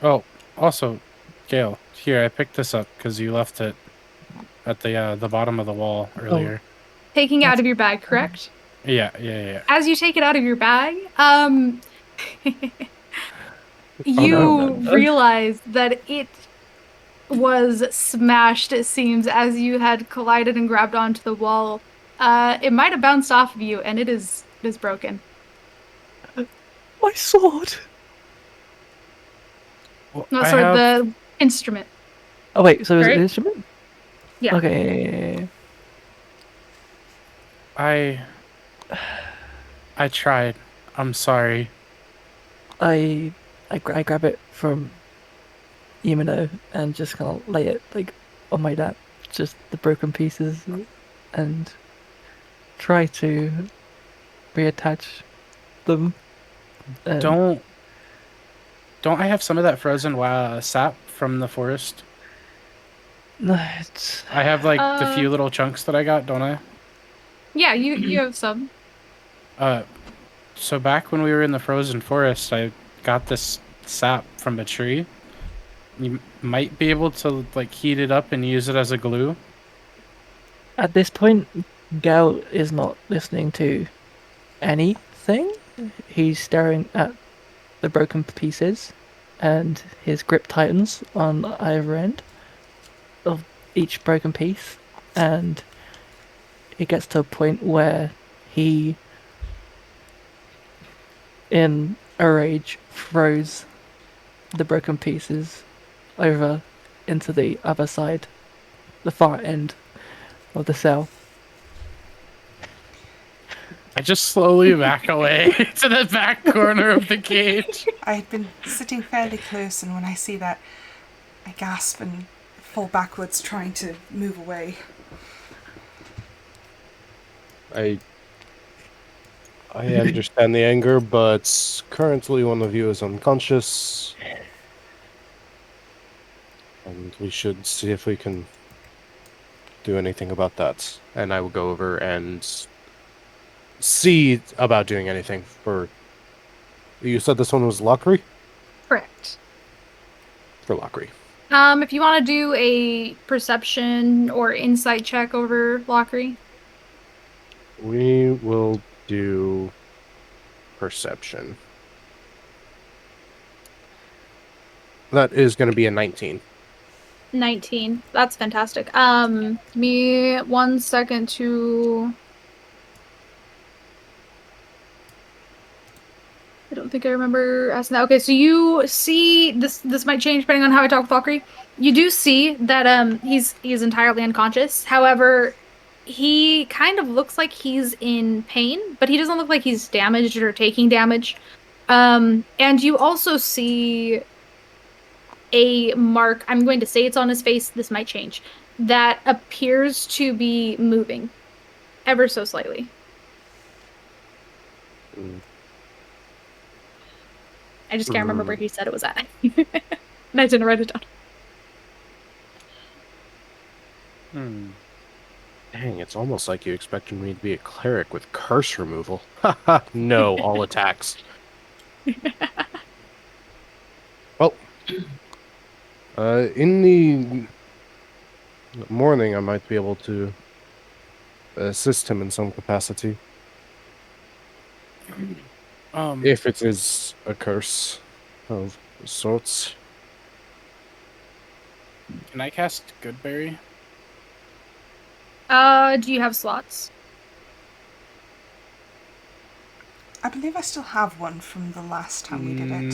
A: Oh, also, Gail, here, I picked this up because you left it at the bottom of the wall earlier.
D: Taking it out of your bag, correct?
A: Yeah.
D: As you take it out of your bag, you realize that it was smashed, it seems, as you had collided and grabbed onto the wall. It might have bounced off of you, and it is broken.
E: My sword!
A: Well,
D: No, sorry, the instrument.
E: Oh wait, so is it
D: Right?
E: an instrument?
D: Yeah.
E: Okay.
A: I tried. I'm sorry.
E: I grab it from Yumino and just kind of lay it like on my lap, just the broken pieces, and try to reattach them.
A: Don't I have some of that frozen sap from the forest?
E: No,
A: I have like the few little chunks that I got, don't I?
D: Yeah, you have some.
A: So back when we were in the frozen forest, I got this sap from a tree. You might be able to like heat it up and use it as a glue.
E: At this point, Gal is not listening to anything. He's staring at the broken pieces, and his grip tightens on either end of each broken piece, and it gets to a point where he, in a rage, throws the broken pieces over into the other side, the far end of the cell.
A: I just slowly back away to the back corner of the cage.
C: I had been sitting fairly close, and when I see that, I gasp and fall backwards, trying to move away.
B: I understand the anger, but currently one of you is unconscious. And we should see if we can do anything about that. And I will go over and see about doing anything for... You said this one was Lockery?
D: Correct.
B: For Lockery.
D: If you want to do a perception or insight check over Lockery.
B: We will do perception. That is going to be a 19.
D: 19. That's fantastic. Give me 1 second to. I don't think I remember asking that. Okay, so you see this. This might change depending on how I talk with Valkyrie. You do see that he's entirely unconscious. However, he kind of looks like he's in pain, but he doesn't look like he's damaged or taking damage. And you also see a mark. I'm going to say it's on his face. This might change. That appears to be moving ever so slightly.
B: Mm.
D: I just can't remember where he said it was at. And I didn't write it down.
B: Dang, it's almost like you expected me to be a cleric with curse removal. Haha, no, all attacks. Well, in the morning, I might be able to assist him in some capacity. If it is a curse of sorts.
A: Can I cast Goodberry?
D: Do you have slots?
C: I believe I still have one from the last time we did it.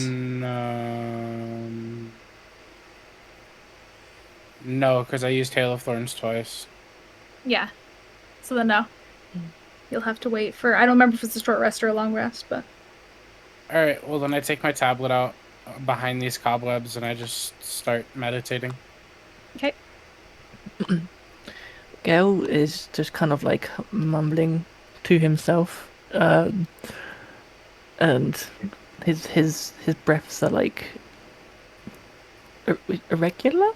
A: No, because I used Hail of Thorns twice.
D: Yeah. So then no. You'll have to wait for. I don't remember if it's a short rest or a long rest, but.
A: All right, well then I take my tablet out behind these cobwebs and I just start meditating.
D: Okay.
E: Gale is just kind of like mumbling to himself, and his breaths are like irregular,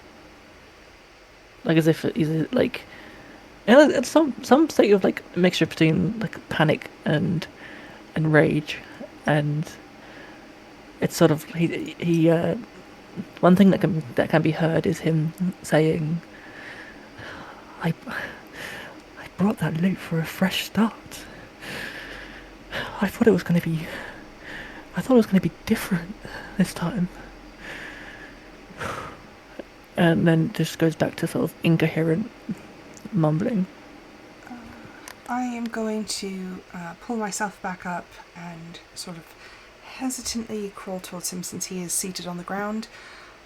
E: like as if he's like some state of like mixture between like panic and rage, and it's sort of he one thing that can be heard is him saying, I brought that loot for a fresh start. I thought it was going to be different this time. And then just goes back to sort of incoherent mumbling.
C: I am going to pull myself back up and sort of hesitantly crawl towards him since he is seated on the ground.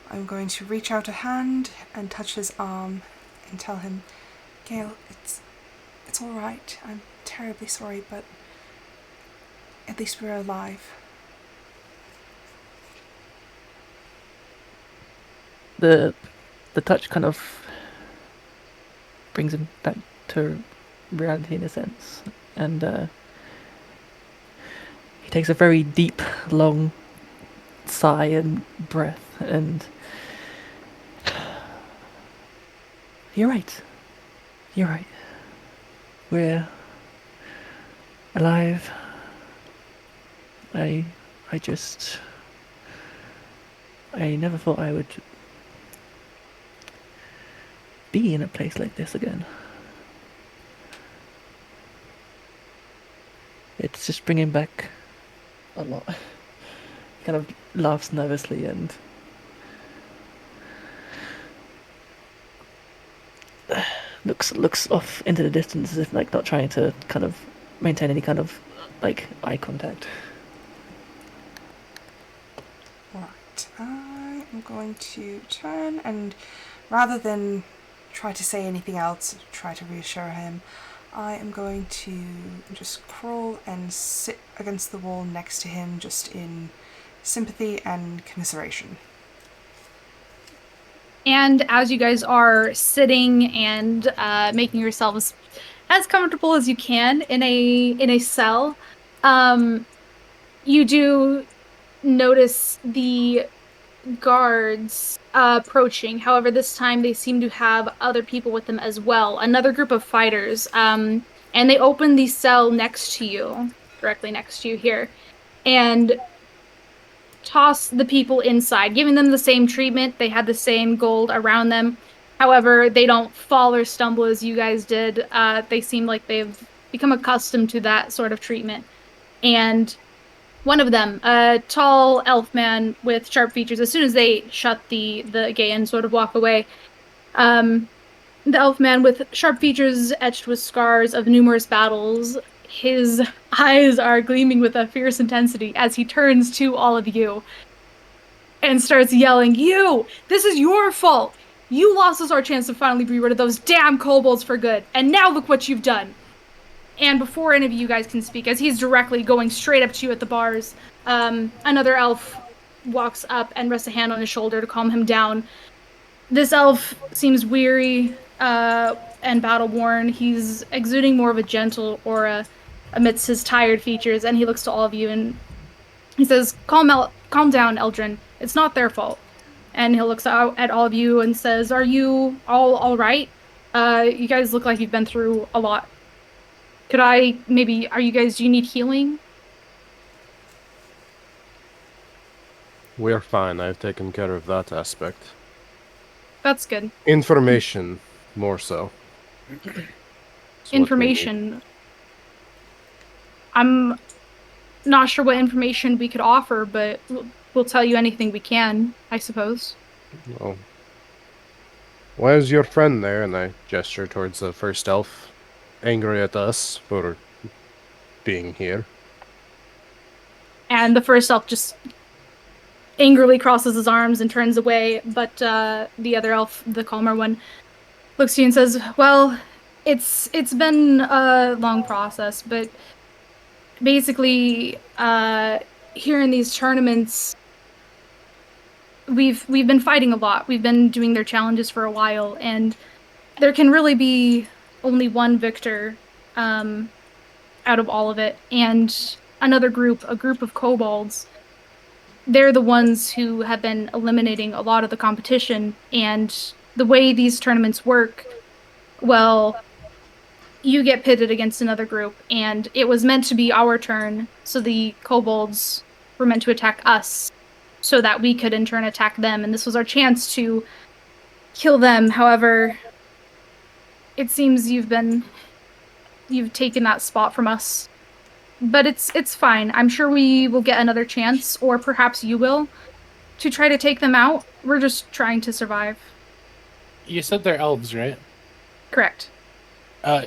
C: I'm going to reach out a hand and touch his arm and tell him, Gale, it's all right. I'm terribly sorry, but at least we're alive.
E: The touch kind of brings him back to reality in a sense, and he takes a very deep, long sigh and breath, and you're right. We're alive. I never thought I would be in a place like this again. It's just bringing back a lot. He kind of laughs nervously and looks off into the distance as if like not trying to kind of maintain any kind of like eye contact.
C: Right, I am going to turn and rather than try to say anything else, try to reassure him, I am going to just crawl and sit against the wall next to him just in sympathy and commiseration.
D: And as you guys are sitting and making yourselves as comfortable as you can in a cell, you do notice the guards approaching. However, this time they seem to have other people with them as well. Another group of fighters. And they open the cell next to you, directly next to you here, and toss the people inside, giving them the same treatment. They had the same gold around them. However, they don't fall or stumble as you guys did. They seem like they've become accustomed to that sort of treatment. And one of them, a tall elf man with sharp features, as soon as they shut the gate and sort of walk away, the elf man with sharp features etched with scars of numerous battles, his eyes are gleaming with a fierce intensity as he turns to all of you and starts yelling, "You! This is your fault! You lost us our chance to finally be rid of those damn kobolds for good, and now look what you've done!" And before any of you guys can speak, as he's directly going straight up to you at the bars, another elf walks up and rests a hand on his shoulder to calm him down. This elf seems weary and battle-worn. He's exuding more of a gentle aura amidst his tired features, and he looks to all of you and he says, calm down, Eldrin. It's not their fault." And he looks out at all of you and says, "Are you all right? You guys look like you've been through a lot. Could I maybe, do you need healing?"
B: We're fine. I've taken care of that aspect.
D: That's good.
B: Information, more so. It's what we need.
D: Information. I'm not sure what information we could offer, but we'll tell you anything we can, I suppose.
B: Well, why is your friend there? And I gesture towards the first elf, angry at us for being here.
D: And the first elf just angrily crosses his arms and turns away, but the other elf, the calmer one, looks to you and says, "Well, it's been a long process, but basically, here in these tournaments, we've been fighting a lot. We've been doing their challenges for a while, and there can really be only one victor out of all of it. And another group, a group of kobolds, they're the ones who have been eliminating a lot of the competition. And the way these tournaments work, well, you get pitted against another group, and it was meant to be our turn, so the kobolds were meant to attack us, so that we could in turn attack them, and this was our chance to kill them. However, it seems you've taken that spot from us. But it's fine. I'm sure we will get another chance, or perhaps you will, to try to take them out. We're just trying to survive."
A: You said they're elves, right?
D: Correct.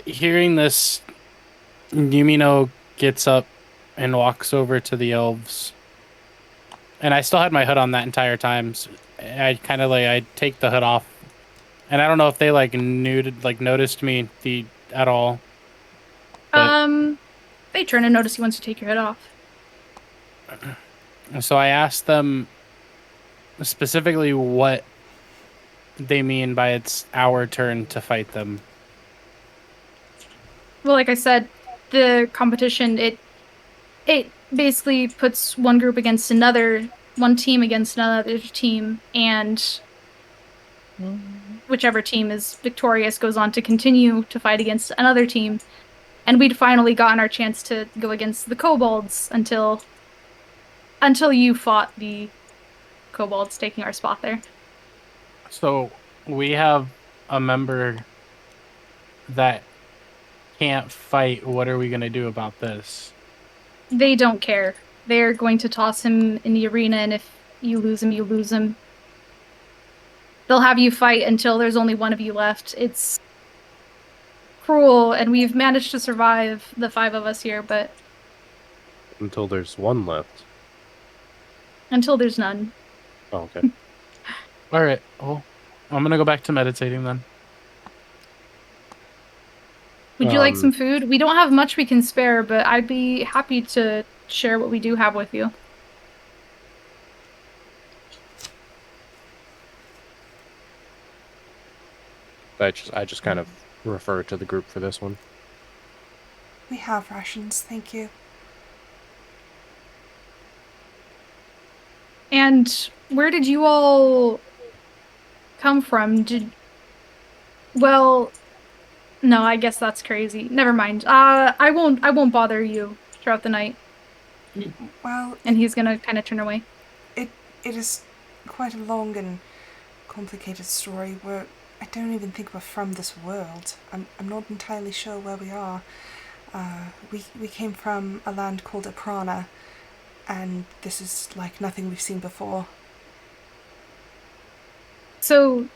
A: Hearing this, Yumino gets up and walks over to the elves. And I still had my hood on that entire time. So I kind of I take the hood off. And I don't know if they noticed me at all. But
D: they turn and notice you once you take your hood off.
A: So I asked them specifically what they mean by it's our turn to fight them.
D: Well, like I said, the competition, it basically puts one group against another, one team against another team, and whichever team is victorious goes on to continue to fight against another team. And we'd finally gotten our chance to go against the kobolds until you fought the kobolds taking our spot there.
A: So we have a member that can't fight. What are we going to do about this?
D: They don't care. They're going to toss him in the arena, and if you lose him, you lose him. They'll have you fight until there's only one of you left. It's cruel, and we've managed to survive, the 5 of us here, but
B: Until there's one left.
D: until there's none.
B: Oh, okay.
A: All right. Well, I'm going to go back to meditating then.
D: Would you like some food? We don't have much we can spare, but I'd be happy to share what we do have with you.
B: I just kind of refer to the group for this one.
C: We have rations, thank you.
D: And where did you all come from? Well, no, I guess that's crazy. Never mind. I won't bother you throughout the night.
C: Well,
D: And he's gonna kind of turn away.
C: It is quite a long and complicated story. I don't even think we're from this world. I'm not entirely sure where we are. We came from a land called Aprana, and this is like nothing we've seen before.
D: So,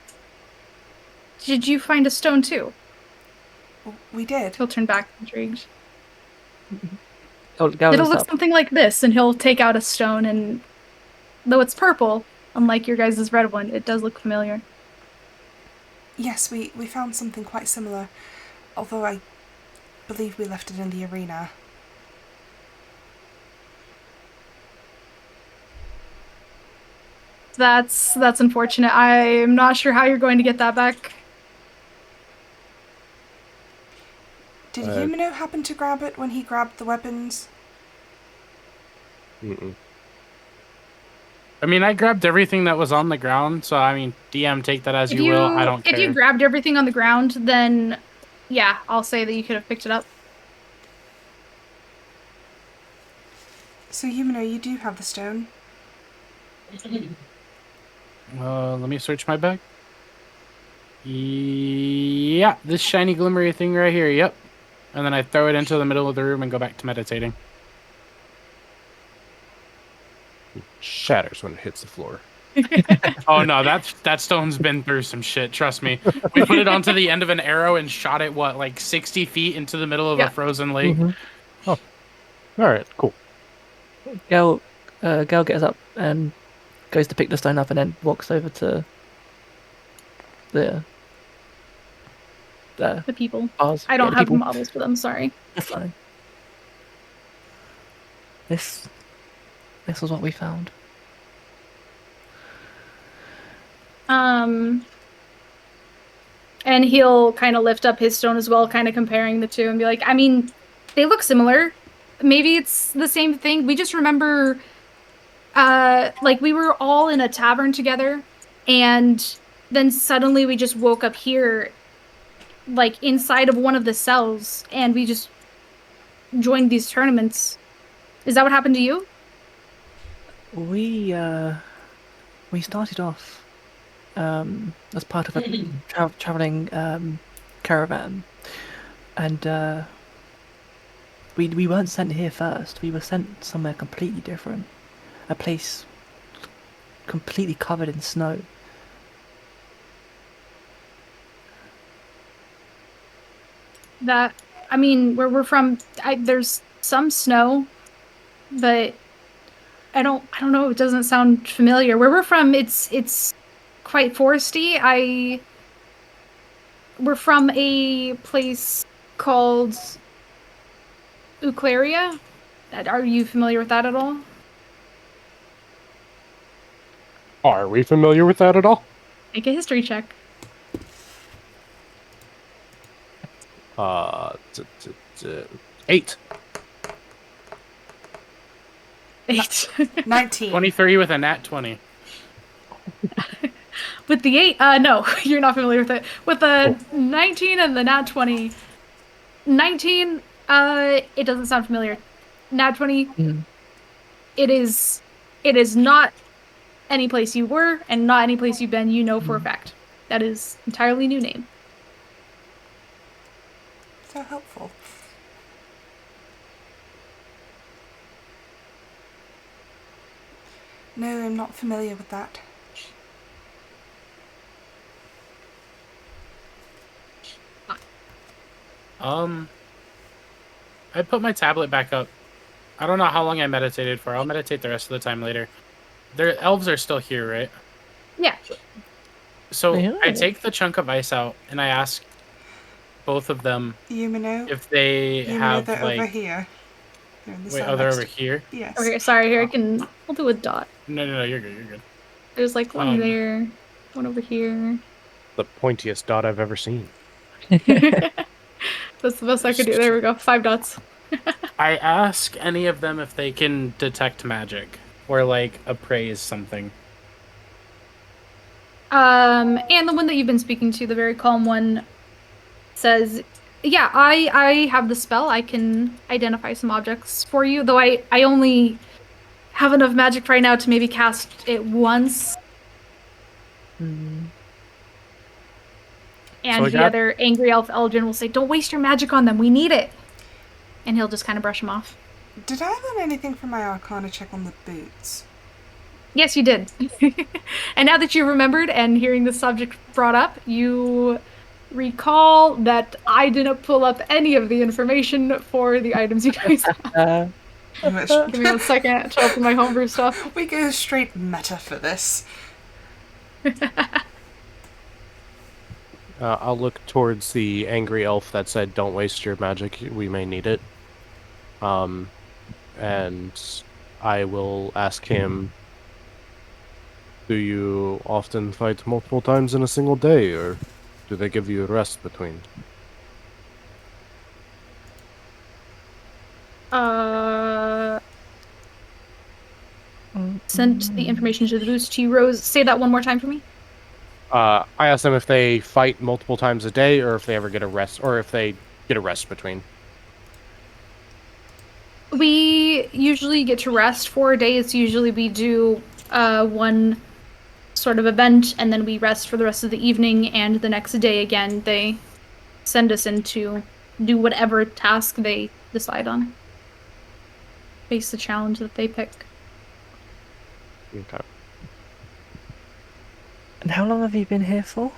D: did you find a stone too?
C: We did.
D: He'll turn back intrigued.
E: Gal
D: It'll
E: looks
D: look
E: up.
D: something like this, and he'll take out a stone, and though it's purple, unlike your guys' red one, it does look familiar.
C: Yes, we found something quite similar, although I believe we left it in the arena.
D: That's unfortunate. I'm not sure how you're going to get that back.
C: Did Yumino happen to grab it when he grabbed the weapons?
B: Mm-mm.
A: I mean, I grabbed everything that was on the ground, so I mean, DM, take that as you will. I don't care.
D: If you grabbed everything on the ground, then yeah, I'll say that you could have picked it up.
C: So Yumino, you do have the stone.
A: Let me search my bag. Yeah, this shiny glimmery thing right here. Yep. And then I throw it into the middle of the room and go back to meditating.
B: Shatters when it hits the floor.
A: Oh no, that stone's been through some shit. Trust me. We put it onto the end of an arrow and shot it like 60 feet into the middle of a frozen lake.
B: Oh, all right, cool.
E: Gal gets up and goes to pick the stone up, and then walks over to the
D: people.
E: bars.
D: I don't
E: Yeah,
D: have
E: people.
D: models for them. Sorry.
E: That's fine. This was what we found.
D: And he'll kind of lift up his stone as well, kind of comparing the two, and be like, I mean, they look similar. Maybe it's the same thing. We just remember, like, we were all in a tavern together, and then suddenly we just woke up here, like, inside of one of the cells, and we just joined these tournaments. Is that what happened to you?
E: We started off as part of a traveling caravan, and we weren't sent here first. We were sent somewhere completely different, a place completely covered in snow.
D: That, I mean, where we're from, there's some snow, but I don't know. It doesn't sound familiar. Where we're from, it's quite foresty. We're from a place called Uclaria. Are you familiar with that at all?
B: Are we familiar with that at all?
D: Make a history check.
B: 8.
D: 8.
C: 19.
A: 23 with a nat 20.
D: With the 8, no, you're not familiar with it. With the 19 and the nat 20. 19, it doesn't sound familiar. Nat 20, it is not any place you were and not any place you've been, you know for a fact. That is entirely new name.
C: So helpful. No, I'm not familiar with that.
A: I put my tablet back up. I don't know how long I meditated for. I'll meditate the rest of the time later. Their elves are still here, right?
D: Yeah.
A: So
E: Yeah.
A: I take the chunk of ice out and I ask both of them
C: Yumino,
A: if they have
C: they're
A: like.
C: over here. They're in the
A: Wait,
C: cell
A: oh, they're
C: next
A: over
C: to-
A: here.
C: Yes.
D: Okay, sorry, here I'll do a dot.
A: No, you're good. You're good.
D: There's like one there, one over here.
B: The pointiest dot I've ever seen.
D: That's the best I could do. There we go. 5 dots.
A: I ask any of them if they can detect magic or like appraise something.
D: And the one that you've been speaking to, the very calm one, says, yeah, I have the spell. I can identify some objects for you, though I only have enough magic right now to maybe cast it once. And
A: So
D: the other angry elf Elgin will say, "Don't waste your magic on them. We need it." And he'll just kind of brush him off.
C: Did I learn anything from my Arcana check on the boots?
D: Yes, you did. And now that you remembered and hearing the subject brought up, you recall that I didn't pull up any of the information for the items you guys have. Give me 1 second to open my homebrew stuff.
C: We go straight meta for this.
B: I'll look towards the angry elf that said, "Don't waste your magic. We may need it." And I will ask him, "Do you often fight multiple times in a single day, or do they give you a rest between?"
D: Sent the information to the boost to you, Rose. Say that one more time for me.
B: I asked them if they fight multiple times a day, or if they ever get a rest, or if they get a rest between.
D: We usually get to rest 4 days. Usually we do one sort of event, and then we rest for the rest of the evening, and the next day again they send us in to do whatever task they decide on. Face the challenge that they pick.
B: Okay.
E: And how long have you been here for?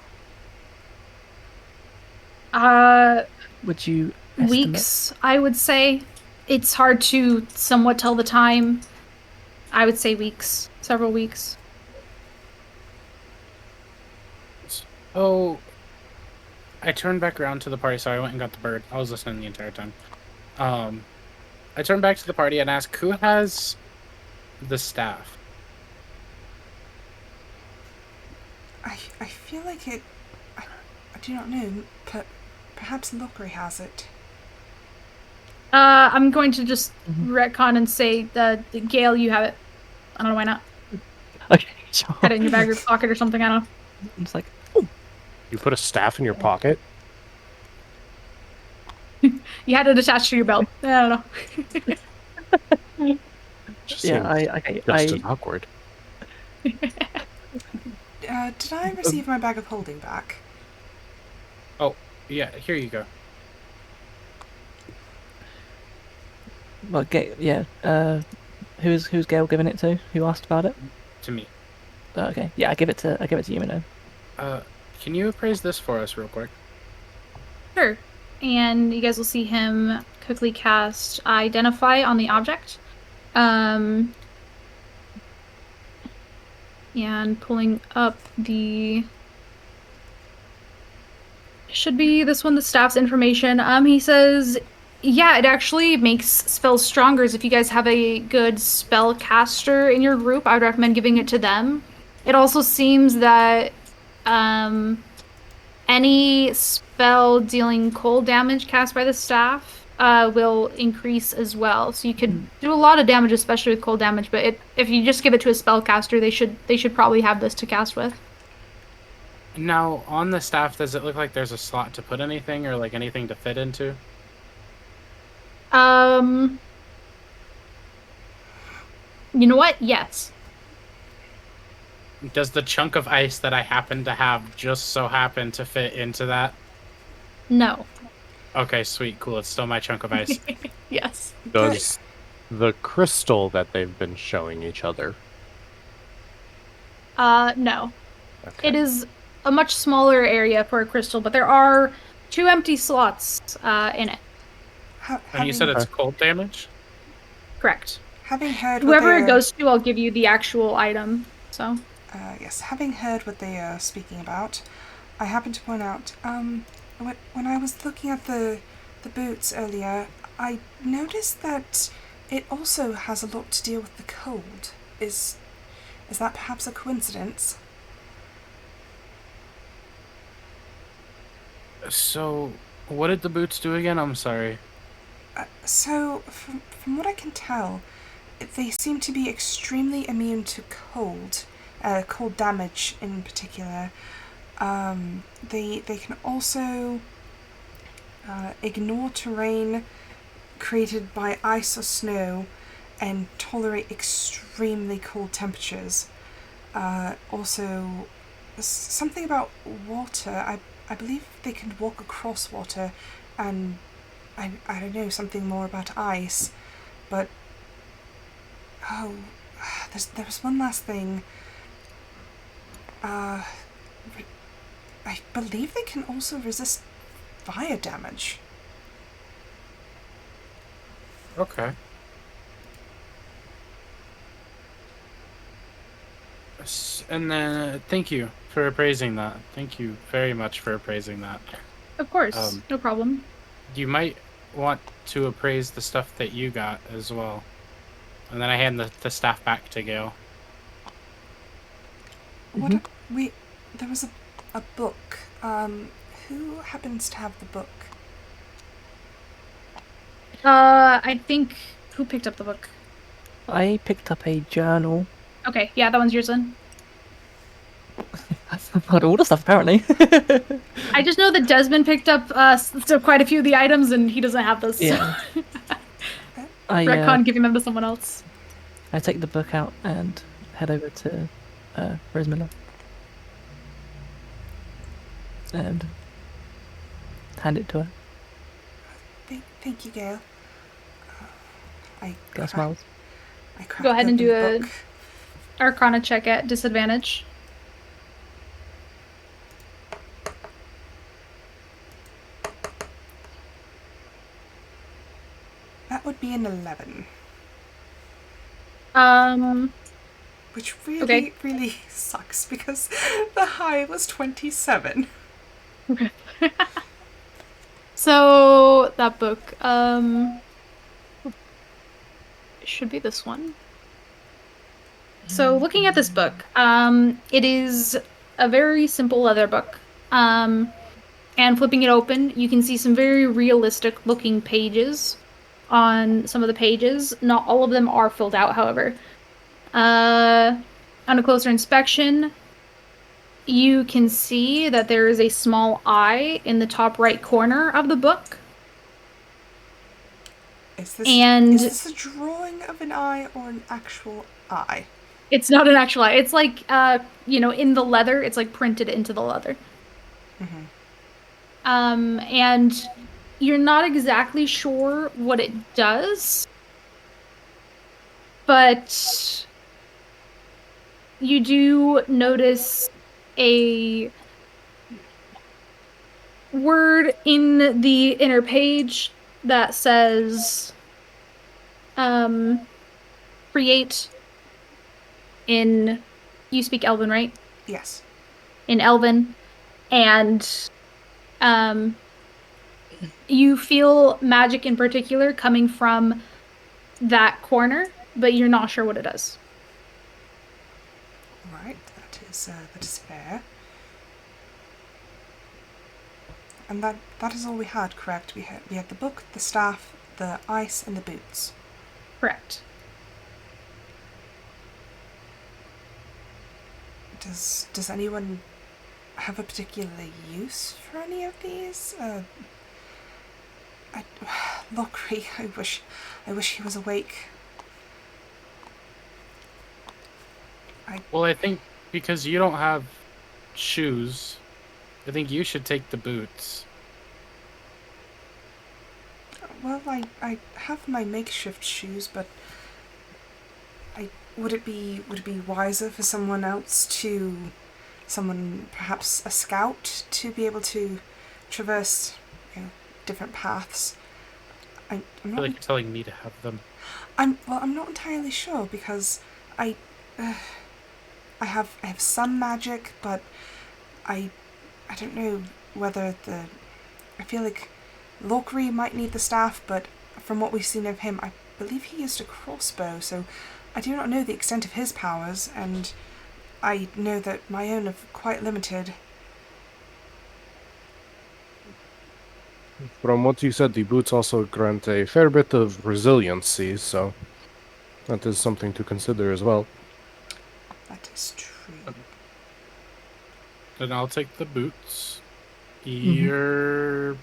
E: Would you estimate?
D: Weeks, I would say. It's hard to somewhat tell the time. I would say weeks. Several weeks.
A: Oh, I turned back around to the party, so I went and got the bird. I was listening the entire time. I turned back to the party and asked, who has the staff?
C: I feel like it... I do not know. Perhaps Lockery has it.
D: I'm going to just retcon and say that Gale, you have it. I don't know why not.
E: Okay, sure.
D: Had it in your bag or pocket or something. I don't know.
E: It's like,
B: You put a staff in your pocket?
D: You had it attached to your belt. I don't know.
B: Just
E: yeah,
B: seems just as awkward.
C: Did I receive my bag of holding back?
A: Oh, yeah, here you go.
E: well, yeah. Who's Gail giving it to? Who asked about it?
A: To me.
E: Okay, yeah, I give it to you, then.
A: Can you appraise this for us real quick?
D: Sure. And you guys will see him quickly cast Identify on the object. And pulling up the... Should be this one, the staff's information. He says, yeah, it actually makes spells stronger. If you guys have a good spell caster in your group, I would recommend giving it to them. It also seems that any spell dealing cold damage cast by the staff will increase as well. So you could do a lot of damage, especially with cold damage. But if you just give it to a spellcaster, they should probably have this to cast with.
A: Now, on the staff, does it look like there's a slot to put anything or like anything to fit into?
D: You know what? Yes.
A: Does the chunk of ice that I happen to have just so happen to fit into that?
D: No.
A: Okay, sweet, cool. It's still my chunk of ice.
D: Yes.
B: Does the crystal that they've been showing each other?
D: No.
B: Okay.
D: It is a much smaller area for a crystal, but there are 2 empty slots in it.
A: And you said it's cold damage?
D: Correct.
C: Having heard
D: Whoever it goes to, I'll give you the actual item. So.
C: Yes, having heard what they are speaking about, I happen to point out, when I was looking at the boots earlier, I noticed that it also has a lot to deal with the cold. Is that perhaps a coincidence?
A: So, what did the boots do again? I'm sorry.
C: So, from what I can tell, they seem to be extremely immune to cold damage in particular. They can also ignore terrain created by ice or snow, and tolerate extremely cold temperatures. Also, something about water. I believe they can walk across water, and I don't know, something more about ice. But, oh, there was one last thing. I believe they can also resist fire damage.
A: Okay. And then thank you for appraising that. Thank you very much for appraising that.
D: Of course, no problem.
A: You might want to appraise the stuff that you got as well. And then I hand the staff back to Gale.
C: What? There was a book. Who happens to have the book?
D: I think who picked up the book?
E: I picked up a journal.
D: Okay, yeah, that one's yours then.
E: I've got all the stuff apparently.
D: I just know that Desmond picked up quite a few of the items, and he doesn't have those.
E: Yeah.
D: So.
E: I
D: Retcon giving them to someone else.
E: I take the book out and head over to Rose Miller. And hand it to her.
C: Thank you, Gale.
E: Gale smiles.
C: I cracked
D: Go ahead and
C: open
D: do
C: the
D: a
C: book.
D: Arcana check at disadvantage.
C: That would be an 11. Which really, really sucks because the high was 27.
D: So that book, it should be this one. So looking at this book, it is a very simple leather book. And flipping it open, you can see some very realistic looking pages on some of the pages. Not all of them are filled out, however. On a closer inspection, you can see that there is a small eye in the top right corner of the book.
C: Is this a drawing of an eye or an actual eye?
D: It's not an actual eye. It's like, in the leather, it's like printed into the leather.
C: Mm-hmm.
D: And you're not exactly sure what it does, but you do notice a word in the inner page that says, create in, you speak Elven, right?
C: Yes.
D: In Elven, and you feel magic in particular coming from that corner, but you're not sure what it does.
C: Right, that is fair. And that is all we had, correct? We had the book, the staff, the ice, and the boots.
D: Correct.
C: Does anyone have a particular use for any of these? Lockery, I wish he was awake.
A: Well, I think because you don't have shoes, I think you should take the boots.
C: Well, I have my makeshift shoes, but would it be wiser for someone perhaps a scout, to be able to traverse, different paths? I'm
A: I
C: not.
A: feel like you're telling me to have them.
C: I'm not entirely sure because I have some magic, but I don't know whether I feel like Lockery might need the staff, but from what we've seen of him, I believe he used a crossbow, so I do not know the extent of his powers, and I know that my own are quite limited.
B: From what you said, the boots also grant a fair bit of resiliency, so that is something to consider as well.
C: That is true.
A: Then I'll take the boots. You're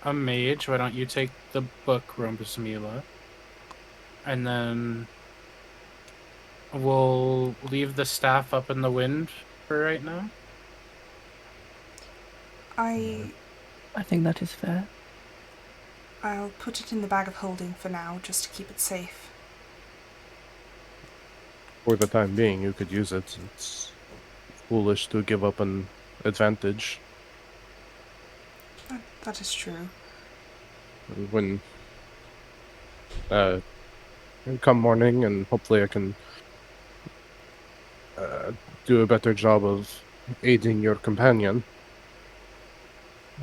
A: a mage. Why don't you take the book, Rombusmila? and then we'll leave the staff up in the wind for right now.
E: I think that is fair.
C: I'll put it in the bag of holding for now, just to keep it safe.
B: For the time being, you could use it. It's foolish to give up an advantage.
C: That is true.
B: When come morning, and hopefully I can do a better job of aiding your companion.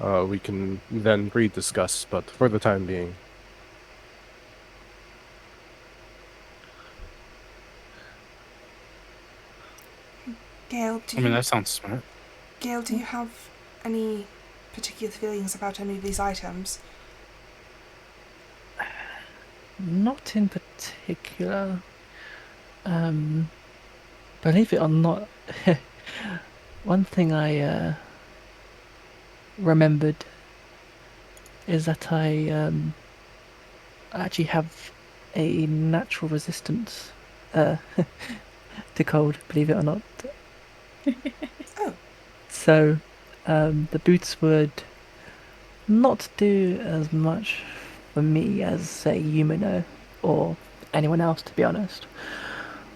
B: We can then rediscuss, but for the time being.
C: Gale,
A: That sounds smart.
C: Gale, do you have any particular feelings about any of these items?
E: Not in particular. Believe it or not, one thing I remembered is that I actually have a natural resistance to cold, believe it or not.
C: Oh.
E: So the boots would not do as much for me as, say, Yumino or anyone else, to be honest.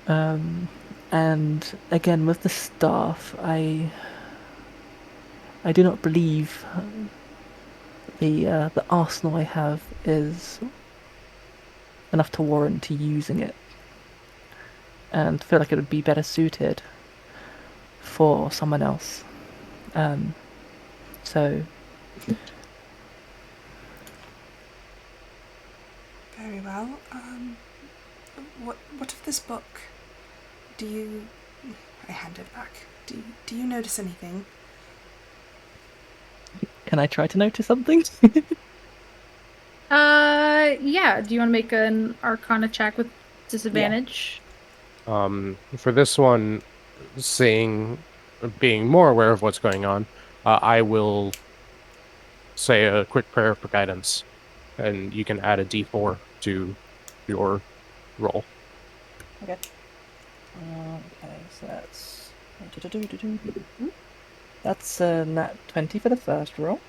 E: And again, with the staff, I do not believe the arsenal I have is enough to warrant using it, and feel like it would be better suited for someone else. So
C: Very well. What of this book? I hand it back. Do you notice anything?
E: can I try to notice something?
D: Yeah. Do you want to make an Arcana check with disadvantage?
B: For this one, being more aware of what's going on, I will say a quick prayer for guidance, and you can add a d4 to your roll.
E: Okay. Okay, so that's nat 20 for the first roll.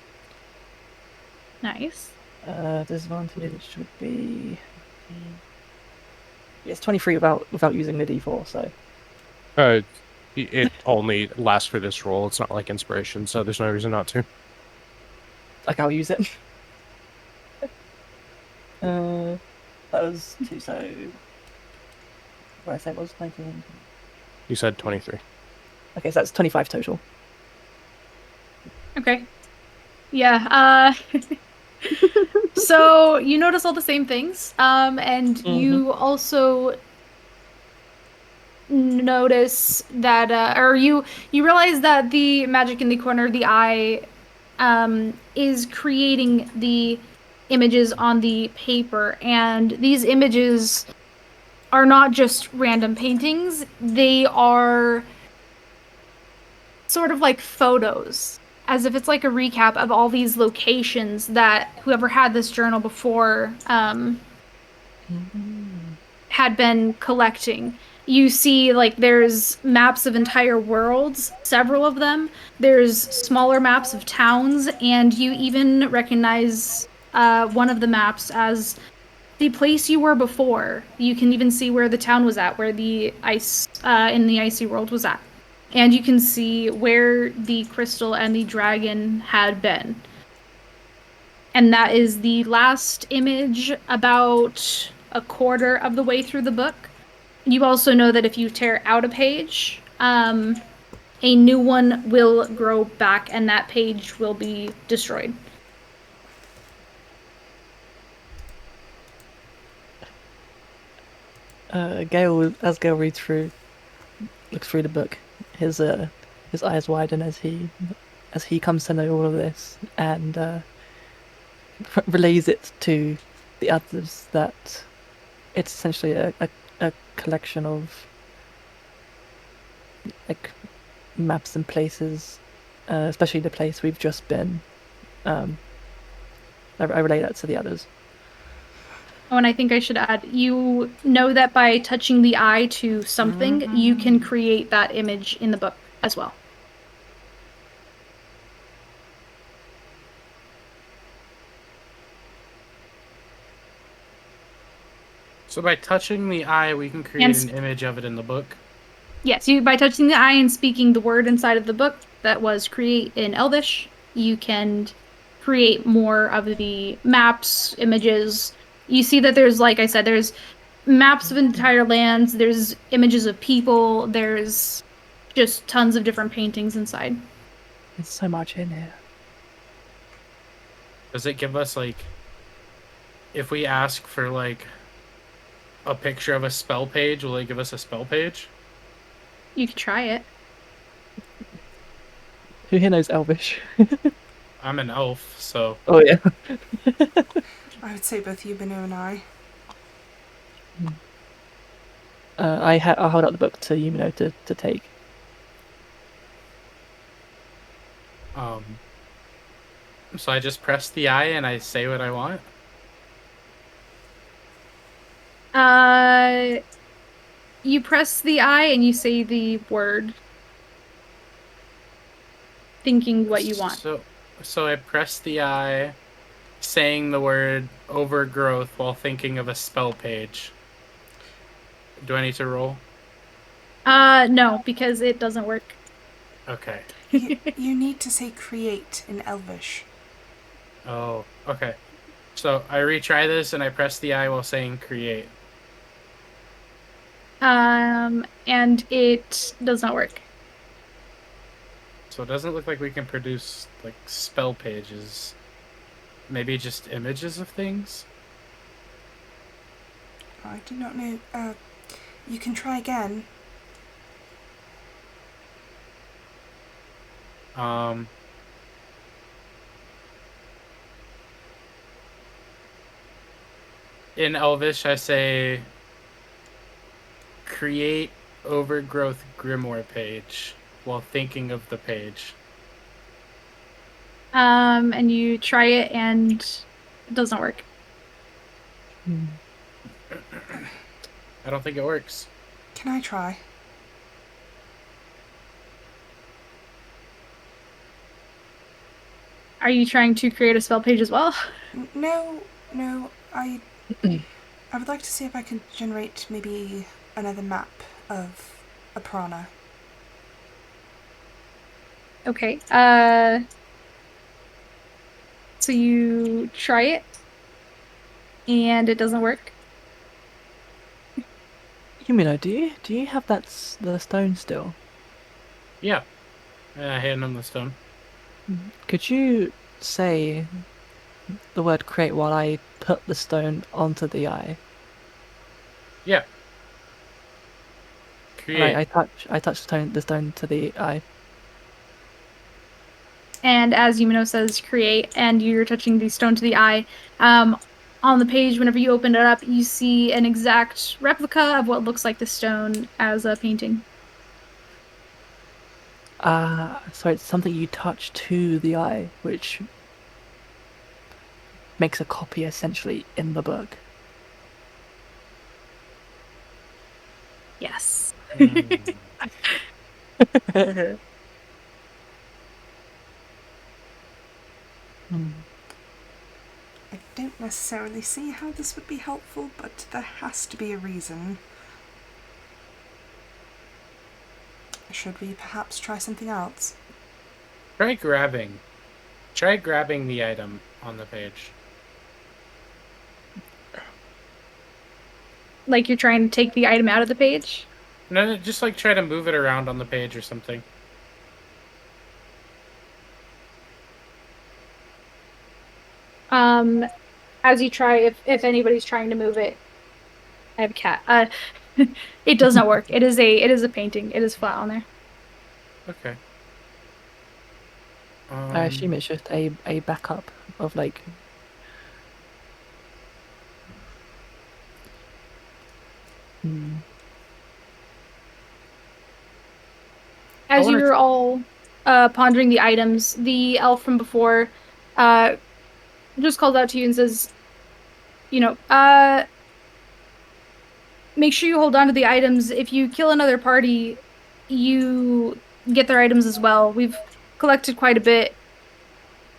D: Nice.
E: Disadvantage would be it's 23 without using the d4. So
B: It only lasts for this roll. It's not like inspiration, so there's no reason not to.
E: like I'll use it. That was 2. So what did I say? It was 19.
B: You said 23.
E: Okay, so that's 25 total.
D: Okay. Yeah. So you notice all the same things, and you also notice that, or you realize that the magic in the corner of the eye is creating the images on the paper, and these images are not just random paintings, they are sort of like photos, as if it's like a recap of all these locations that whoever had this journal before had been collecting. You see, like, there's maps of entire worlds, several of them. There's smaller maps of towns, and you even recognize one of the maps as the place you were before. You can even see where the town was at, where the ice in the icy world was at. And you can see where the crystal and the dragon had been. And that is the last image, about a quarter of the way through the book. You also know that if you tear out a page, a new one will grow back and that page will be destroyed.
E: Gale, as Gale looks through the book, his eyes widen as he comes to know all of this, and relays it to the others that it's essentially a collection of like maps and places, especially the place we've just been. I relay that to the others.
D: Oh, and I think I should add, you know that by touching the eye to something, you can create that image in the book as well.
A: So by touching the eye, we can create an image of it in the book.
D: Yes, by touching the eye and speaking the word inside of the book that was create in Elvish, you can create more of the maps, images. You see that there's, like I said, there's maps of entire lands, there's images of people, there's just tons of different paintings inside.
E: There's so much in here.
A: Does it give us, like, if we ask for, like, a picture of a spell page, will it give us a spell page?
D: You could try it.
E: Who here knows Elvish?
A: I'm an elf, so...
E: Oh, yeah.
C: I would say both you, Banu, and I.
E: I'll hold up the book to Yumino to take.
A: So I just press the eye and I say what I want?
D: You press the eye and you say the word, thinking what you want.
A: So I press the eye, saying the word overgrowth while thinking of a spell page. Do I need to roll?
D: No, because it doesn't work.
A: Okay.
C: You need to say create in Elvish.
A: Oh, okay. So I retry this and I press the eye while saying create.
D: And it does not work.
A: So it doesn't look like we can produce, like, spell pages. Maybe just images of things?
C: I do not know. You can try again.
A: In Elvish, I say create overgrowth grimoire page while thinking of the page.
D: And you try it and it doesn't work.
A: I don't think it works.
C: Can I try?
D: Are you trying to create a spell page as well?
C: No. I would like to see if I can generate maybe another map of a prana.
D: Okay. So you try it, and it doesn't work.
E: Yumino, do you have the stone still?
A: Yeah. I hand him the stone.
E: Could you say the word create while I put the stone onto the eye?
A: Yeah. Create.
E: And I touch the stone to the eye.
D: And as Yumino says, create, and you're touching the stone to the eye. On the page, whenever you open it up, you see an exact replica of what looks like the stone as a painting.
E: So it's something you touch to the eye, which makes a copy essentially in the book.
D: Yes.
C: I don't necessarily see how this would be helpful, but there has to be a reason. Should we perhaps try something else?
A: Try grabbing the item on the page.
D: Like you're trying to take the item out of the page?
A: No, just like try to move it around on the page or something.
D: As you try, if anybody's trying to move it, I have a cat. It does not work. It is a painting. It is flat on there.
A: Okay.
E: I assume it's just a backup of like.
D: As you're all pondering the items, the elf from before just calls out to you and says, make sure you hold on to the items. If you kill another party, you get their items as well. We've collected quite a bit,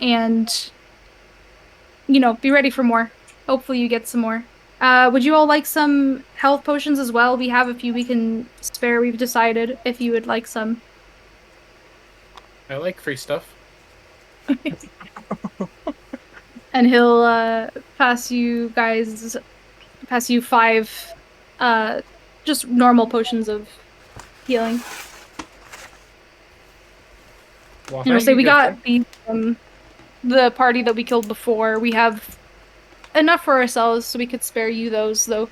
D: and be ready for more. Hopefully you get some more. Would you all like some health potions as well? We have a few we can spare, we've decided, if you would like some.
A: I like free stuff.
D: And he'll pass you 5 just normal potions of healing.
A: Well,
D: And we'll say we got these from the party that we killed before. We have enough for ourselves, so we could spare you those, though.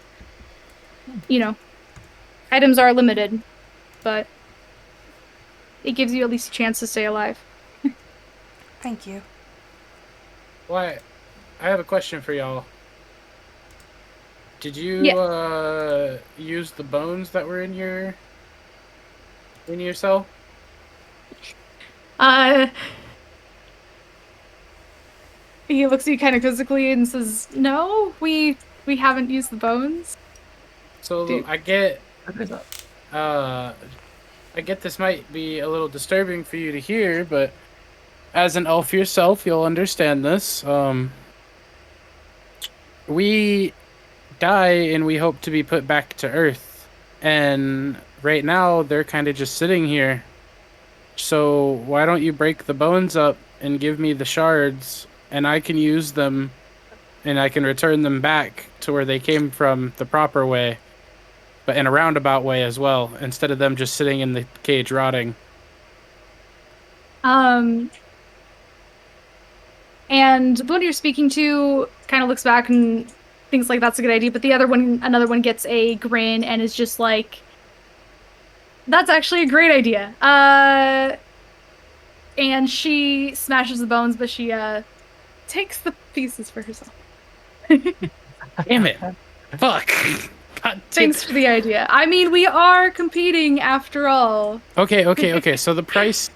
D: Items are limited, but it gives you at least a chance to stay alive.
C: Thank you.
A: Why? I have a question for y'all. Did you use the bones that were in your cell?
D: He looks at you kind of quizzically and says, "No, we haven't used the bones."
A: So I get this might be a little disturbing for you to hear, but as an elf yourself, you'll understand this. We die and we hope to be put back to Earth, and right now they're kind of just sitting here. So why don't you break the bones up and give me the shards, and I can use them, and I can return them back to where they came from the proper way, but in a roundabout way as well, instead of them just sitting in the cage rotting.
D: And the one you're speaking to kind of looks back and thinks like that's a good idea, but another one gets a grin and is just like, "That's actually a great idea." And she smashes the bones, but she takes the pieces for herself.
A: Damn it! Fuck! God,
D: Thanks for the idea. I mean, we are competing after all.
A: Okay. So the price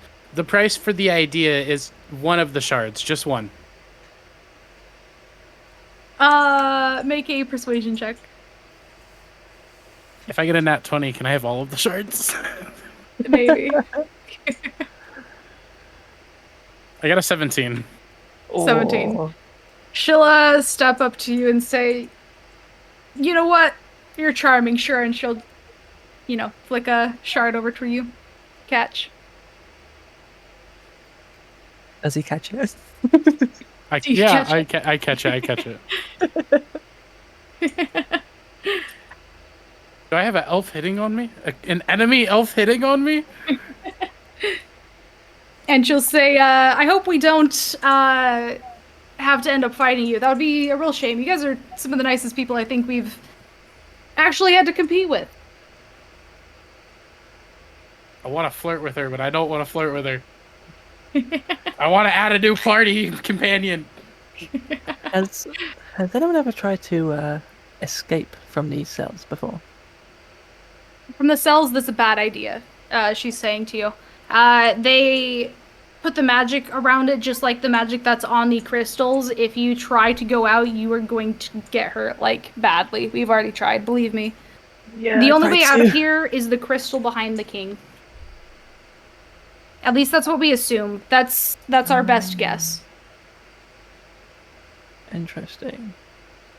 A: for the idea is one of the shards, just one.
D: Make a persuasion check.
A: If I get a nat 20, can I have all of the shards?
D: Maybe.
A: I got a 17.
D: 17.
E: Oh.
D: She'll step up to you and say, "You know what? You're charming, sure," and she'll, flick a shard over to you. Catch.
E: Does he catch it?
A: I catch it. Do I have an elf hitting on me? An enemy elf hitting on me?
D: And she'll say, "I hope we don't have to end up fighting you. That would be a real shame. You guys are some of the nicest people I think we've actually had to compete with."
A: I want to flirt with her, but I don't want to flirt with her. I want to add a new party companion.
E: Has anyone ever tried to escape from these cells before?
D: From the cells, that's a bad idea, she's saying to you. They put the magic around it, just like the magic that's on the crystals. If you try to go out, you are going to get hurt, badly. We've already tried, believe me.
E: Yeah.
D: The only way out of here is the crystal behind the king. At least that's what we assume. That's our best guess.
E: Interesting.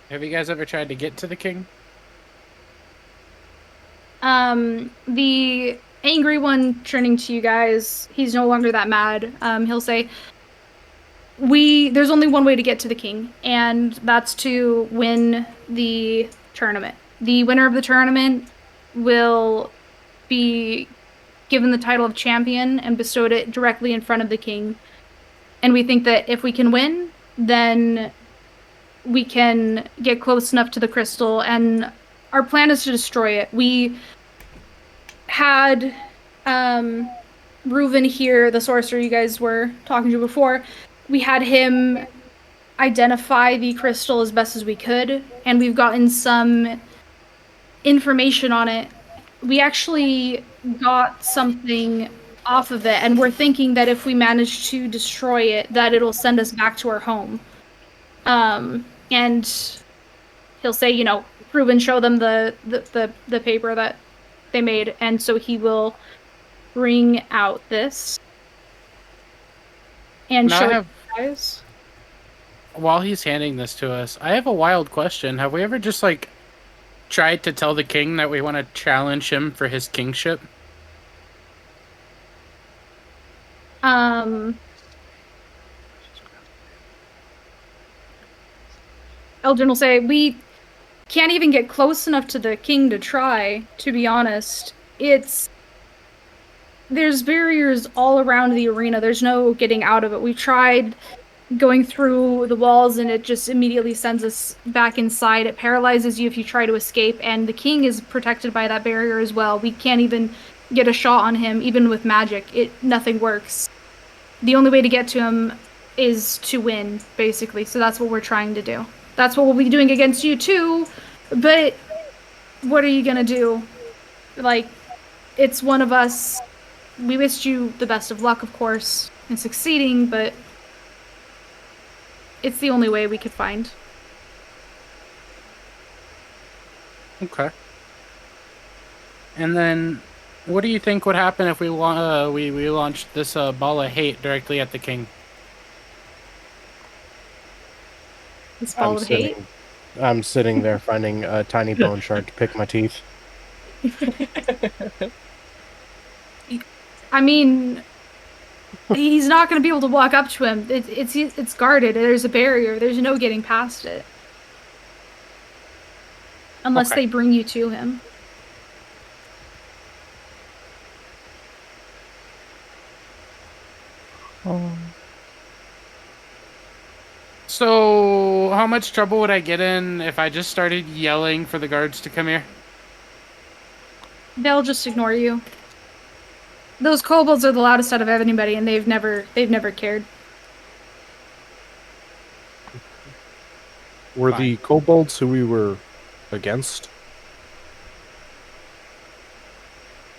A: Have you guys ever tried to get to the king?
D: The angry one turning to you guys, he's no longer that mad. He'll say, there's only one way to get to the king, and that's to win the tournament. The winner of the tournament will be given the title of champion and bestowed it directly in front of the king. And we think that if we can win, then we can get close enough to the crystal, and our plan is to destroy it. We had Reuven here, the sorcerer you guys were talking to before, we had him identify the crystal as best as we could, and we've gotten some information on it. We actually got something off of it, and we're thinking that if we manage to destroy it, that it'll send us back to our home. And he'll say, Ruben, show them the paper that they made, and so he will bring out this and
A: Now
D: show
A: I
D: it
A: have,
D: to you guys.
A: while he's handing this to us, I have a wild question. Have we ever just tried to tell the king that we want to challenge him for his kingship?
D: Eldrin will say, we can't even get close enough to the king to try, to be honest. There's barriers all around the arena. There's no getting out of it. We've tried going through the walls and it just immediately sends us back inside. It paralyzes you if you try to escape, and the king is protected by that barrier as well. We can't even get a shot on him, even with magic. Nothing works. The only way to get to him is to win, basically. So that's what we're trying to do. That's what we'll be doing against you too, but what are you gonna do? It's one of us. We wished you the best of luck, of course, in succeeding, but it's the only way we could find.
A: Okay. And then, what do you think would happen if we launched this ball of hate directly at the king?
D: This ball of hate?
B: I'm sitting there finding a tiny bone shard to pick my teeth.
D: I mean, he's not going to be able to walk up to him. It's guarded. There's a barrier. There's no getting past it. Unless they bring you to him.
E: Oh.
A: So, how much trouble would I get in if I just started yelling for the guards to come here?
D: They'll just ignore you. Those kobolds are the loudest out of anybody, and they've never cared.
B: Were the kobolds who we were against?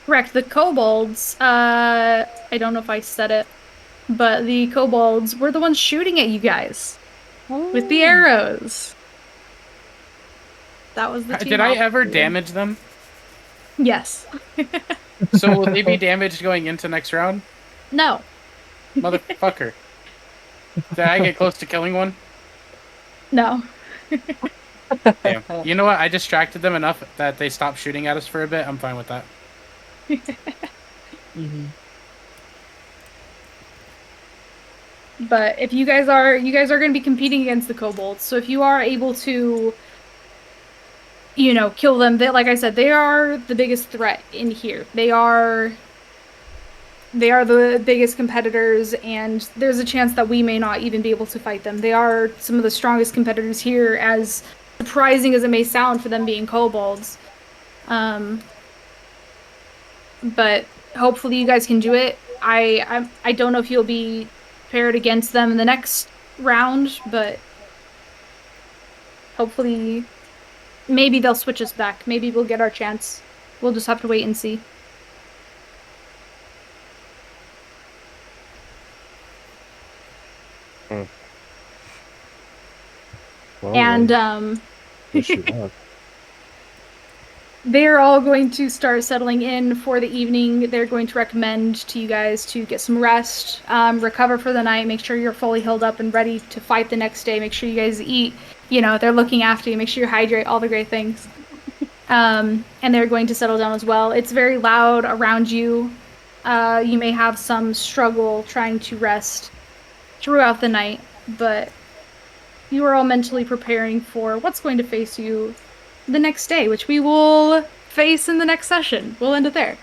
D: Correct. The kobolds, I don't know if I said it, but the kobolds were the ones shooting at you guys. With the arrows. That was the team.
A: Did I ever damage them?
D: Yes.
A: So will they be damaged going into next round?
D: No.
A: Motherfucker. Did I get close to killing one?
D: No.
A: Damn. You know what? I distracted them enough that they stopped shooting at us for a bit. I'm fine with that.
E: Mm-hmm.
D: But if you guys are going to be competing against the kobolds, so if you are able to, kill them, like I said, they are the biggest threat in here. They are the biggest competitors, and there's a chance that we may not even be able to fight them. They are some of the strongest competitors here, as surprising as it may sound for them being kobolds. But hopefully you guys can do it. I don't know if you'll be paired against them in the next round, but hopefully maybe they'll switch us back. Maybe we'll get our chance. We'll just have to wait and see.
B: Well,
D: And they're all going to start settling in for the evening. They're going to recommend to you guys to get some rest, recover for the night, make sure you're fully healed up and ready to fight the next day. Make sure you guys eat. They're looking after you. Make sure you hydrate, all the great things. And they're going to settle down as well. It's very loud around you. You may have some struggle trying to rest throughout the night, but you are all mentally preparing for what's going to face you the next day, which we will face in the next session. We'll end it there.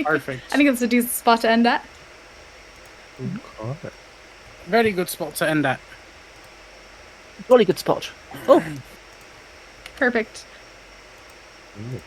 A: Perfect.
D: I think that's a decent spot to end at.
B: Okay.
A: Very good spot to end at.
E: Really good spot. Oh.
D: Perfect.
B: Mm.